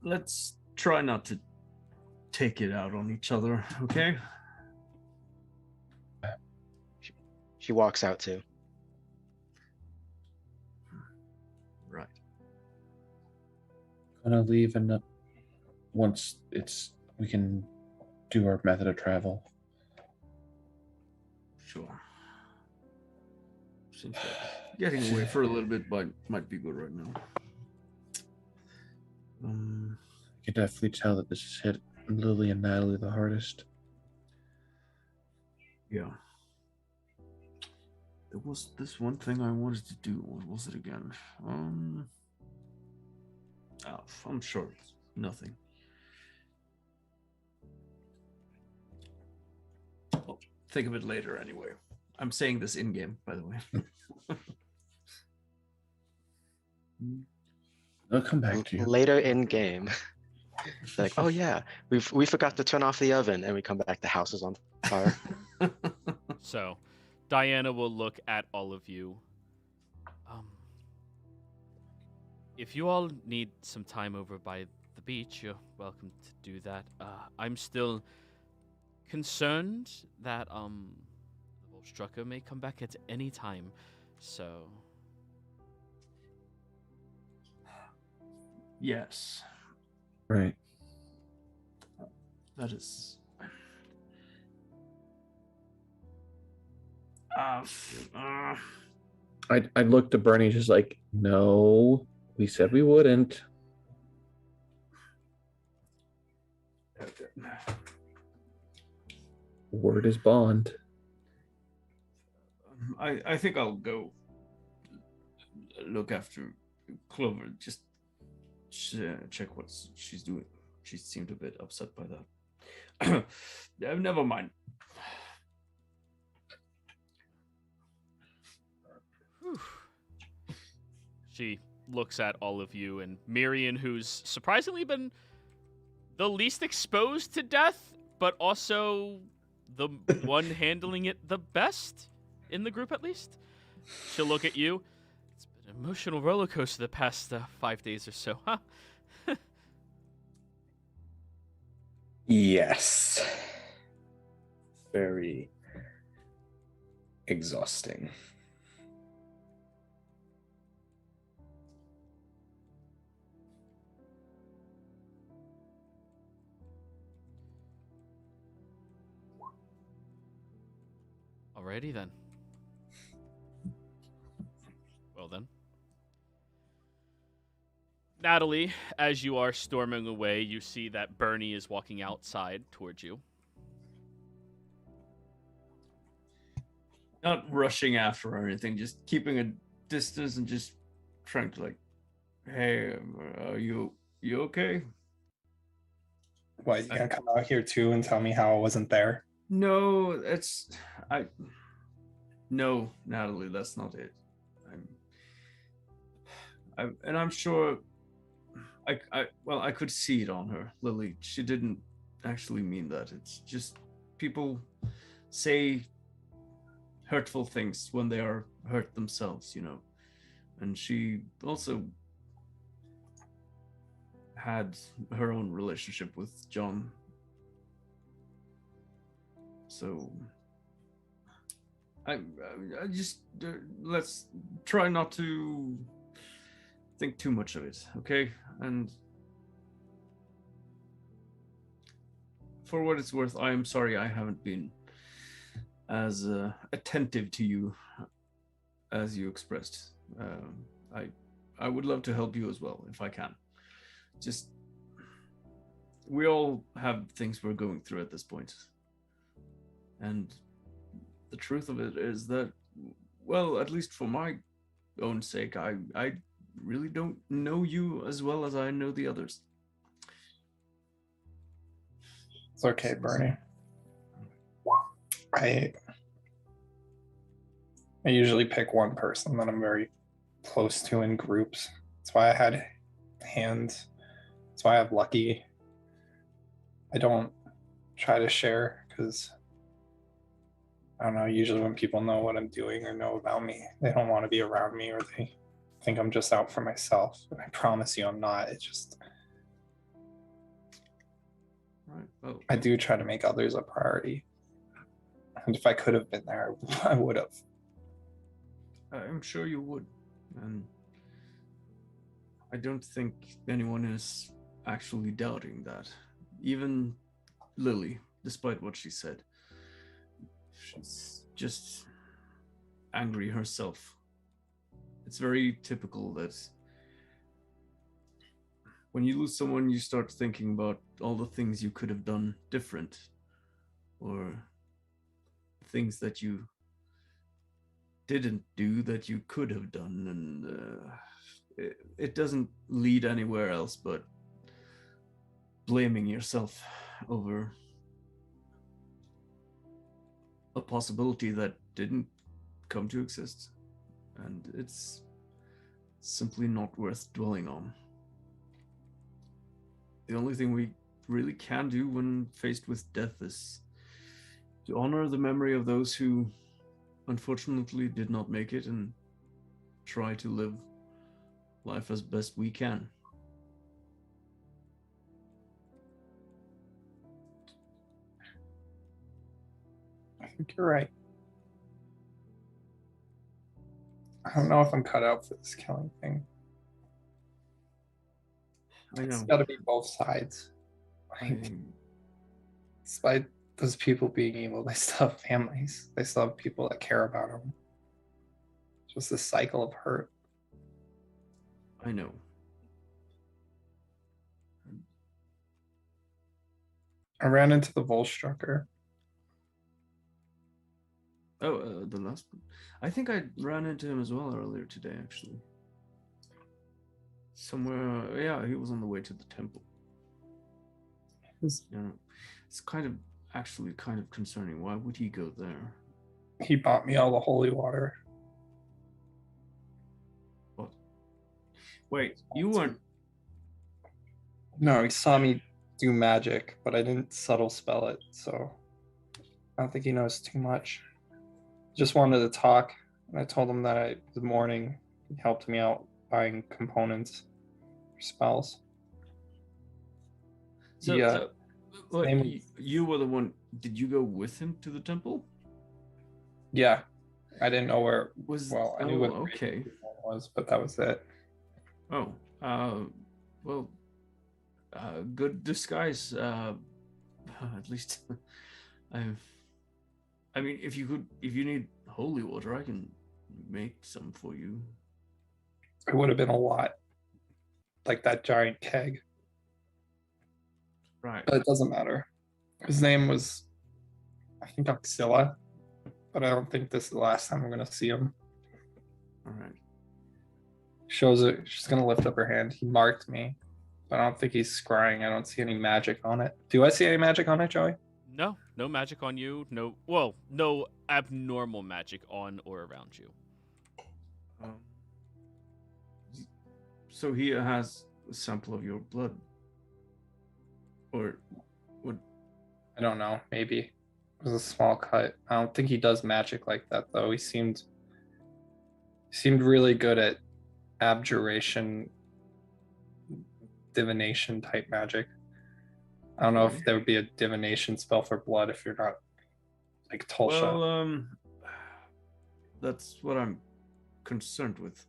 Let's try not to take it out on each other, okay? She walks out too. Right. Gonna leave, and once we can do our method of travel. Sure. Seems like getting away for a little bit might be good right now. I can definitely tell that this has hit Lily and Natalie the hardest. Yeah. There was this one thing I wanted to do. What was it again? I'm sure it's nothing. I'll think of it later anyway. I'm saying this in game, by the way. I'll come back to you. Later in game. It's like, oh yeah, we forgot to turn off the oven, and we come back, the house is on fire. So, Diana will look at all of you. If you all need some time over by the beach, you're welcome to do that. I'm still concerned that the Volstrucker may come back at any time, so Yes, Right. that is. I looked to Bernie just like, no, we said we wouldn't. Word is bond. I think I'll go look after Clover. Just check what she's doing. She seemed a bit upset by that. Never mind. whew. She looks at all of you, and Mirian, who's surprisingly been the least exposed to death, but also the one handling it the best in the group, at least. She'll look at you. It's been an emotional roller coaster the past 5 days or so, huh? Yes. Very exhausting. Alrighty then. Well then. Natalie, as you are storming away, you see that Bernie is walking outside towards you. Not rushing after or anything, just keeping a distance and just trying to like, hey, are you You okay? What, you gonna come out here too and tell me how I wasn't there? No, no, Natalie, that's not it. I'm sure. Well, I could see it on her, Lily. She didn't actually mean that. It's just people say hurtful things when they are hurt themselves, And she also had her own relationship with John. So I just let's try not to think too much of it, okay? And for what it's worth, I am sorry I haven't been as attentive to you as you expressed. I would love to help you as well if I can. Just we all have things we're going through at this point, and the truth of it is that, well, at least for my own sake, I really don't know you as well as I know the others. It's okay, Bernie. I usually pick one person that I'm very close to in groups. That's why I had hands. That's why I have Lucky. I don't try to share because I don't know, usually when people know what I'm doing or know about me, they don't want to be around me, or they think I'm just out for myself. And I promise you I'm not. It's just Right. Well, I do try to make others a priority. And if I could have been there, I would have. I'm sure you would. And I don't think anyone is actually doubting that. Even Lily, despite what she said. She's just angry herself. It's very typical that when you lose someone, you start thinking about all the things you could have done different, or things that you didn't do that you could have done, and it doesn't lead anywhere else but blaming yourself over a possibility that didn't come to exist, and it's simply not worth dwelling on. The only thing we really can do when faced with death is to honor the memory of those who unfortunately did not make it and try to live life as best we can. I think you're right. I don't know if I'm cut out for this killing thing. I know. It's got to be both sides. Like, despite those people being evil, they still have families. They still have people that care about them. It's just this cycle of hurt. I know. I ran into the Volstrucker. Oh, the last one. I think I ran into him as well earlier today, actually. Somewhere, yeah, he was on the way to the temple. It's actually kind of concerning. Why would he go there? He bought me all the holy water. What? Wait, you weren't... No, he saw me do magic, but I didn't subtle spell it, so I don't think he knows too much. Just wanted to talk, and I told him that the morning he helped me out buying components for spells. So, you were the one. Did you go with him to the temple? Yeah, I didn't know where. I knew what okay it was, but that was it. Oh, well, good disguise. At least, I mean, if you need holy water, I can make some for you. It would have been a lot, like that giant keg. Right. But it doesn't matter. His name was, I think, Oxilla, but I don't think this is the last time I'm going to see him. All right. Shows it. She's going to lift up her hand. He marked me. But I don't think he's scrying. I don't see any magic on it. Do I see any magic on it, Joey? No, no magic on you. No abnormal magic on or around you. Um, so he has a sample of your blood, or would? I don't know. Maybe it was a small cut. I don't think he does magic like that though. He seemed really good at abjuration, divination type magic. I don't know if there would be a divination spell for blood if you're not like Tulsa. Well, that's what I'm concerned with.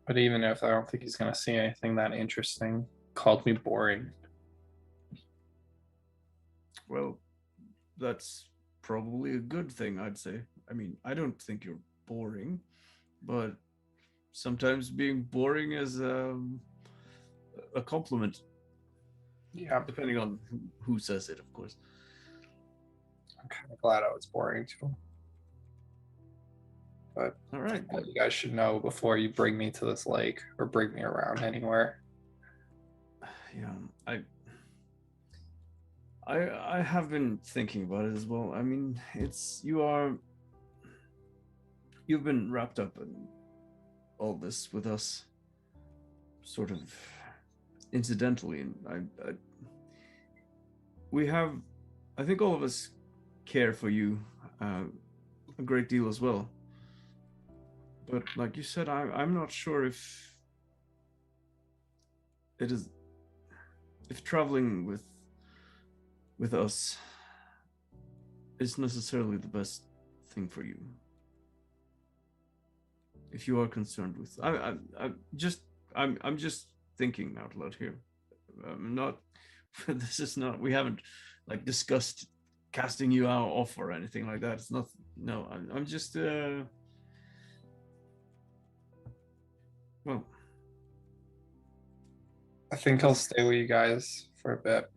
But even if I don't think he's gonna see anything that interesting. Called me boring. Well, that's probably a good thing, I'd say. I mean, I don't think you're boring, but sometimes being boring is a compliment, Yeah, depending on who says it, of course. I'm kind of glad I was boring too. But All right. what you guys should know before you bring me to this lake or bring me around anywhere. Yeah, I have been thinking about it as well. I mean, you've been wrapped up in all this with us, sort of incidentally, and I think all of us care for you a great deal as well. But like you said, I'm not sure if traveling with us is necessarily the best thing for you. If you are concerned with, I'm just thinking out loud here. I'm not. This is not. We haven't like discussed casting you out off or anything like that. It's not. No, I'm just. Well, I think I'll stay with you guys for a bit.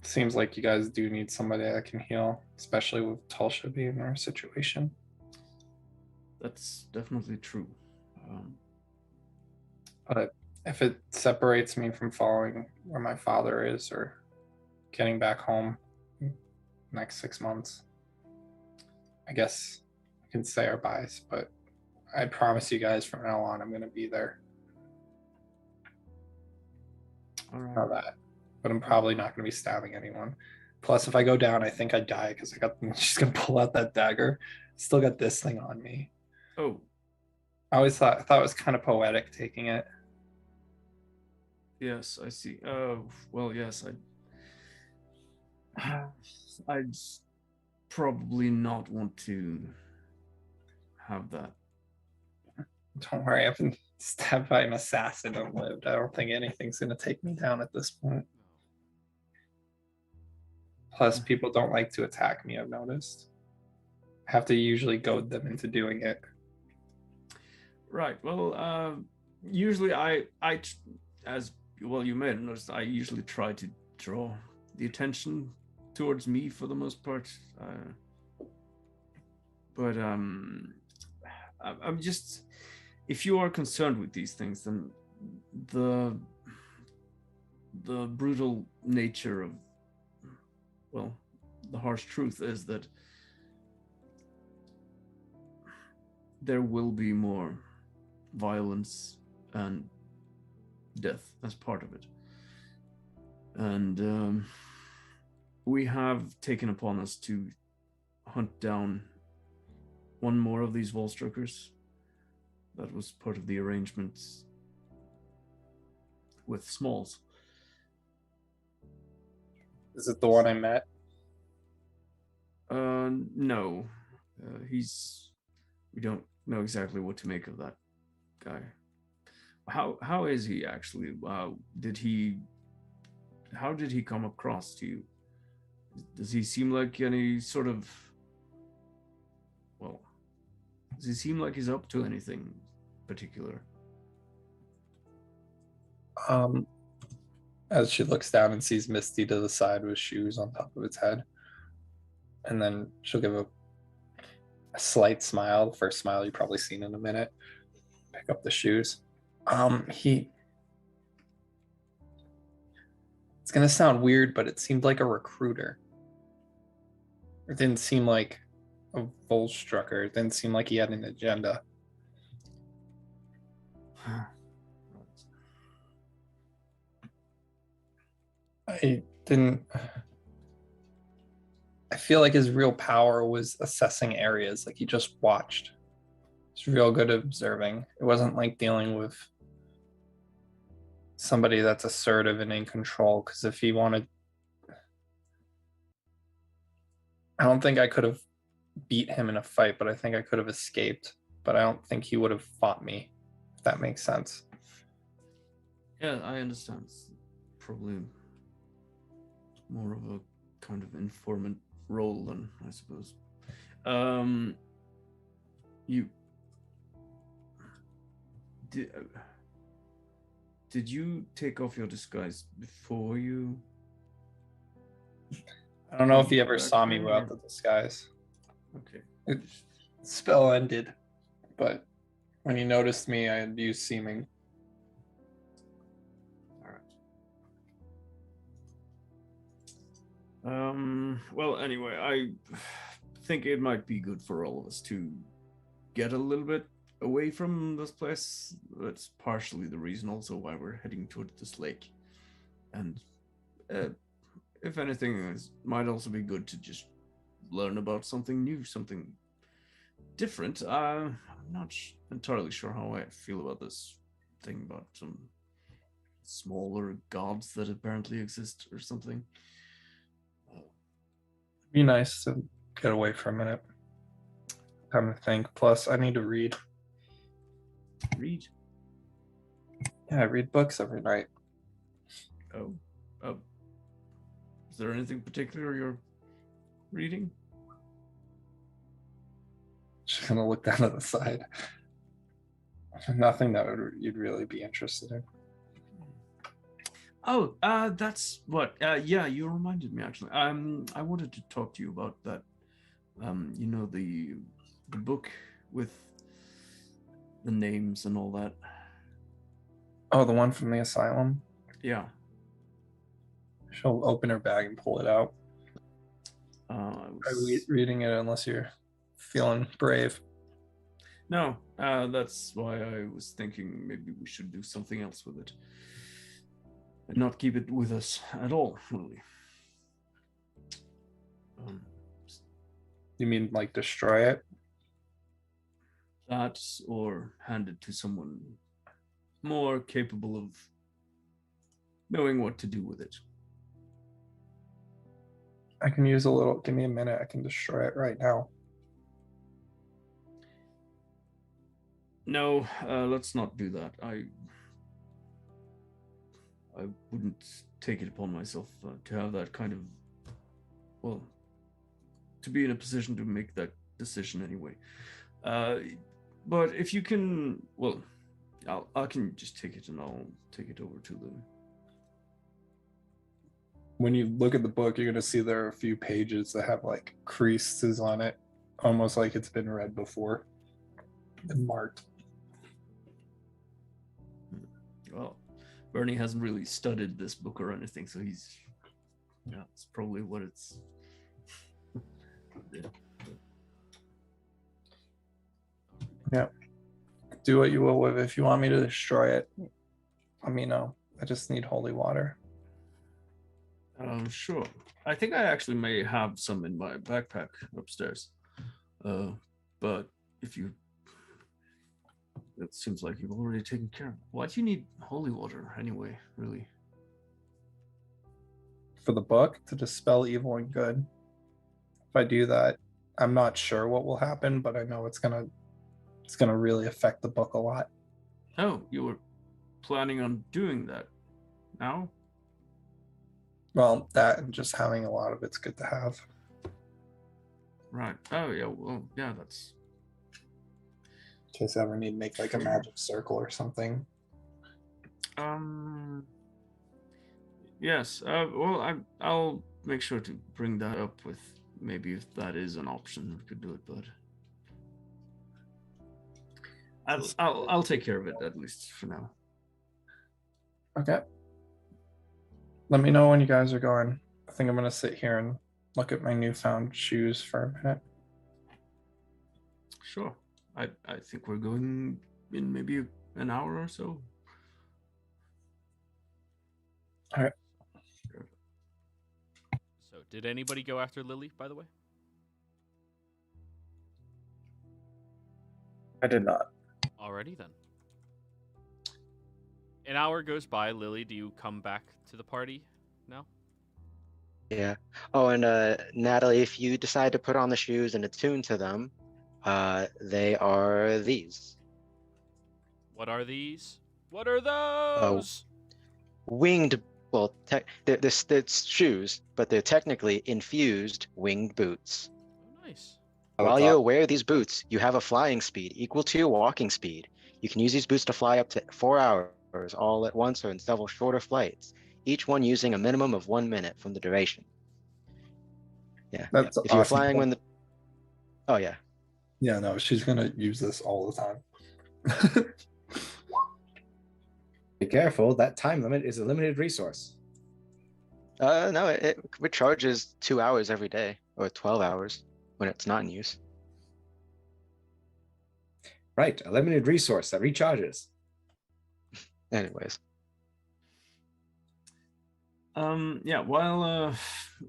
Seems like you guys do need somebody that can heal, especially with Tulsa being in our situation. that's definitely true. But if it separates me from following where my father is or getting back home next 6 months, I guess we can say our byes, but I promise you guys from now on I'm going to be there. All right. Know that. But I'm probably not going to be stabbing anyone. Plus, if I go down, I think I die because she's going to pull out that dagger. Still got this thing on me. Oh, I thought it was kind of poetic taking it. yes, I see. Well, yes, I'd probably not want to have that. Don't worry, I've been stabbed by an assassin and lived. I don't think anything's going to take me down at this point. Plus, people don't like to attack me, I've noticed. I have to usually goad them into doing it. Right. Well, usually I, as well, you may have noticed, I usually try to draw the attention towards me for the most part. But I'm just, if you are concerned with these things, then the brutal nature of, well, the harsh truth is that there will be more violence and death as part of it. And we have taken upon us to hunt down one more of these Volstruckers. That was part of the arrangements with Smalls. Is it the one I met? No. We don't know exactly what to make of that guy. How is he actually? How did he come across to you? Does he seem like any sort of, well, does he seem like he's up to anything particular? As she looks down and sees Misty to the side with shoes on top of its head. And then she'll give a slight smile, the first smile you've probably seen in a minute. Pick up the shoes. He. It's gonna sound weird, but it seemed like a recruiter. It didn't seem like a Volstrucker. It didn't seem like he had an agenda. I didn't. I feel like his real power was assessing areas. Like he just watched. He's real good at observing. It wasn't like dealing with somebody that's assertive and in control. Because if he wanted, I don't think I could have beat him in a fight, but I think I could have escaped. But I don't think he would have fought me, if that makes sense. Yeah, I understand. It's probably more of a kind of informant role then, I suppose. You did you take off your disguise before you? I don't know if he ever saw me without the disguise. Okay. It, spell ended, but when he noticed me, I had used seeming. All right. Well, anyway, I think it might be good for all of us to get a little bit away from this place. That's partially the reason also why we're heading towards this lake. And if anything, it might also be good to just learn about something new, something different. I'm not entirely sure how I feel about this thing about some smaller gods that apparently exist or something. Be nice to get away for a minute. Time to think. Plus, I need to read. Read? Yeah, I read books every night. Oh. Is there anything particular you're reading? Just gonna look down to the side. Nothing that you'd really be interested in. Oh, that's what. Yeah, you reminded me actually. I wanted to talk to you about that. You know the book with the names and all that. Oh, the one from the asylum? Yeah. She'll open her bag and pull it out. I was reading it unless you're feeling brave. No, that's why I was thinking maybe we should do something else with it. And not keep it with us at all, really. You mean like destroy it? That or hand it to someone more capable of knowing what to do with it. I can use a little, give me a minute, I can destroy it right now. No, let's not do that. I wouldn't take it upon myself to have that kind of, well, to be in a position to make that decision anyway. But if you can, well, I can just take it and I'll take it over to them. When you look at the book, you're going to see there are a few pages that have like creases on it, almost like it's been read before and marked. Well, Bernie hasn't really studied this book or anything, so he's, yeah, it's probably what it's. Yeah. Do what you will with it. If you want me to destroy it, let me know. I just need holy water. Sure. I think I actually may have some in my backpack upstairs. But if you, it seems like you've already taken care of it. Why do you need holy water anyway, really? For the book, to dispel evil and good. If I do that, I'm not sure what will happen, but I know it's gonna really affect the book a lot. Oh, you were planning on doing that now? Well, that and just having a lot of it's good to have. Right. Oh, yeah. Well, yeah, that's... In case I ever need to make like a magic circle or something. Yes. Well, I'll make sure to bring that up with maybe if that is an option, we could do it, but... I'll take care of it at least for now. Okay. Let me know when you guys are going. I think I'm gonna sit here and look at my newfound shoes for a minute. Sure. I think we're going in maybe an hour or so. All right. So, did anybody go after Lily, by the way? I did not. Alrighty then. An hour goes by. Lily, do you come back to the party now? Yeah. Oh, and Natalie, if you decide to put on the shoes and attune to them, they are these. What are these? What are those? Winged, well, they're shoes, but they're technically infused winged boots. Oh, nice. While you wear these boots, you have a flying speed equal to your walking speed. You can use these boots to fly up to 4 hours all at once or in several shorter flights, each one using a minimum of 1 minute from the duration. Yeah. That's if you're awesome. flying when the... Oh, yeah. Yeah, no, she's gonna use this all the time. Be careful. That time limit is a limited resource. No, it recharges 2 hours every day, or 12 hours when it's not in use. Right, a limited resource that recharges. Anyways. Yeah, while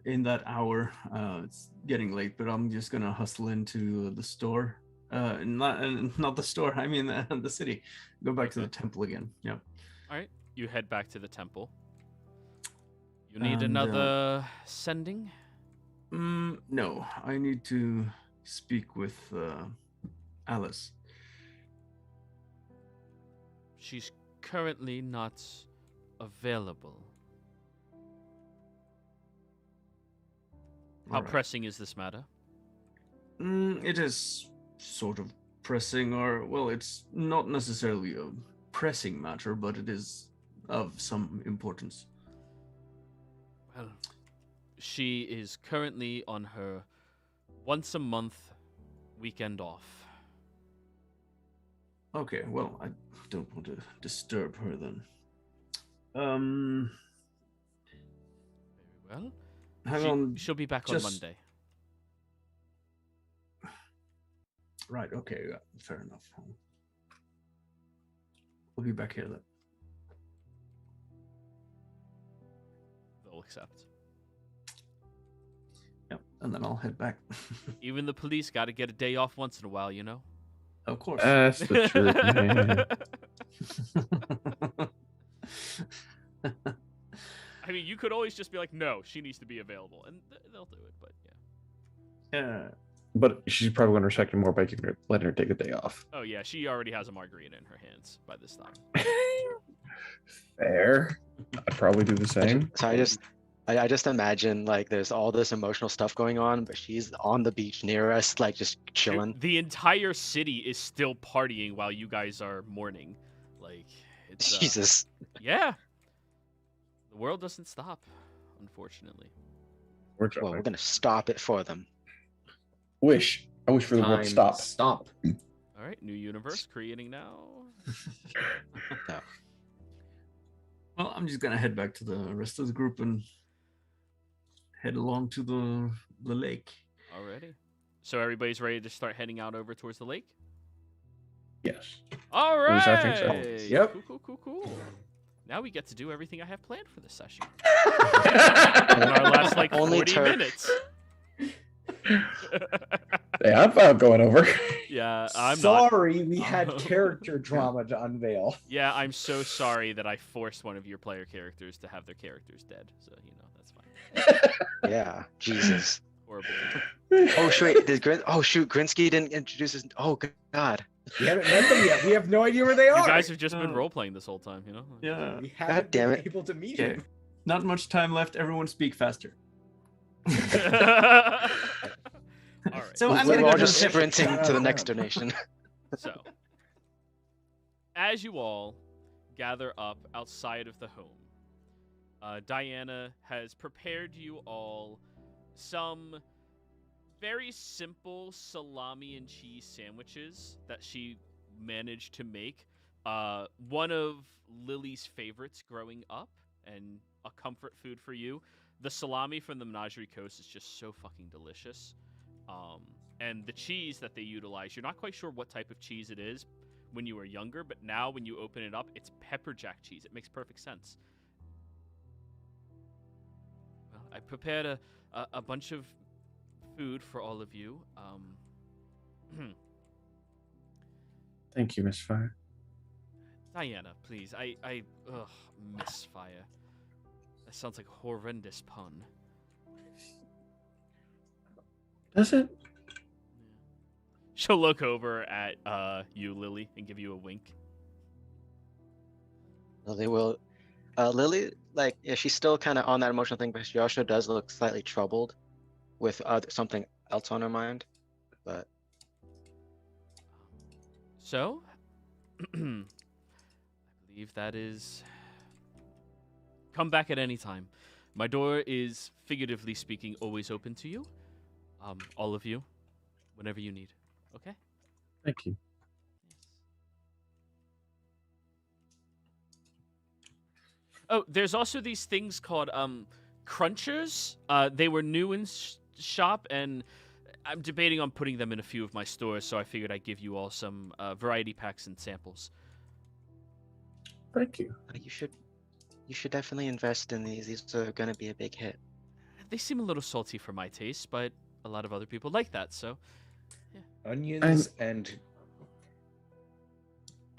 in that hour, it's getting late, but I'm just gonna hustle into the store. Not the store, I mean the city. Go back to the temple again. Yeah. Alright, you head back to the temple. You need And, another sending? No, I need to speak with Alice. She's currently not available. How Alright. pressing is this matter? It is sort of pressing, or, well, it's not necessarily a pressing matter, but it is of some importance. Well, she is currently on her once-a-month weekend off. Okay, well, I don't want to disturb her then. Very well. Hang on. She'll be back on Monday. Right, okay, yeah, fair enough. We'll be back here then. They'll accept. Yep, and then I'll head back. Even the police got to get a day off once in a while, you know? Of course. That's the truth, man. I mean, you could always just be like, no, she needs to be available, and they'll do it, but yeah. Yeah. But she's probably going to respect you more by letting her take a day off. Oh, yeah, she already has a margarita in her hands by this time. Fair. I'd probably do the same. So I just imagine like there's all this emotional stuff going on, but she's on the beach near us, like just chilling. Dude, the entire city is still partying while you guys are mourning. Like, it's Jesus. Yeah. The world doesn't stop, unfortunately. Well, we're gonna stop it for them. I wish for the world to stop. Stop. All right, new universe creating now. No. Well, I'm just gonna head back to the rest of the group and head along to the lake. Alrighty. So everybody's ready to start heading out over towards the lake? Yes. All At right. least I think so. Yep. Cool. Now we get to do everything I have planned for this session. In our last, like, Only 40 Turk. minutes. Hey, I'm fine going over. Yeah, I'm not. Sorry, we had character drama to unveil. Yeah, I'm so sorry that I forced one of your player characters to have their characters dead. So, you know, that's fine. Yeah, Jesus. Horrible. Oh shoot, Grinsky didn't introduce his. Oh God. We haven't met them yet. We have no idea where they are. You guys have just been role-playing this whole time, you know? Yeah. We haven't damn been it. able to meet Okay. him. Not much time left. Everyone speak faster. All right. So I'm We're gonna all go just to the- sprinting to the next donation. So, as you all gather up outside of the home, Diana has prepared you all some very simple salami and cheese sandwiches that she managed to make one of Lily's favorites growing up and a comfort food for you. The salami from the Menagerie Coast is just so fucking delicious. And the cheese that they utilize, you're not quite sure what type of cheese it is when you were younger, but now when you open it up, it's pepper jack cheese. It makes perfect sense. Well, I prepared a bunch of food for all of you. Thank you, Miss Fire. Diana, please. Miss Fire. That sounds like a horrendous pun. Does it? She'll look over at you, Lily, and give you a wink. Lily will. Lily, like, yeah, she's still kind of on that emotional thing, but she also does look slightly troubled with something else on her mind. But so, I believe that is. Come back at any time. My door is, figuratively speaking, always open to you. All of you, whenever you need. Okay? Thank you. Oh, there's also these things called crunchers. They were new in shop, and I'm debating on putting them in a few of my stores, so I figured I'd give you all some variety packs and samples. Thank you. you should definitely invest in these. These are gonna be a big hit. They seem a little salty for my taste, but a lot of other people like that, so... Yeah. Onions and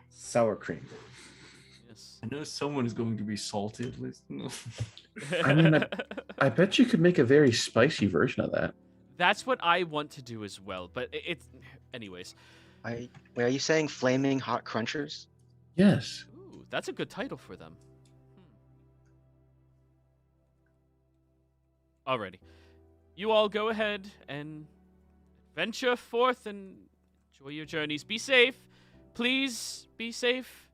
sour cream. Yes. I know someone is going to be salty at least. No. I mean, I bet you could make a very spicy version of that. That's what I want to do as well, but it's... Anyways. Wait, are you saying flaming hot crunchers? Yes. Ooh, that's a good title for them. Alrighty. You all go ahead and venture forth and enjoy your journeys. Be safe. Please be safe.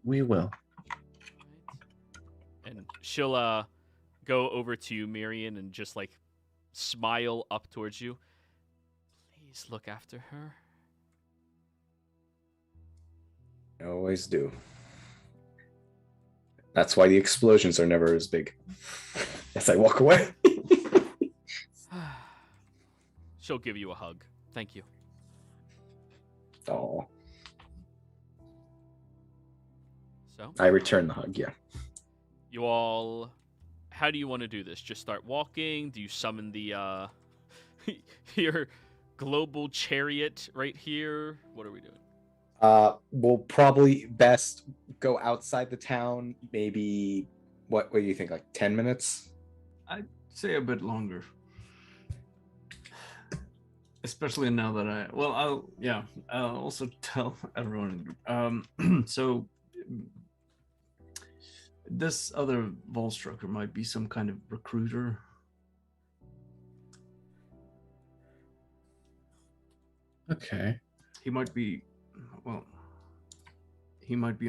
We will. And she'll go over to you, Miriam, and just like smile up towards you. Please look after her. I always do. That's why the explosions are never as big. As I walk away. She'll give you a hug. Thank you. Oh. So I return the hug, yeah. you all, how do you want to do this? Just start walking? Do you summon the your global chariot right here? What are we doing? We'll probably best go outside the town. Maybe what do you think? Like 10 minutes? I'd say a bit longer. Especially now that I'll also tell everyone in the group. So this other Volstrucker might be some kind of recruiter. Okay. He might be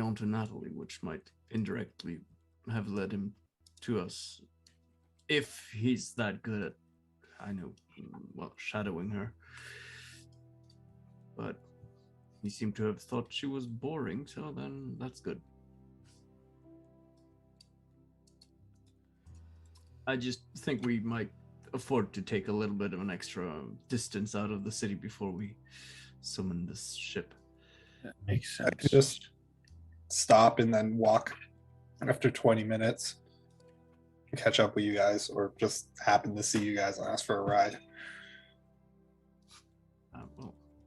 onto Natalie, which might indirectly have led him to us. If he's that good at, shadowing her. But he seemed to have thought she was boring, so then that's good. I just think we might afford to take a little bit of an extra distance out of the city before we summon this ship. That makes I sense. could just stop and then walk after 20 minutes and catch up with you guys, or just happen to see you guys and ask for a ride.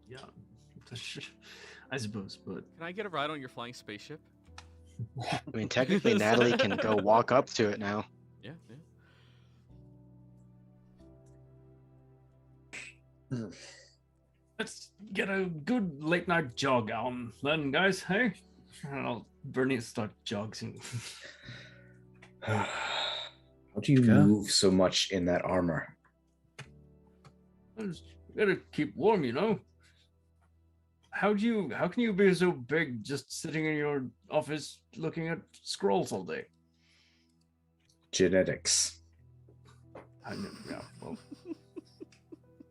Yeah, I suppose, but Can I get a ride on your flying spaceship? I mean, technically, Natalie can go walk up to it now. Yeah. let's get a good late night jog on then, guys. Hey, and I'll Bernie start jogging. How do you move so much in that armor? Just gotta keep warm, you know. How can you be so big just sitting in your office looking at scrolls all day? Genetics. I know, yeah, well,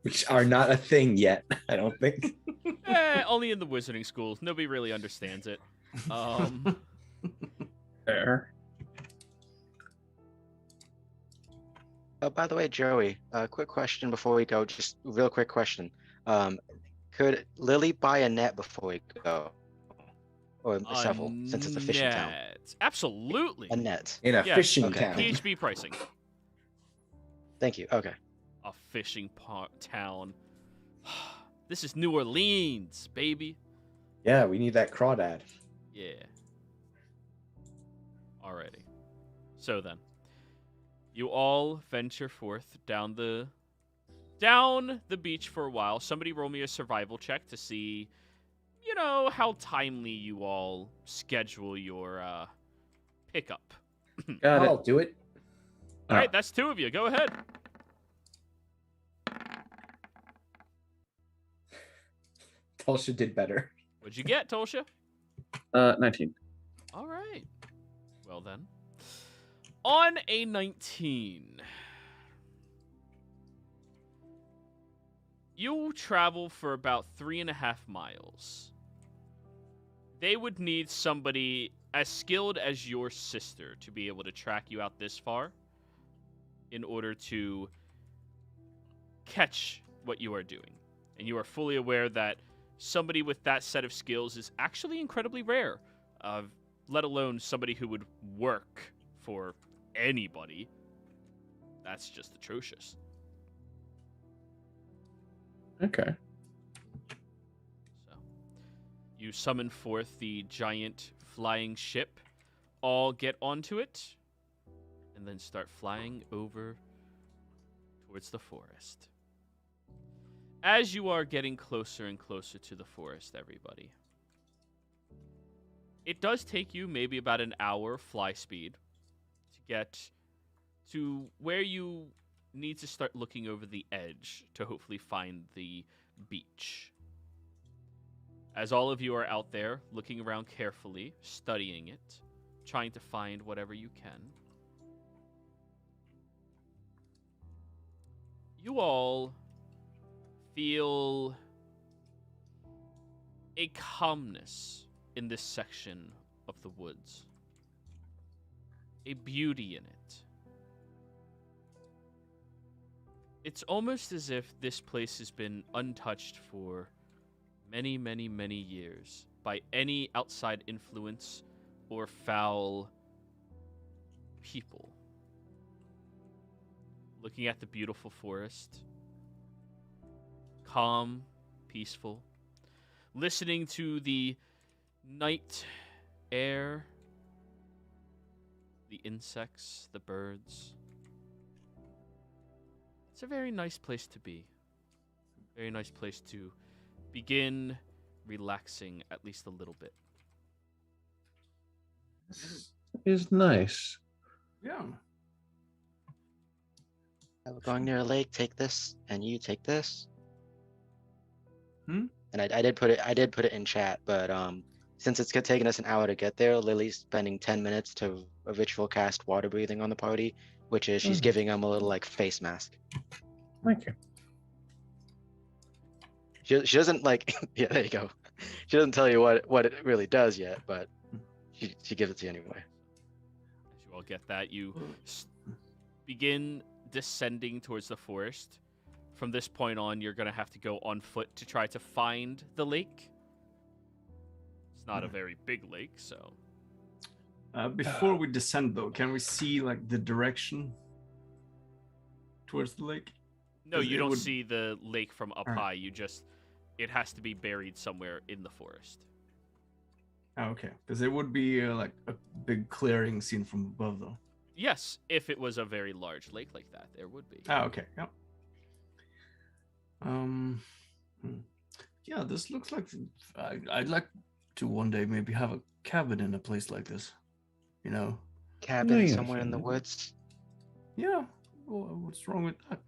which are not a thing yet, I don't think. Only in the wizarding schools. Nobody really understands it. Fair. Oh, by the way, Joey, quick question before we go. Just real quick question. Could Lily buy a net before we go? Or several, since it's a fishing town. Net. Absolutely. A net. In a Yes, fishing okay. town. PHB pricing. Thank you. Okay. A fishing town. This is New Orleans, baby. Yeah, we need that crawdad. Yeah. Alrighty. So then, you all venture forth down the beach for a while. Somebody roll me a survival check to see, how timely you all schedule your pickup. Got I'll it. do it. All right, that's 2 of you. Go ahead. Tulsha did better. What'd you get, Tolsha? 19. All right. Well then, on a 19, you'll travel for about 3.5 miles. They would need somebody as skilled as your sister to be able to track you out this far in order to catch what you are doing. And you are fully aware that somebody with that set of skills is actually incredibly rare, let alone somebody who would work for anybody. That's just atrocious. Okay. So, you summon forth the giant flying ship, all get onto it, and then start flying over towards the forest. As you are getting closer and closer to the forest, everybody, it does take you maybe about an hour fly speed to get to where you need to start looking over the edge to hopefully find the beach. As all of you are out there looking around carefully, studying it, trying to find whatever you can, you all feel a calmness in this section of the woods. A beauty in it. It's almost as if this place has been untouched for many, many, many years by any outside influence or foul people. Looking at the beautiful forest, calm, peaceful, listening to the night air, the insects, the birds. It's a very nice place to be. Very nice place to begin relaxing at least a little bit. This is nice. Yeah. We're going near a lake. Take this, and you take this. Hmm? And I did put it in chat, but since it's taking us an hour to get there, Lily's spending 10 minutes to ritual cast water breathing on the party, which is she's giving them a little like face mask. Thank you. She doesn't like yeah, there you go. She doesn't tell you what it really does yet, but she gives it to you anyway. As you all get that, you begin descending towards the forest. From this point on, you're going to have to go on foot to try to find the lake. It's not a very big lake, so... Before we descend, though, can we see, like, the direction towards the lake? No, you don't see the lake from up Alright. high. You just... It has to be buried somewhere in the forest. Oh, okay. Because it would be, like, a big clearing seen from above, though. Yes, if it was a very large lake like that, there would be. Ah, okay. Yep. Yeah, this looks like I'd like to one day maybe have a cabin in a place like this. You know? Cabin Yeah, somewhere in the sure. woods. Yeah. Well, what's wrong with that?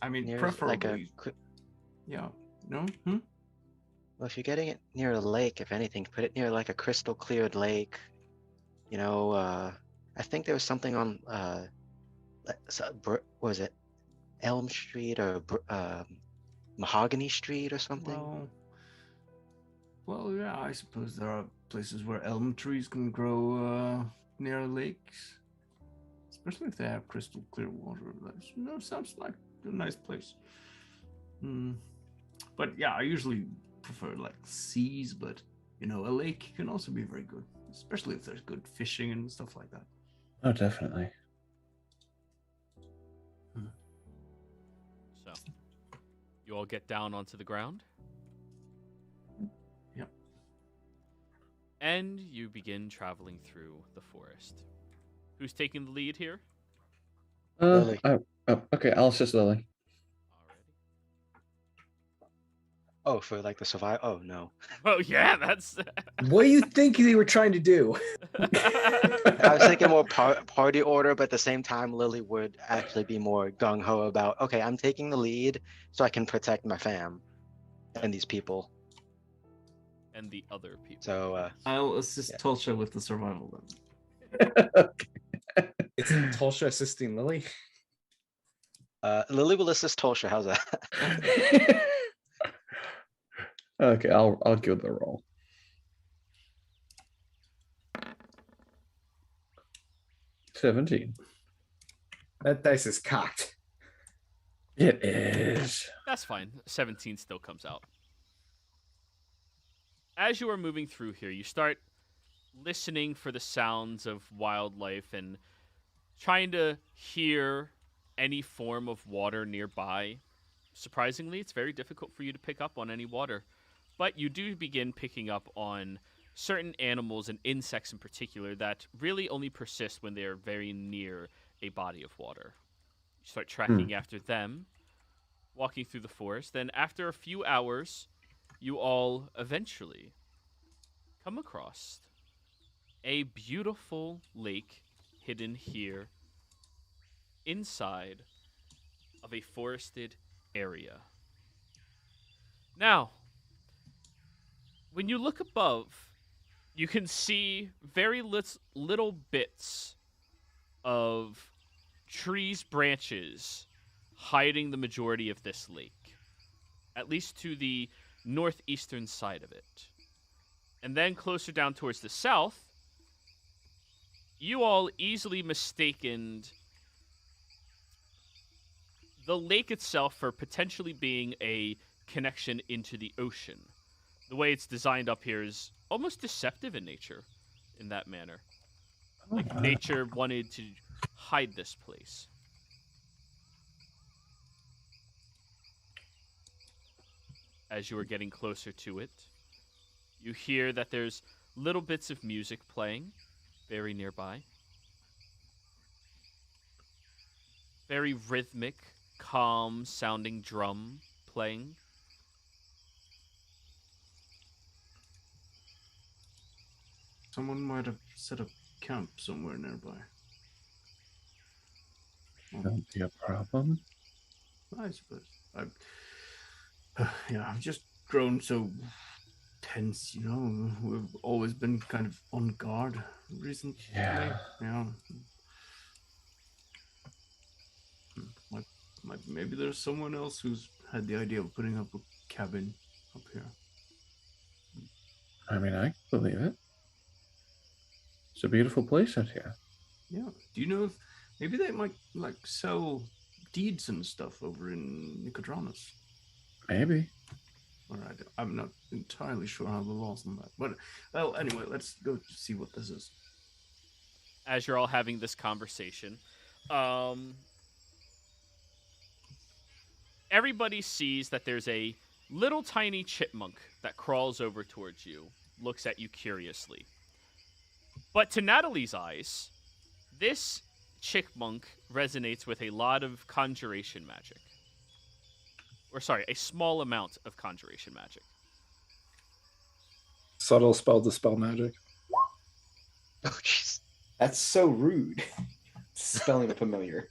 I mean, Near preferably. like a Yeah. No. Hmm? well, if you're getting it near a lake, if anything, put it near like a crystal cleared lake. You know, I think there was something on what was it, Elm Street or Mahogany Street or something? Well, yeah, I suppose there are places where elm trees can grow near lakes, especially if they have crystal clear water. That sounds like a nice place. But yeah, I usually prefer like seas, but a lake can also be very good, especially if there's good fishing and stuff like that. Oh, definitely. So, you all get down onto the ground. Yep. And you begin traveling through the forest. Who's taking the lead here? Lily. Oh, okay. I'll assist Lily. Oh, for like the survival. Oh no. Oh yeah, that's. What do you think they were trying to do? I was thinking more party order, but at the same time, Lily would actually be more gung ho about. Okay, I'm taking the lead so I can protect my fam and these people. And the other people. So I'll assist Tulsha with the survival then. It's Tulsha assisting Lily. Lily will assist Tulsha. How's that? Okay, I'll give the roll. 17. That dice is cocked. It is. That's fine. 17 still comes out. As you are moving through here, you start listening for the sounds of wildlife and trying to hear any form of water nearby. Surprisingly, it's very difficult for you to pick up on any water. But you do begin picking up on certain animals and insects in particular that really only persist when they are very near a body of water. You start tracking after them, walking through the forest. Then after a few hours, you all eventually come across a beautiful lake hidden here inside of a forested area. Now, when you look above, you can see very little bits of trees' branches hiding the majority of this lake, at least to the northeastern side of it. And then closer down towards the south, you all easily mistaken the lake itself for potentially being a connection into the ocean. The way it's designed up here is almost deceptive in nature, in that manner. Like nature wanted to hide this place. As you are getting closer to it, you hear that there's little bits of music playing very nearby. Very rhythmic, calm sounding drum playing. Someone might have set up camp somewhere nearby. Don't be a problem. I suppose. I've just grown so tense, We've always been kind of on guard recently. Yeah. Maybe there's someone else who's had the idea of putting up a cabin up here. I mean, I believe it. It's a beautiful place out here. Yeah. Do you know if maybe they might sell deeds and stuff over in Nicodranus? Maybe. All right. I'm not entirely sure how the laws on that. But, well, anyway, let's go see what this is. As you're all having this conversation, everybody sees that there's a little tiny chipmunk that crawls over towards you, looks at you curiously. But to Natalie's eyes, this chipmunk resonates with a lot of conjuration magic. Or sorry, a small amount of conjuration magic. Subtle spell dispel magic. Oh, jeez. That's so rude. Spelling familiar.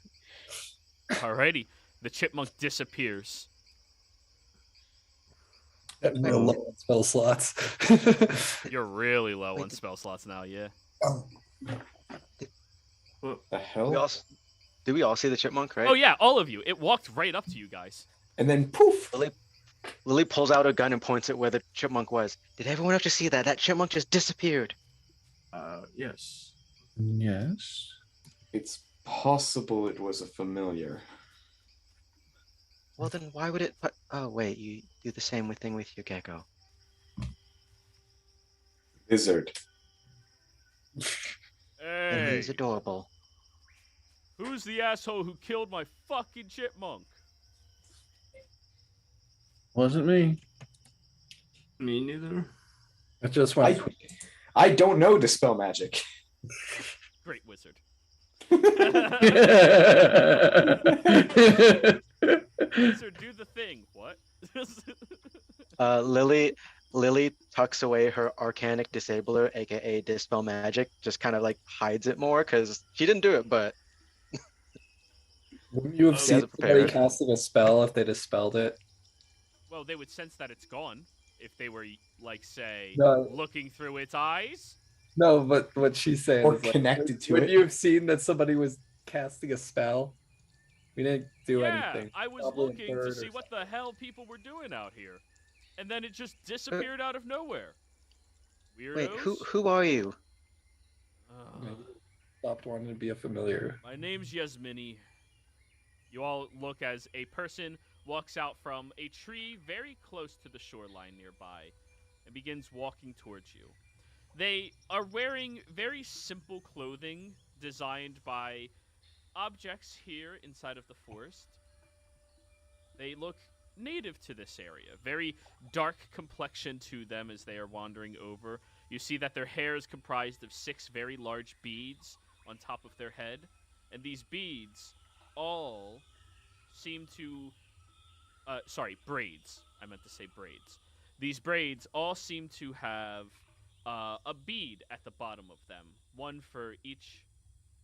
Alrighty, the chipmunk disappears. Getting real low on spell slots. You're really low on spell slots now, yeah. What the hell? Did we all see the chipmunk, right? Oh yeah, all of you. It walked right up to you guys. And then poof. Lily pulls out a gun and points at where the chipmunk was. Did everyone have to see that? That chipmunk just disappeared. Yes. Yes. It's possible it was a familiar. Well, then why would it? Oh wait, you do the same thing with your gecko. Lizard. And Hey, he's adorable. who's the asshole who killed my fucking chipmunk? Wasn't me. Me neither. It just went. I don't know dispel magic. Great wizard. Wizard, do the thing. What? Lily tucks away her arcanic disabler, aka dispel magic, just kind of like hides it more because she didn't do it, but Wouldn't you have Oh, seen that's somebody prepared. casting a spell if they dispelled it? Well, they would sense that it's gone if they were, like, say, No. looking through its eyes. No, but what she's saying Or is like, connected to would it. you have seen that somebody was casting a spell? We didn't do Yeah, anything. I was Probably a looking to bird or see what the hell people were doing out here, and then it just disappeared out of nowhere. Weirdos. wait, who are you? Ugh. Stopped wanting to be a familiar. My name's Yasmini. You all look as a person walks out from a tree very close to the shoreline nearby and begins walking towards you. They are wearing very simple clothing designed by objects here inside of the forest. They look native to this area. Very dark complexion to them as they are wandering over. You see that their hair is comprised of 6 very large beads on top of their head. And these beads all seem to... braids. I meant to say braids. These braids all seem to have a bead at the bottom of them. One for each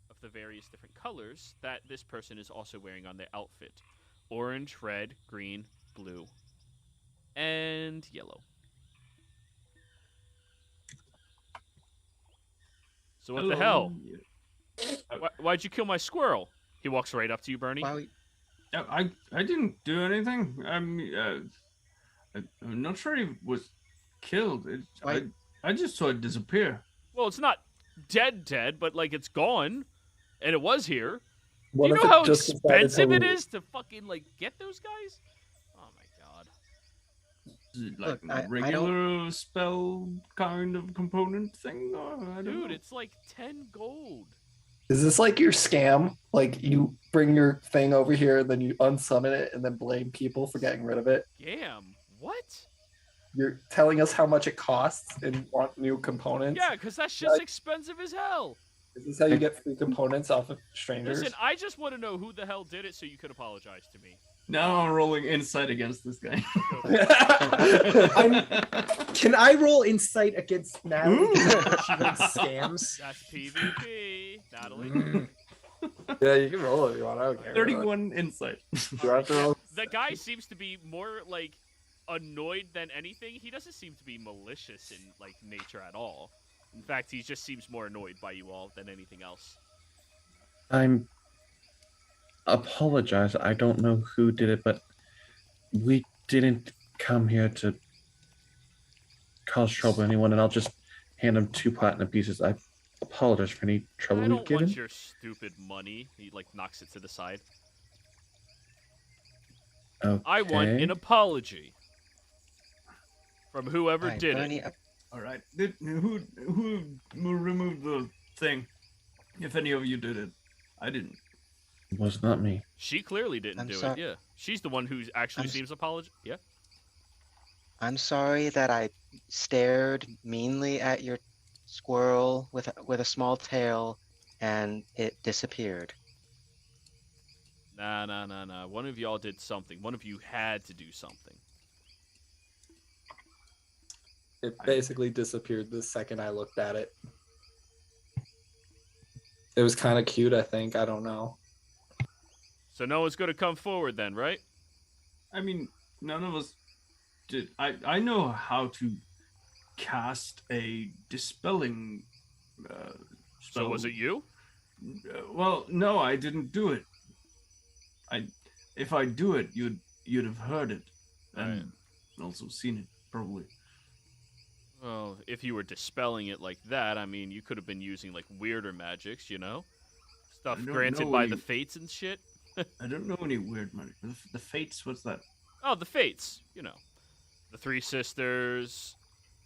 of the various different colors that this person is also wearing on their outfit. Orange, red, green, blue, and yellow. So what the hell? Why'd you kill my squirrel? He walks right up to you, Bernie. Why? I didn't do anything. I'm not sure he was killed. Why- I just saw it disappear. Well, it's not dead, but like it's gone, and it was here. What Do you if know it how just decided expensive to it leave? is to fucking like get those guys? Oh my god. Is it like Look, I a don't- regular spell kind of component thing? Or, I don't Dude, know. it's like 10 gold. Is this like your scam? Like you bring your thing over here, then you unsummon it, and then blame people for getting rid of it? Damn. What? You're telling us how much it costs and want new components? Yeah, because that shit's expensive as hell. Is this how you get free components off of strangers? Listen, I just want to know who the hell did it so you could apologize to me. Now I'm rolling insight against this guy. Can I roll insight against Natalie? Ooh. She runs scams. That's PvP, Natalie. Mm. Yeah, you can roll if you want. I don't care. 31 insight. You have to roll. The guy seems to be more like annoyed than anything. He doesn't seem to be malicious in like nature at all. In fact, he just seems more annoyed by you all than anything else. I'm apologize. I don't know who did it, but we didn't come here to cause trouble to anyone, and I'll just hand him 2 platinum pieces. I apologize for any trouble I we've don't given. want your stupid money. He like knocks it to the side. Okay. I want an apology from whoever Alright, did Bernie, it. All right. Who removed the thing? If any of you did it, I didn't. It was not me. She clearly didn't I'm do sorry. it. Yeah, she's the one who actually I'm s- seems apologetic. Yeah. I'm sorry that I stared meanly at your squirrel with a small tail, and it disappeared. Nah. One of y'all did something. One of you had to do something. It basically disappeared the second I looked at it. It was kind of cute, I think. I don't know. So no one's gonna come forward then, right? I mean, none of us did. I know how to cast a dispelling spell. So was it you? Well, no, I didn't do it. If I do it, you'd have heard it, and also seen it, probably. Well, if you were dispelling it like that, I mean, you could have been using like weirder magics, you know, stuff I don't granted know by any- the fates and shit. I don't know any weird magic. The fates, what's that? Oh, the fates, you know, the three sisters.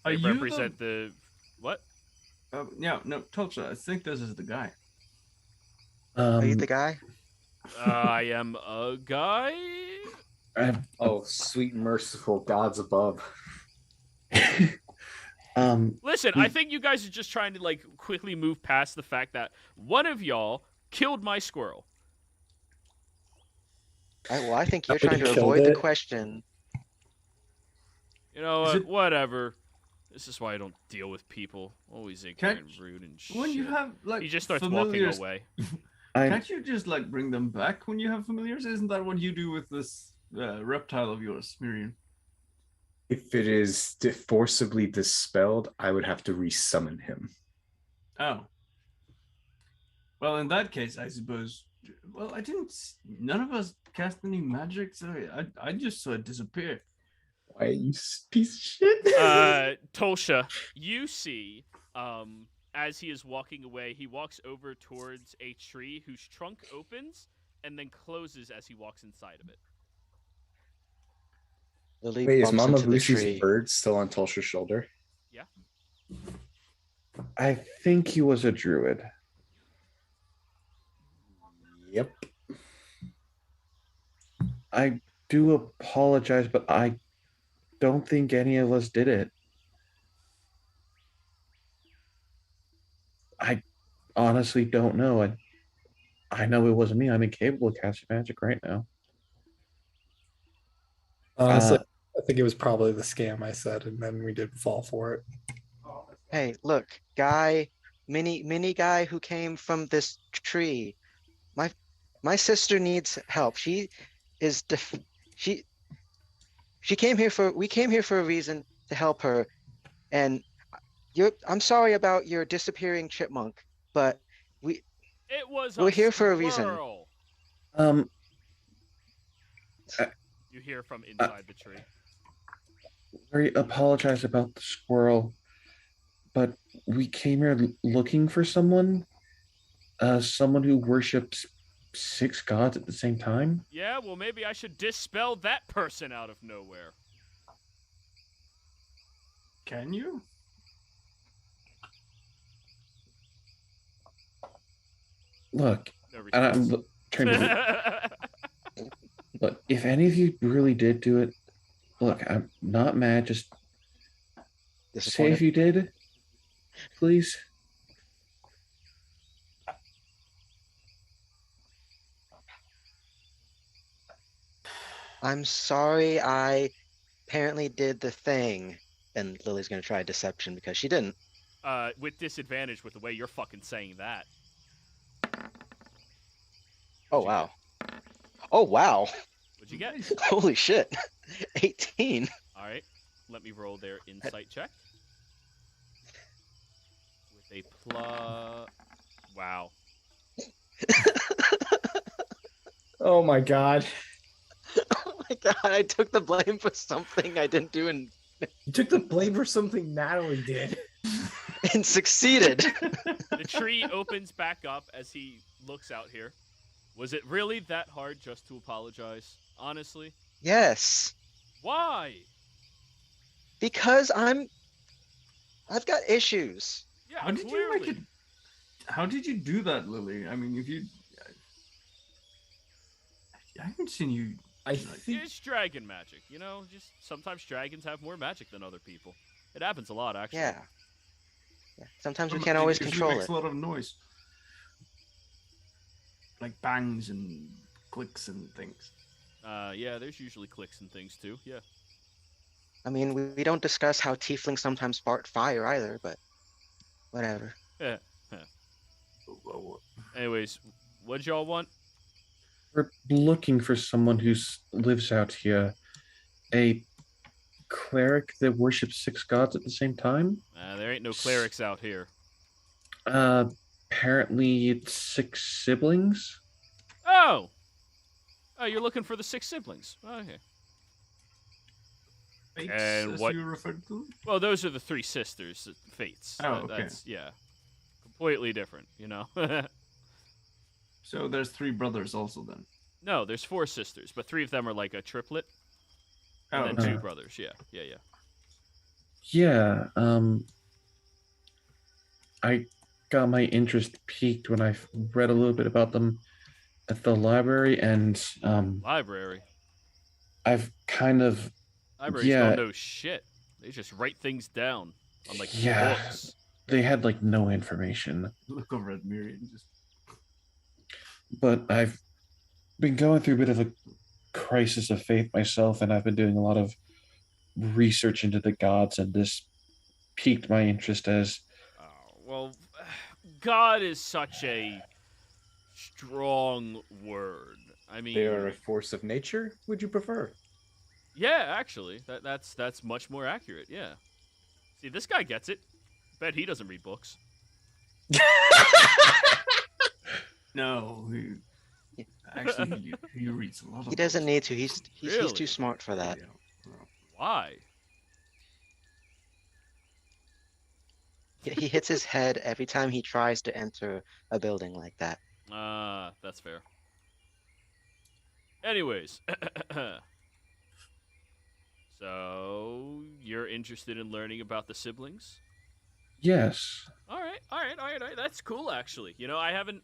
Are They you represent the what? Yeah, no, Tulsa, I think this is the guy. Are you Um, the guy? I am a guy. Oh, sweet merciful gods above. Listen, I think you guys are just trying to like quickly move past the fact that one of y'all killed my squirrel. I think you're Somebody trying to killed avoid the it? question. You know Is what? it- Whatever. This is why I don't deal with people. Always ignorant and rude and shit. When you have like He just starts familiars, walking away. can't you just like bring them back when you have familiars? Isn't that what you do with this reptile of yours, Miriam? If it is forcibly dispelled, I would have to resummon him. Oh. Well, in that case, I suppose. Well, I didn't. None of us cast any magic, so I just saw it disappear. Why, you piece of shit? Tolsha, you see, as he is walking away, he walks over towards a tree whose trunk opens and then closes as he walks inside of it. Lily Wait, is bumps Mama into the Lucy's tree. bird still on Tulsha's shoulder? Yeah. I think he was a druid. Yep. I do apologize, but I don't think any of us did it. I honestly don't know. I know it wasn't me. I'm incapable of casting magic right now. Honestly, I think it was probably the scam I said, and then we did fall for it. Hey, look, guy, mini guy who came from this tree. My sister needs help. She is she came here for we came here for a reason to help her, and I'm sorry about your disappearing chipmunk, but It was we're a here for a reason. squirrel. You hear from inside the tree. I apologize about the squirrel, but we came here looking for someone. Someone who worships 6 gods at the same time. Yeah, well, maybe I should dispel that person out of nowhere. Can you? Look, No and I'm response. trying to look. If any of you really did do it, look, I'm not mad. Just say if Disappointed. you did, please. I'm sorry I apparently did the thing. And Lily's gonna try deception because she didn't. With disadvantage with the way you're fucking saying that. Oh wow. Oh wow. What'd you get? Holy shit. 18. All right, let me roll their insight check. With a plus... Wow. Oh my god. Oh my god, I took the blame for something I didn't do and You took the blame for something Natalie did. succeeded. The tree opens back up as he looks out here. Was it really that hard just to apologize? Honestly? Yes. Why? Because I've got issues. Yeah, How did you make it? How did you do that, Lily? I mean, if you, I haven't seen you. I think It's dragon magic, you know? Just sometimes dragons have more magic than other people. It happens a lot, actually. Yeah. Sometimes we Magic can't always usually control makes it. a lot of noise, like bangs and clicks and things. Yeah, there's usually clicks and things too. Yeah. I mean, we don't discuss how tieflings sometimes fart fire either, but whatever. Anyways, what'd y'all want? We're looking for someone who lives out here. A cleric that worships 6 gods at the same time. There ain't no clerics out here. Apparently it's 6 siblings. Oh! Oh, you're looking for the 6 siblings. Okay. Fates, And as what- you referred to them? Well, those are the three sisters, fates. Oh, okay. That's yeah, completely different. You know. So there's 3 brothers also then. No, there's 4 sisters, but 3 of them are like a triplet, Oh, and then okay. 2 brothers. Yeah. Yeah. I got my interest piqued when I read a little bit about them at the library, and Library. I've kind of Libraries Yeah. don't know shit. They just write things down on like Yeah. books. they had like no information. Look over at Miri and just. But I've been going through a bit of a crisis of faith myself, and I've been doing a lot of research into the gods, and this piqued my interest as Oh, well, God is such a strong word. I mean, They are a force of nature. Would you prefer? yeah, actually, that's much more accurate. Yeah. See, this guy gets it. Bet he doesn't read books. No, actually, he reads a lot of He doesn't books. need to. He's Really? too smart for that. Yeah. Well, Why? He hits his head every time he tries to enter a building like that. That's fair. Anyways, so you're interested in learning about the siblings? yes. All right. That's cool, actually. You know, I haven't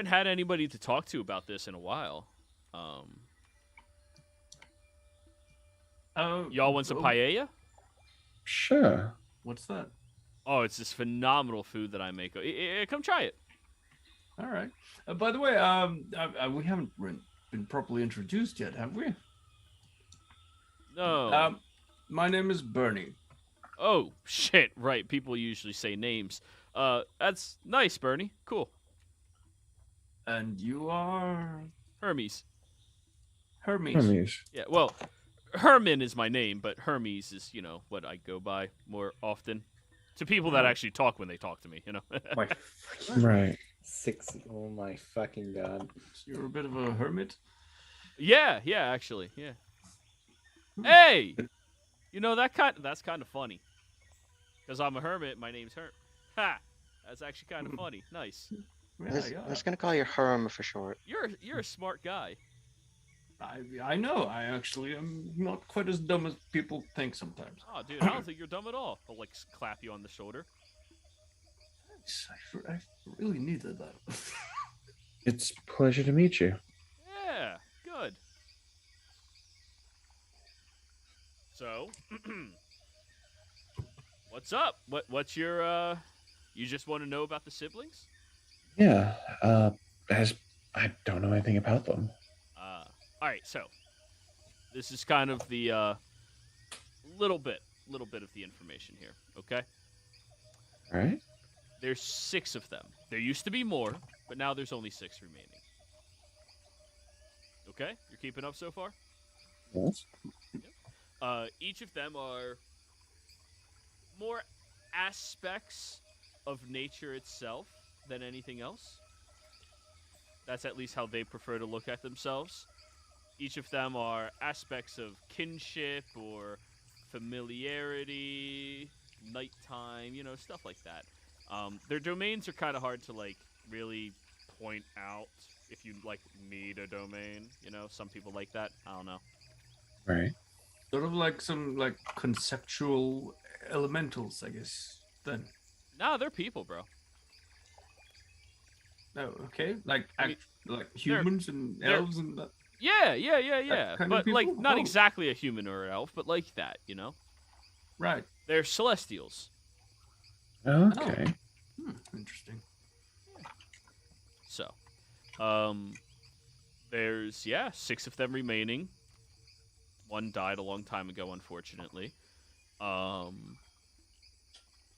had anybody to talk to about this in a while. Y'all want some oh, paella? Sure. What's that? Oh, it's this phenomenal food that I make. Come try it. All right. By the way, we haven't been properly introduced yet, have we? No. My name is Bernie. Oh, shit. Right. People usually say names. That's nice, Bernie. Cool. And you are Hermes. Hermes. Hermes. Yeah, well, Herman is my name, but Hermes is, you know, what I go by more often. To people that actually talk when they talk to me, you know. My fucking Right. 6. Oh my fucking god. So you're a bit of a hermit. Yeah, actually, yeah. Hey, you know that's kind of funny. Because I'm a hermit, my name's Herm. Ha, that's actually kind of funny. Nice. Yeah, I'm just gonna call you Herm for short. You're a smart guy. I know. I actually am not quite as dumb as people think sometimes. Oh, dude, I don't think you're dumb at all. I'll like clap you on the shoulder. Thanks. I really needed that. It's a pleasure to meet you. Yeah, good. So, what's up? What's your you just want to know about the siblings? Yeah. As I don't know anything about them. All right, so this is kind of the little bit of the information here, okay? All right. There's 6 of them. There used to be more, but now there's only 6 remaining. Okay? You're keeping up so far? Yes. Each of them are more aspects of nature itself than anything else. That's at least how they prefer to look at themselves. Each of them are aspects of kinship or familiarity, nighttime, you know, stuff like that. Their domains are kind of hard to, like, really point out if you, like, need a domain. You know, some people like that. I don't know. Right. Sort of like some like conceptual elementals, I guess. Then. Nah, they're people, bro. Oh, okay. Like I mean, like humans and they're- elves and that. Yeah. kind of But, like, people? not Oh. exactly a human or an elf, but like that, you know? Right. They're celestials. Okay. Interesting. So, there's 6 of them remaining. One died a long time ago, unfortunately.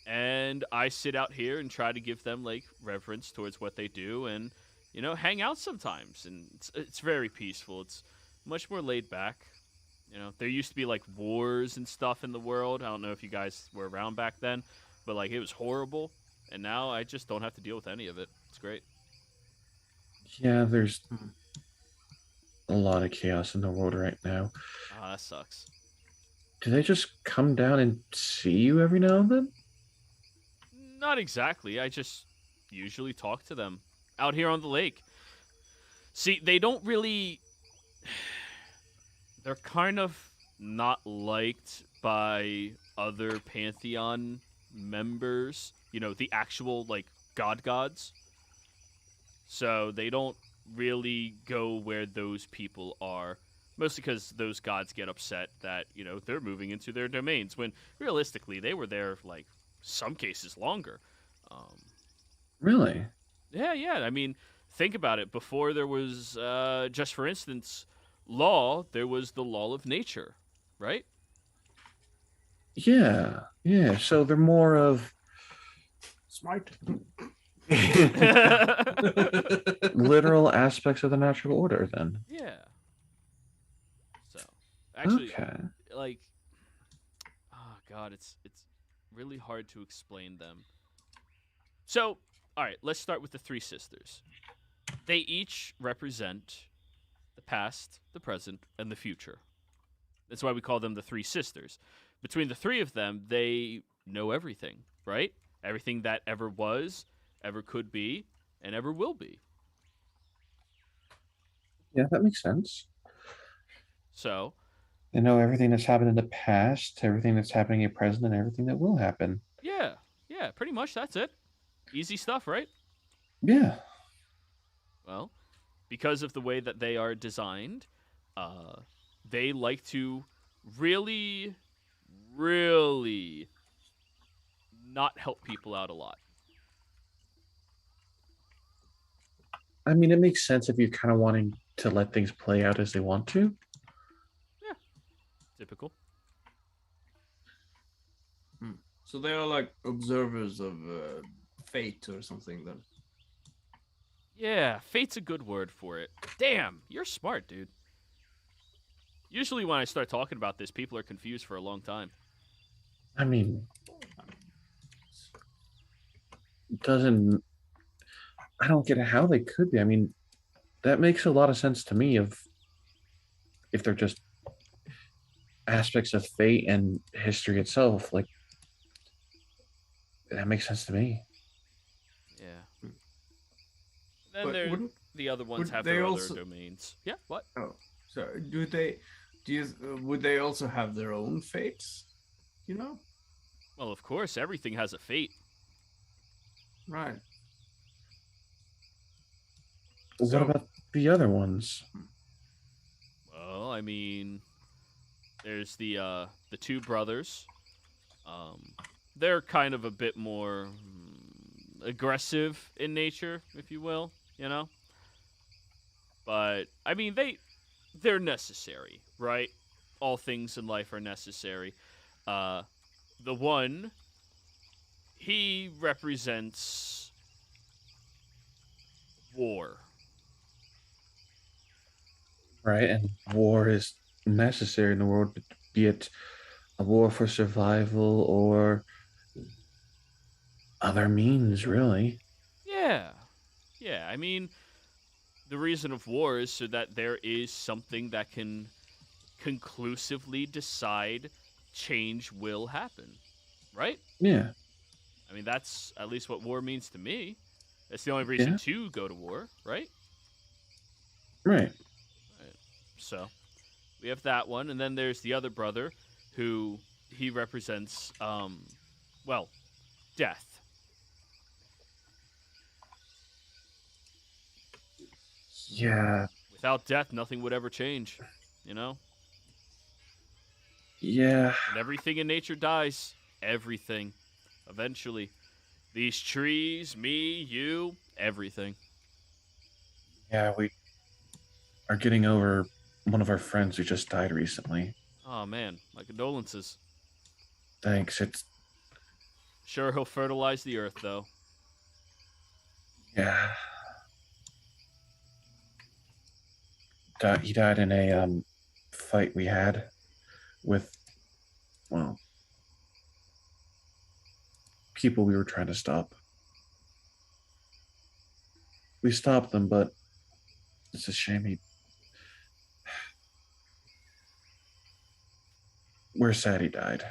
And I sit out here and try to give them like reverence towards what they do, and you know, hang out sometimes. And it's very peaceful. It's much more laid back. You know, there used to be like wars and stuff in the world. I don't know if you guys were around back then, but like it was horrible. And now I just don't have to deal with any of it. It's great. Yeah, there's a lot of chaos in the world right now. Ah, that sucks. Do they just come down and see you every now and then? Not exactly. I just usually talk to them out here on the lake. See, they don't really. They're kind of not liked by other Pantheon members. You know, the actual, like, gods. So they don't really go where those people are. Mostly because those gods get upset that, you know, they're moving into their domains. When, realistically, they were there, like, some cases longer. Really? Yeah. I mean, think about it. Before there was, just for instance, law, there was the law of nature, right? Yeah. Yeah. So they're more of Smart. literal aspects of the natural order, then. Yeah. So, actually, Okay. like, oh god, it's really hard to explain them. So, all right, let's start with the three sisters. They each represent the past, the present, and the future. That's why we call them the three sisters. Between the three of them, they know everything, right? Everything that ever was, ever could be, and ever will be. Yeah, that makes sense. So, They know everything that's happened in the past, everything that's happening in present, and everything that will happen. yeah, pretty much that's it. Easy stuff, right? Yeah. Well, because of the way that they are designed, they like to really, really not help people out a lot. I mean, it makes sense if you're kind of wanting to let things play out as they want to. Yeah, typical. So they are like observers of fate or something then. Yeah, fate's a good word for it. Damn, you're smart, dude. Usually when I start talking about this, people are confused for a long time. I mean, doesn't. I don't get how they could be. I mean, that makes a lot of sense to me of if they're just aspects of fate and history itself. Like, that makes sense to me. Yeah. Then But there, the other ones would have they their also- other domains. Yeah, what? Oh, so would they also have their own fates? You know? Well, of course, everything has a fate. Right. What So- about the other ones? Well, I mean, there's the two brothers. They're kind of a bit more aggressive in nature, if you will, you know. But I mean, they're necessary, right? All things in life are necessary. The one, he represents war. Right? And war is necessary in the world, be it a war for survival or other means, really. Yeah. I mean, the reason of war is so that there is something that can conclusively decide change will happen, right? Yeah. I mean, that's at least what war means to me. That's the only reason Yeah. to go to war, right? Right. So, we have that one, and then there's the other brother, who he represents, well, death. Yeah. Without death, nothing would ever change, you know? Yeah. And everything in nature dies. Everything. Eventually. These trees, me, you, everything. Yeah, we are getting over one of our friends who just died recently. Oh, man. My condolences. Thanks. It's Sure, he'll fertilize the earth, though. yeah. He died in a fight we had with, well, people we were trying to stop. We stopped them, but it's a shame where Sadie died.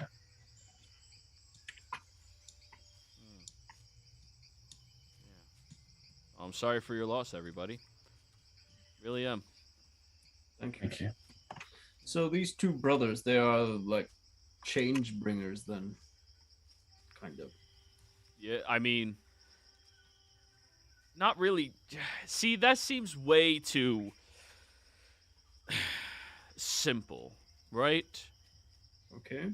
I'm sorry for your loss, everybody. Really am. Thank you. Thank you. So these two brothers, they are like change bringers then. Kind of. Yeah, I mean, not really. See, that seems way too simple, right? Okay.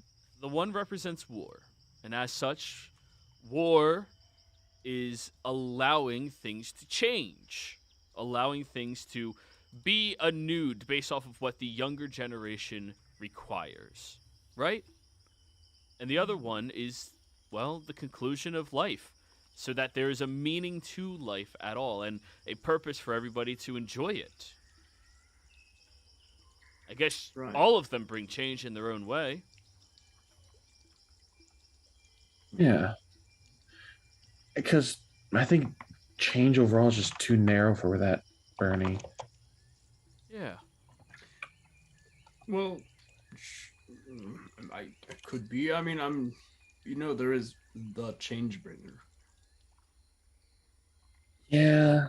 The one represents war, and as such, war is allowing things to change, allowing things to be renewed based off of what the younger generation requires, right? And the other one is, well, the conclusion of life, so that there is a meaning to life at all and a purpose for everybody to enjoy it. I guess Right. all of them bring change in their own way. Yeah. Because I think change overall is just too narrow for that, Bernie. Yeah. Well, I could be. I mean, there is the change bringer. Yeah.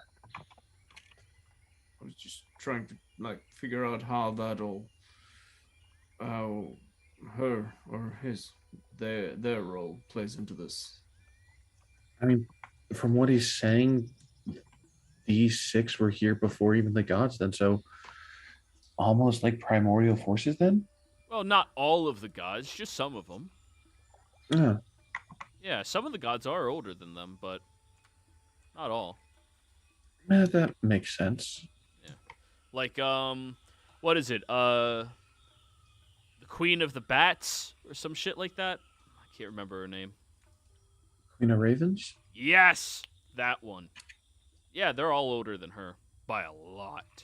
I was just trying to like figure out how her or their role plays into this. I mean, from what he's saying, these 6 were here before even the gods then, so almost like primordial forces then? Well, not all of the gods, just some of them. Yeah. Yeah, some of the gods are older than them, but not all. That makes sense. Like, what is it? The Queen of the Bats or some shit like that? I can't remember her name. Queen of Ravens? Yes, that one. Yeah, they're all older than her by a lot.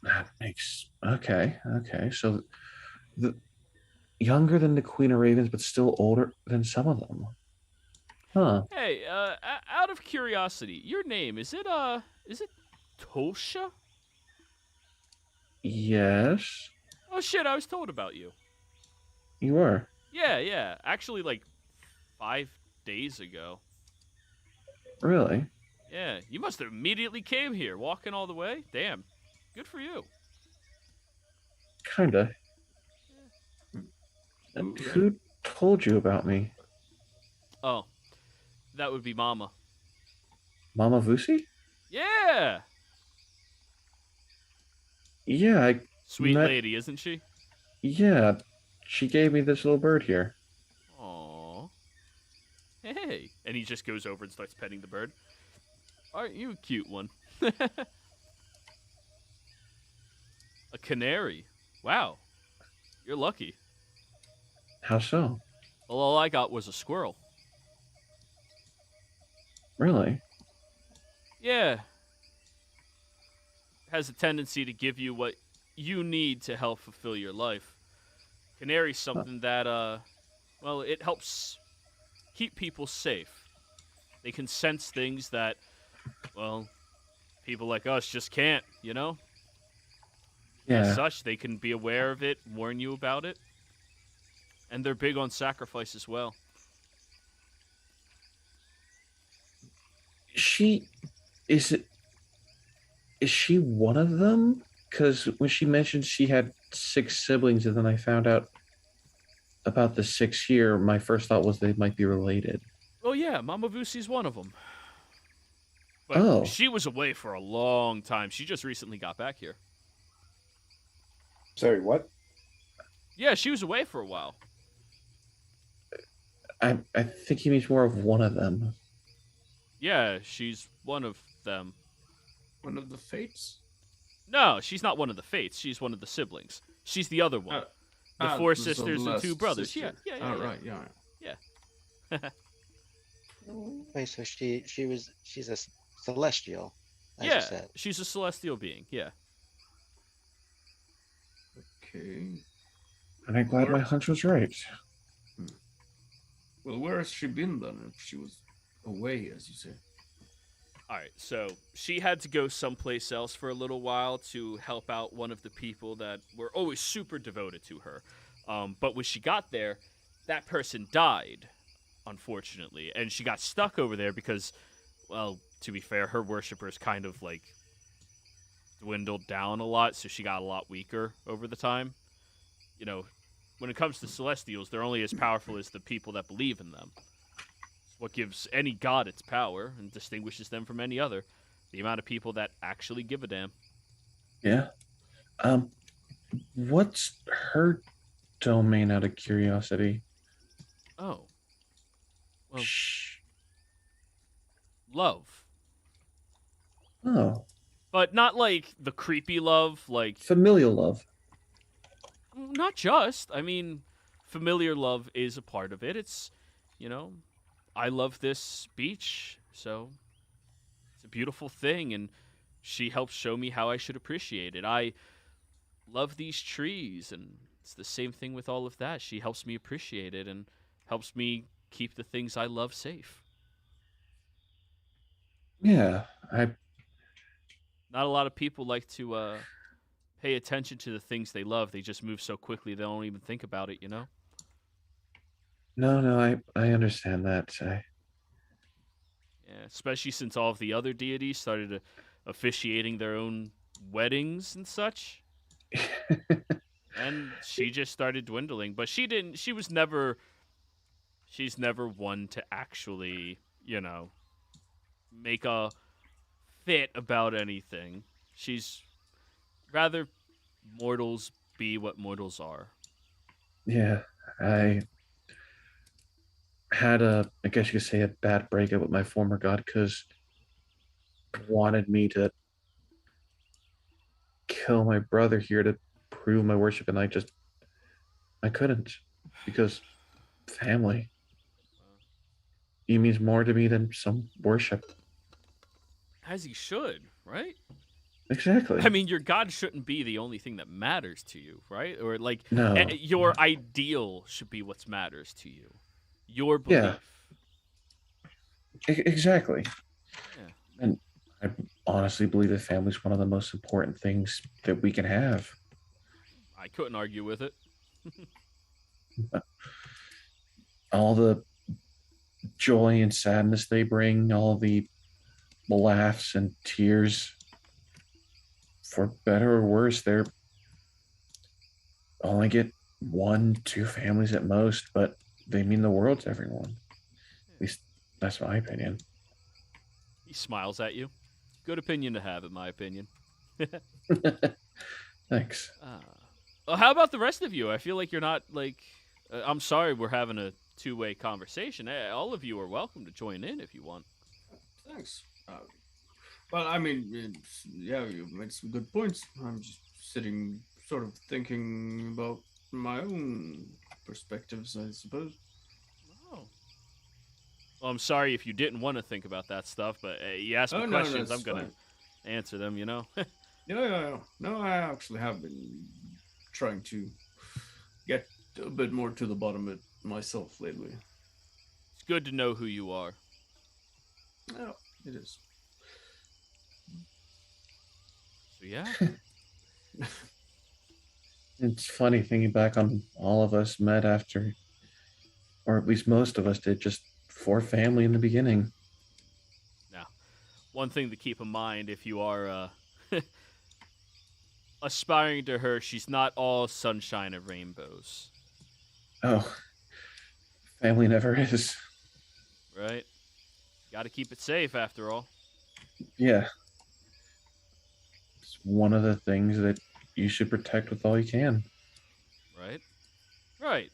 That makes okay. So the younger than the Queen of Ravens, but still older than some of them. Huh. Hey, out of curiosity, your name is it Tosha? Yes, Oh shit, I was told about you. you are. Yeah. Actually, like 5 days ago. Really? Yeah, you must have immediately came here, walking all the way. Damn, good for you. Kinda. And who told you about me? Oh, that would be Mama. Mama Vusi? Yeah, Yeah, sweet met- lady, isn't she? yeah. She gave me this little bird here. Aww. Hey, and he just goes over and starts petting the bird. Aren't you a cute one? A canary. Wow, you're lucky. How so? Well, all I got was a squirrel. Really? Yeah. Has a tendency to give you what you need to help fulfill your life. Canary's something that, well, it helps keep people safe. They can sense things that, well, people like us just can't, you know? Yeah. As such, they can be aware of it, warn you about it. And they're big on sacrifice as well. Is she one of them? Because when she mentioned she had 6 siblings, and then I found out about the 6 here, my first thought was they might be related. Oh yeah, Mama Vusi's one of them. But Oh. she was away for a long time. She just recently got back here. Sorry, what? Yeah, she was away for a while. I think he means more of one of them. Yeah, she's one of them. One of the fates? No, she's not one of the fates. She's one of the siblings. She's the other one. The 4 sisters and 2 brothers. Sister. Yeah. Right, yeah. Wait, so she's a celestial, as you Yeah, said. she's a celestial being. Yeah. Okay. And I'm glad my hunch was right. Well, where has she been then? If she was away, as you say. All right, so she had to go someplace else for a little while to help out one of the people that were always super devoted to her. But when she got there, that person died, unfortunately, and she got stuck over there because, well, to be fair, her worshippers kind of like dwindled down a lot, so she got a lot weaker over the time. You know, when it comes to Celestials, they're only as powerful as the people that believe in them. It's what gives any god its power and distinguishes them from any other. The amount of people that actually give a damn. Yeah. What's her domain out of curiosity? Oh. Well, Shh. love. Oh, But not like the creepy love, like, familial love. not just. I mean, familiar love is a part of it. It's, I love this beach, so it's a beautiful thing, and she helps show me how I should appreciate it. I love these trees, and it's the same thing with all of that. She helps me appreciate it and helps me keep the things I love safe. Yeah, Not a lot of people like to pay attention to the things they love. They just move so quickly they don't even think about it, no, I understand that. Yeah, especially since all of the other deities started officiating their own weddings and such. And she just started dwindling, but she didn't. She's never one to actually, make a fit about anything. She's rather mortals be what mortals are. Yeah, I had I guess you could say, a bad breakup with my former god because wanted me to kill my brother here to prove my worship, and I couldn't because family. He means more to me than some worship. As he should, right? Exactly. I mean, your god shouldn't be the only thing that matters to you, right? Or like No. your ideal should be what matters to you. Your belief. Yeah. Exactly. Yeah. And I honestly believe that family is one of the most important things that we can have. I couldn't argue with it. All the joy and sadness they bring, all the laughs and tears, for better or worse, they're only get 1-2 families at most, but they mean the world to everyone. At least that's my opinion. He smiles at you. Good opinion to have, in my opinion. Thanks. Well, how about the rest of you? I feel like you're not like. I'm sorry, we're having a two-way conversation. All of you are welcome to join in if you want. Thanks. Well, I mean, yeah, you made some good points. I'm just sitting, sort of thinking about my own perspectives, I suppose. Oh. Well, I'm sorry if you didn't want to think about that stuff, but you asked me No, questions. that's I'm going fine. to answer them, Yeah. No, I actually have been trying to get a bit more to the bottom of it myself lately. It's good to know who you are. Yeah, it is. So, yeah. It's funny thinking back on all of us met after, or at least most of us did, just for family in the beginning. Now, one thing to keep in mind if you are aspiring to her, she's not all sunshine and rainbows. Oh, family never is. Right? Got to keep it safe after all. Yeah. It's one of the things that you should protect with all you can. Right? Right.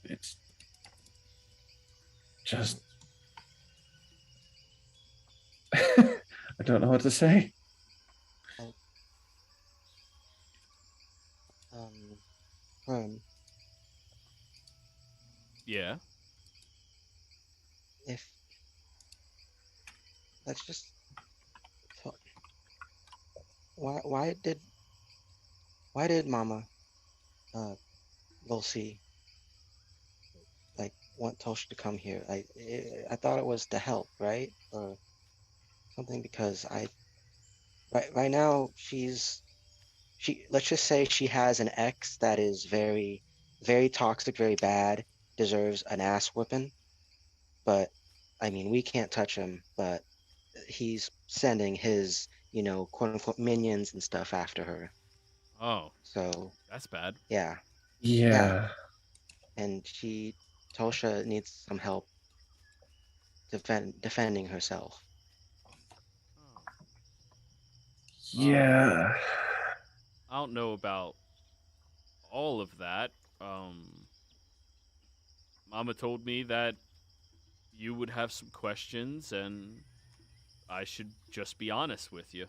It's just I don't know what to say. Yeah. If let's just talk. Why did Mama Lucy like want Tosha to come here? I thought it was to help, right? Or something because right now let's just say she has an ex that is very, very toxic, very bad, deserves an ass whipping. But I mean, we can't touch him, but he's sending his, quote unquote minions and stuff after her. Oh, So that's bad. yeah. Yeah. And Tosha needs some help defending herself. Oh. Yeah. I don't know about all of that. Mama told me that you would have some questions and I should just be honest with you.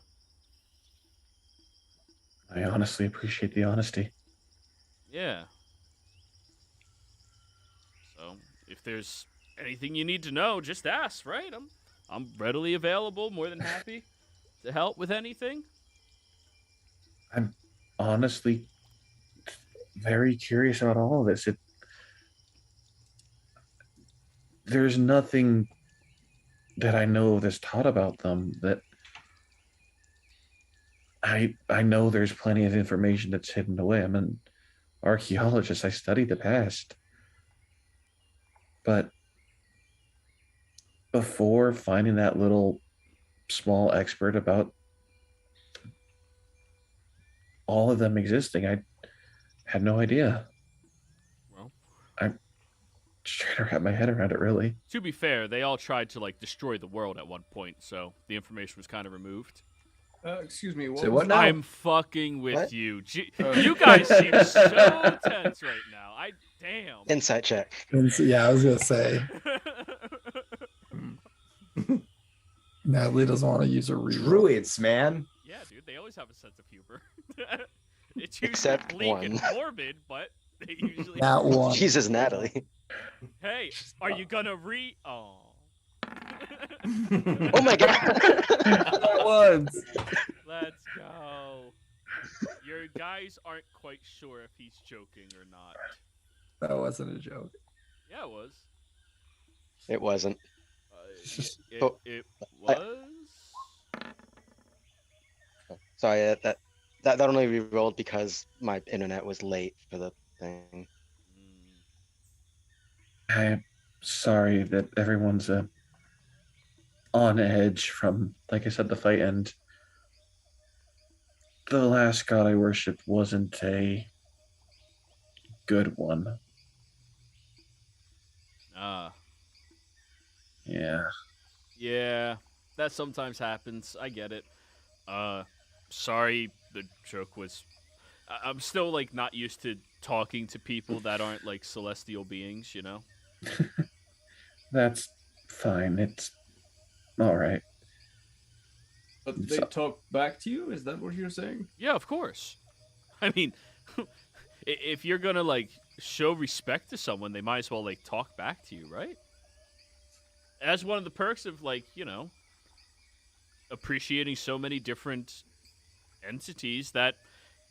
I honestly appreciate the honesty. Yeah. So, if there's anything you need to know, just ask, right? I'm readily available, more than happy to help with anything. I'm honestly very curious about all of this. There's nothing that I know that's taught about them that I know there's plenty of information that's hidden away. I'm an archaeologist. I study the past. But before finding that little small expert about all of them existing, I had no idea. Well, I'm just trying to wrap my head around it, really. to be fair, they all tried to destroy the world at one point, so the information was kind of removed. Excuse me. Say what now? I'm fucking with What? you. You guys seem so tense right now. Damn. Insight check. Yeah, I was gonna say Natalie doesn't want to use a reroll. Druids, man. Yeah, dude, they always have a sense of humor. It's usually Except bleak and one. morbid, but they usually. That one. Jesus, Natalie. Hey, are you gonna Oh. Oh my god. That was. Let's go. Your guys aren't quite sure if he's joking or not. That wasn't a joke. Yeah, it was. It wasn't. Oh. It was. Sorry, that only re-rolled because my internet was late for the thing. I'm sorry that everyone's on edge from, like I said, the fight, and the last god I worshipped wasn't a good one. Yeah. Yeah, that sometimes happens. I get it. Sorry, the joke was. I'm still not used to talking to people that aren't celestial beings, you know? That's fine. It's all right. But they talk back to you? Is that what you're saying? Yeah, of course. I mean, if you're gonna show respect to someone, they might as well talk back to you, right? As one of the perks of appreciating so many different entities that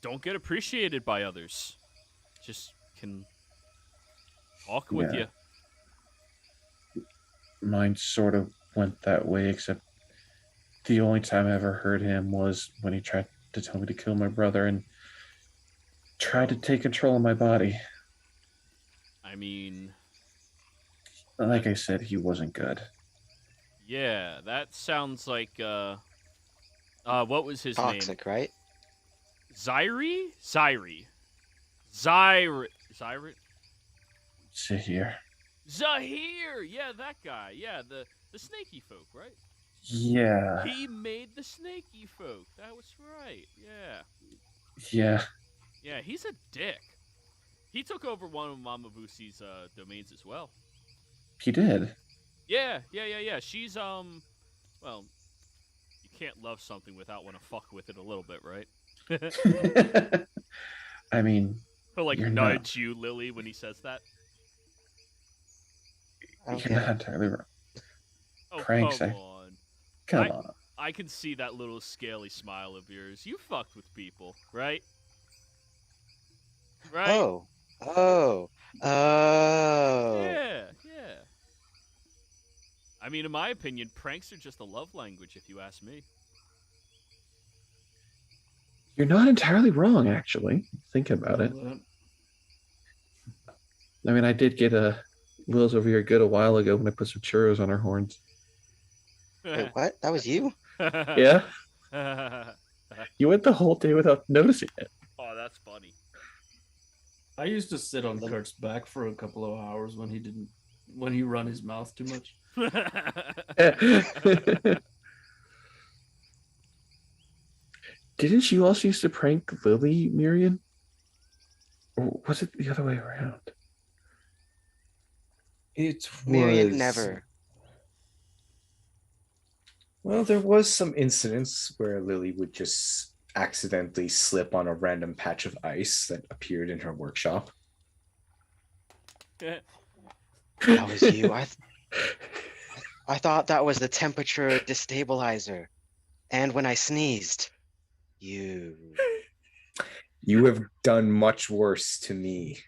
don't get appreciated by others. Just can talk with you. Mine sort of went that way, except the only time I ever heard him was when he tried to tell me to kill my brother and tried to take control of my body. I mean, like I said, he wasn't good. Yeah, that sounds like what was his name? Toxic, right? Zyri? Zahir. Zahir! Yeah, that guy. Yeah, the snaky folk, right? Yeah. He made the snaky folk. That was right. Yeah. Yeah. Yeah, he's a dick. He took over one of Mamabusi's domains as well. He did. Yeah. She's well, you can't love something without want to fuck with it a little bit, right? I mean, He'll you're nudge you, Lily, when he says that. You're not entirely wrong. Oh, Pranks, come on. Come on. I can see that little scaly smile of yours. You fucked with people, right? Right? Oh. Yeah. mean, in my opinion, pranks are just a love language, if you ask me. You're not entirely wrong, actually. Think about it. I mean, I did get Will's over here good a while ago when I put some churros on her horns. Wait, what? That was you? Yeah? You went the whole day without noticing it. Oh, that's funny. I used to sit on Kurt's back for a couple of hours when he run his mouth too much. Didn't you also used to prank Lily, Miriam? Or was it the other way around? It was Miriam never. Well, there was some incidents where Lily would just accidentally slip on a random patch of ice that appeared in her workshop. That was you. I thought that was the temperature destabilizer. And when I sneezed, you have done much worse to me.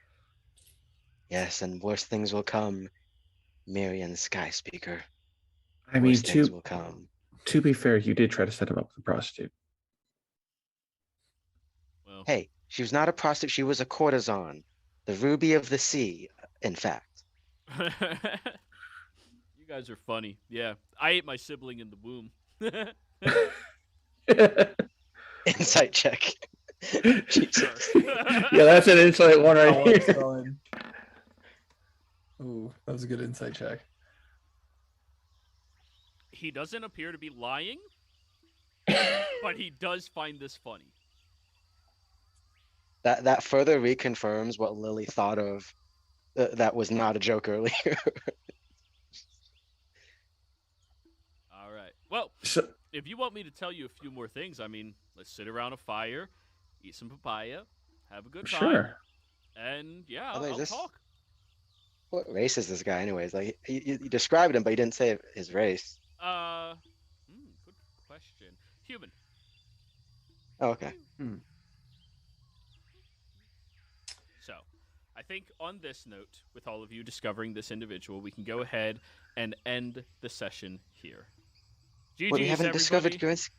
Yes, and worse things will come, Miriam Sky Speaker. I mean, Worse things will come. To be fair, you did try to set him up with a prostitute. Well, Hey, she was not a prostitute. She was a courtesan. The ruby of the sea, in fact. you guys are funny. Yeah, I ate my sibling in the womb. Insight check. Jesus. Yeah, that's an insight one right here. Ooh, that was a good insight check. He doesn't appear to be lying, but he does find this funny. That further reconfirms what Lily thought of. That was not a joke earlier. All right. Well, So, if you want me to tell you a few more things, I mean, let's sit around a fire, eat some papaya, have a good time. sure. And yeah, Although I'll this- talk. What race is this guy, anyways? Like you described him, but you didn't say his race. Good question. Human. Oh, okay. So, I think on this note, with all of you discovering this individual, we can go ahead and end the session here. GG's, Well, we haven't discovered everybody. Grinsk.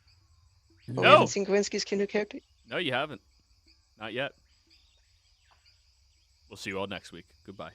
No. We haven't seen Grinski's new character. No, you haven't. Not yet. We'll see you all next week. Goodbye.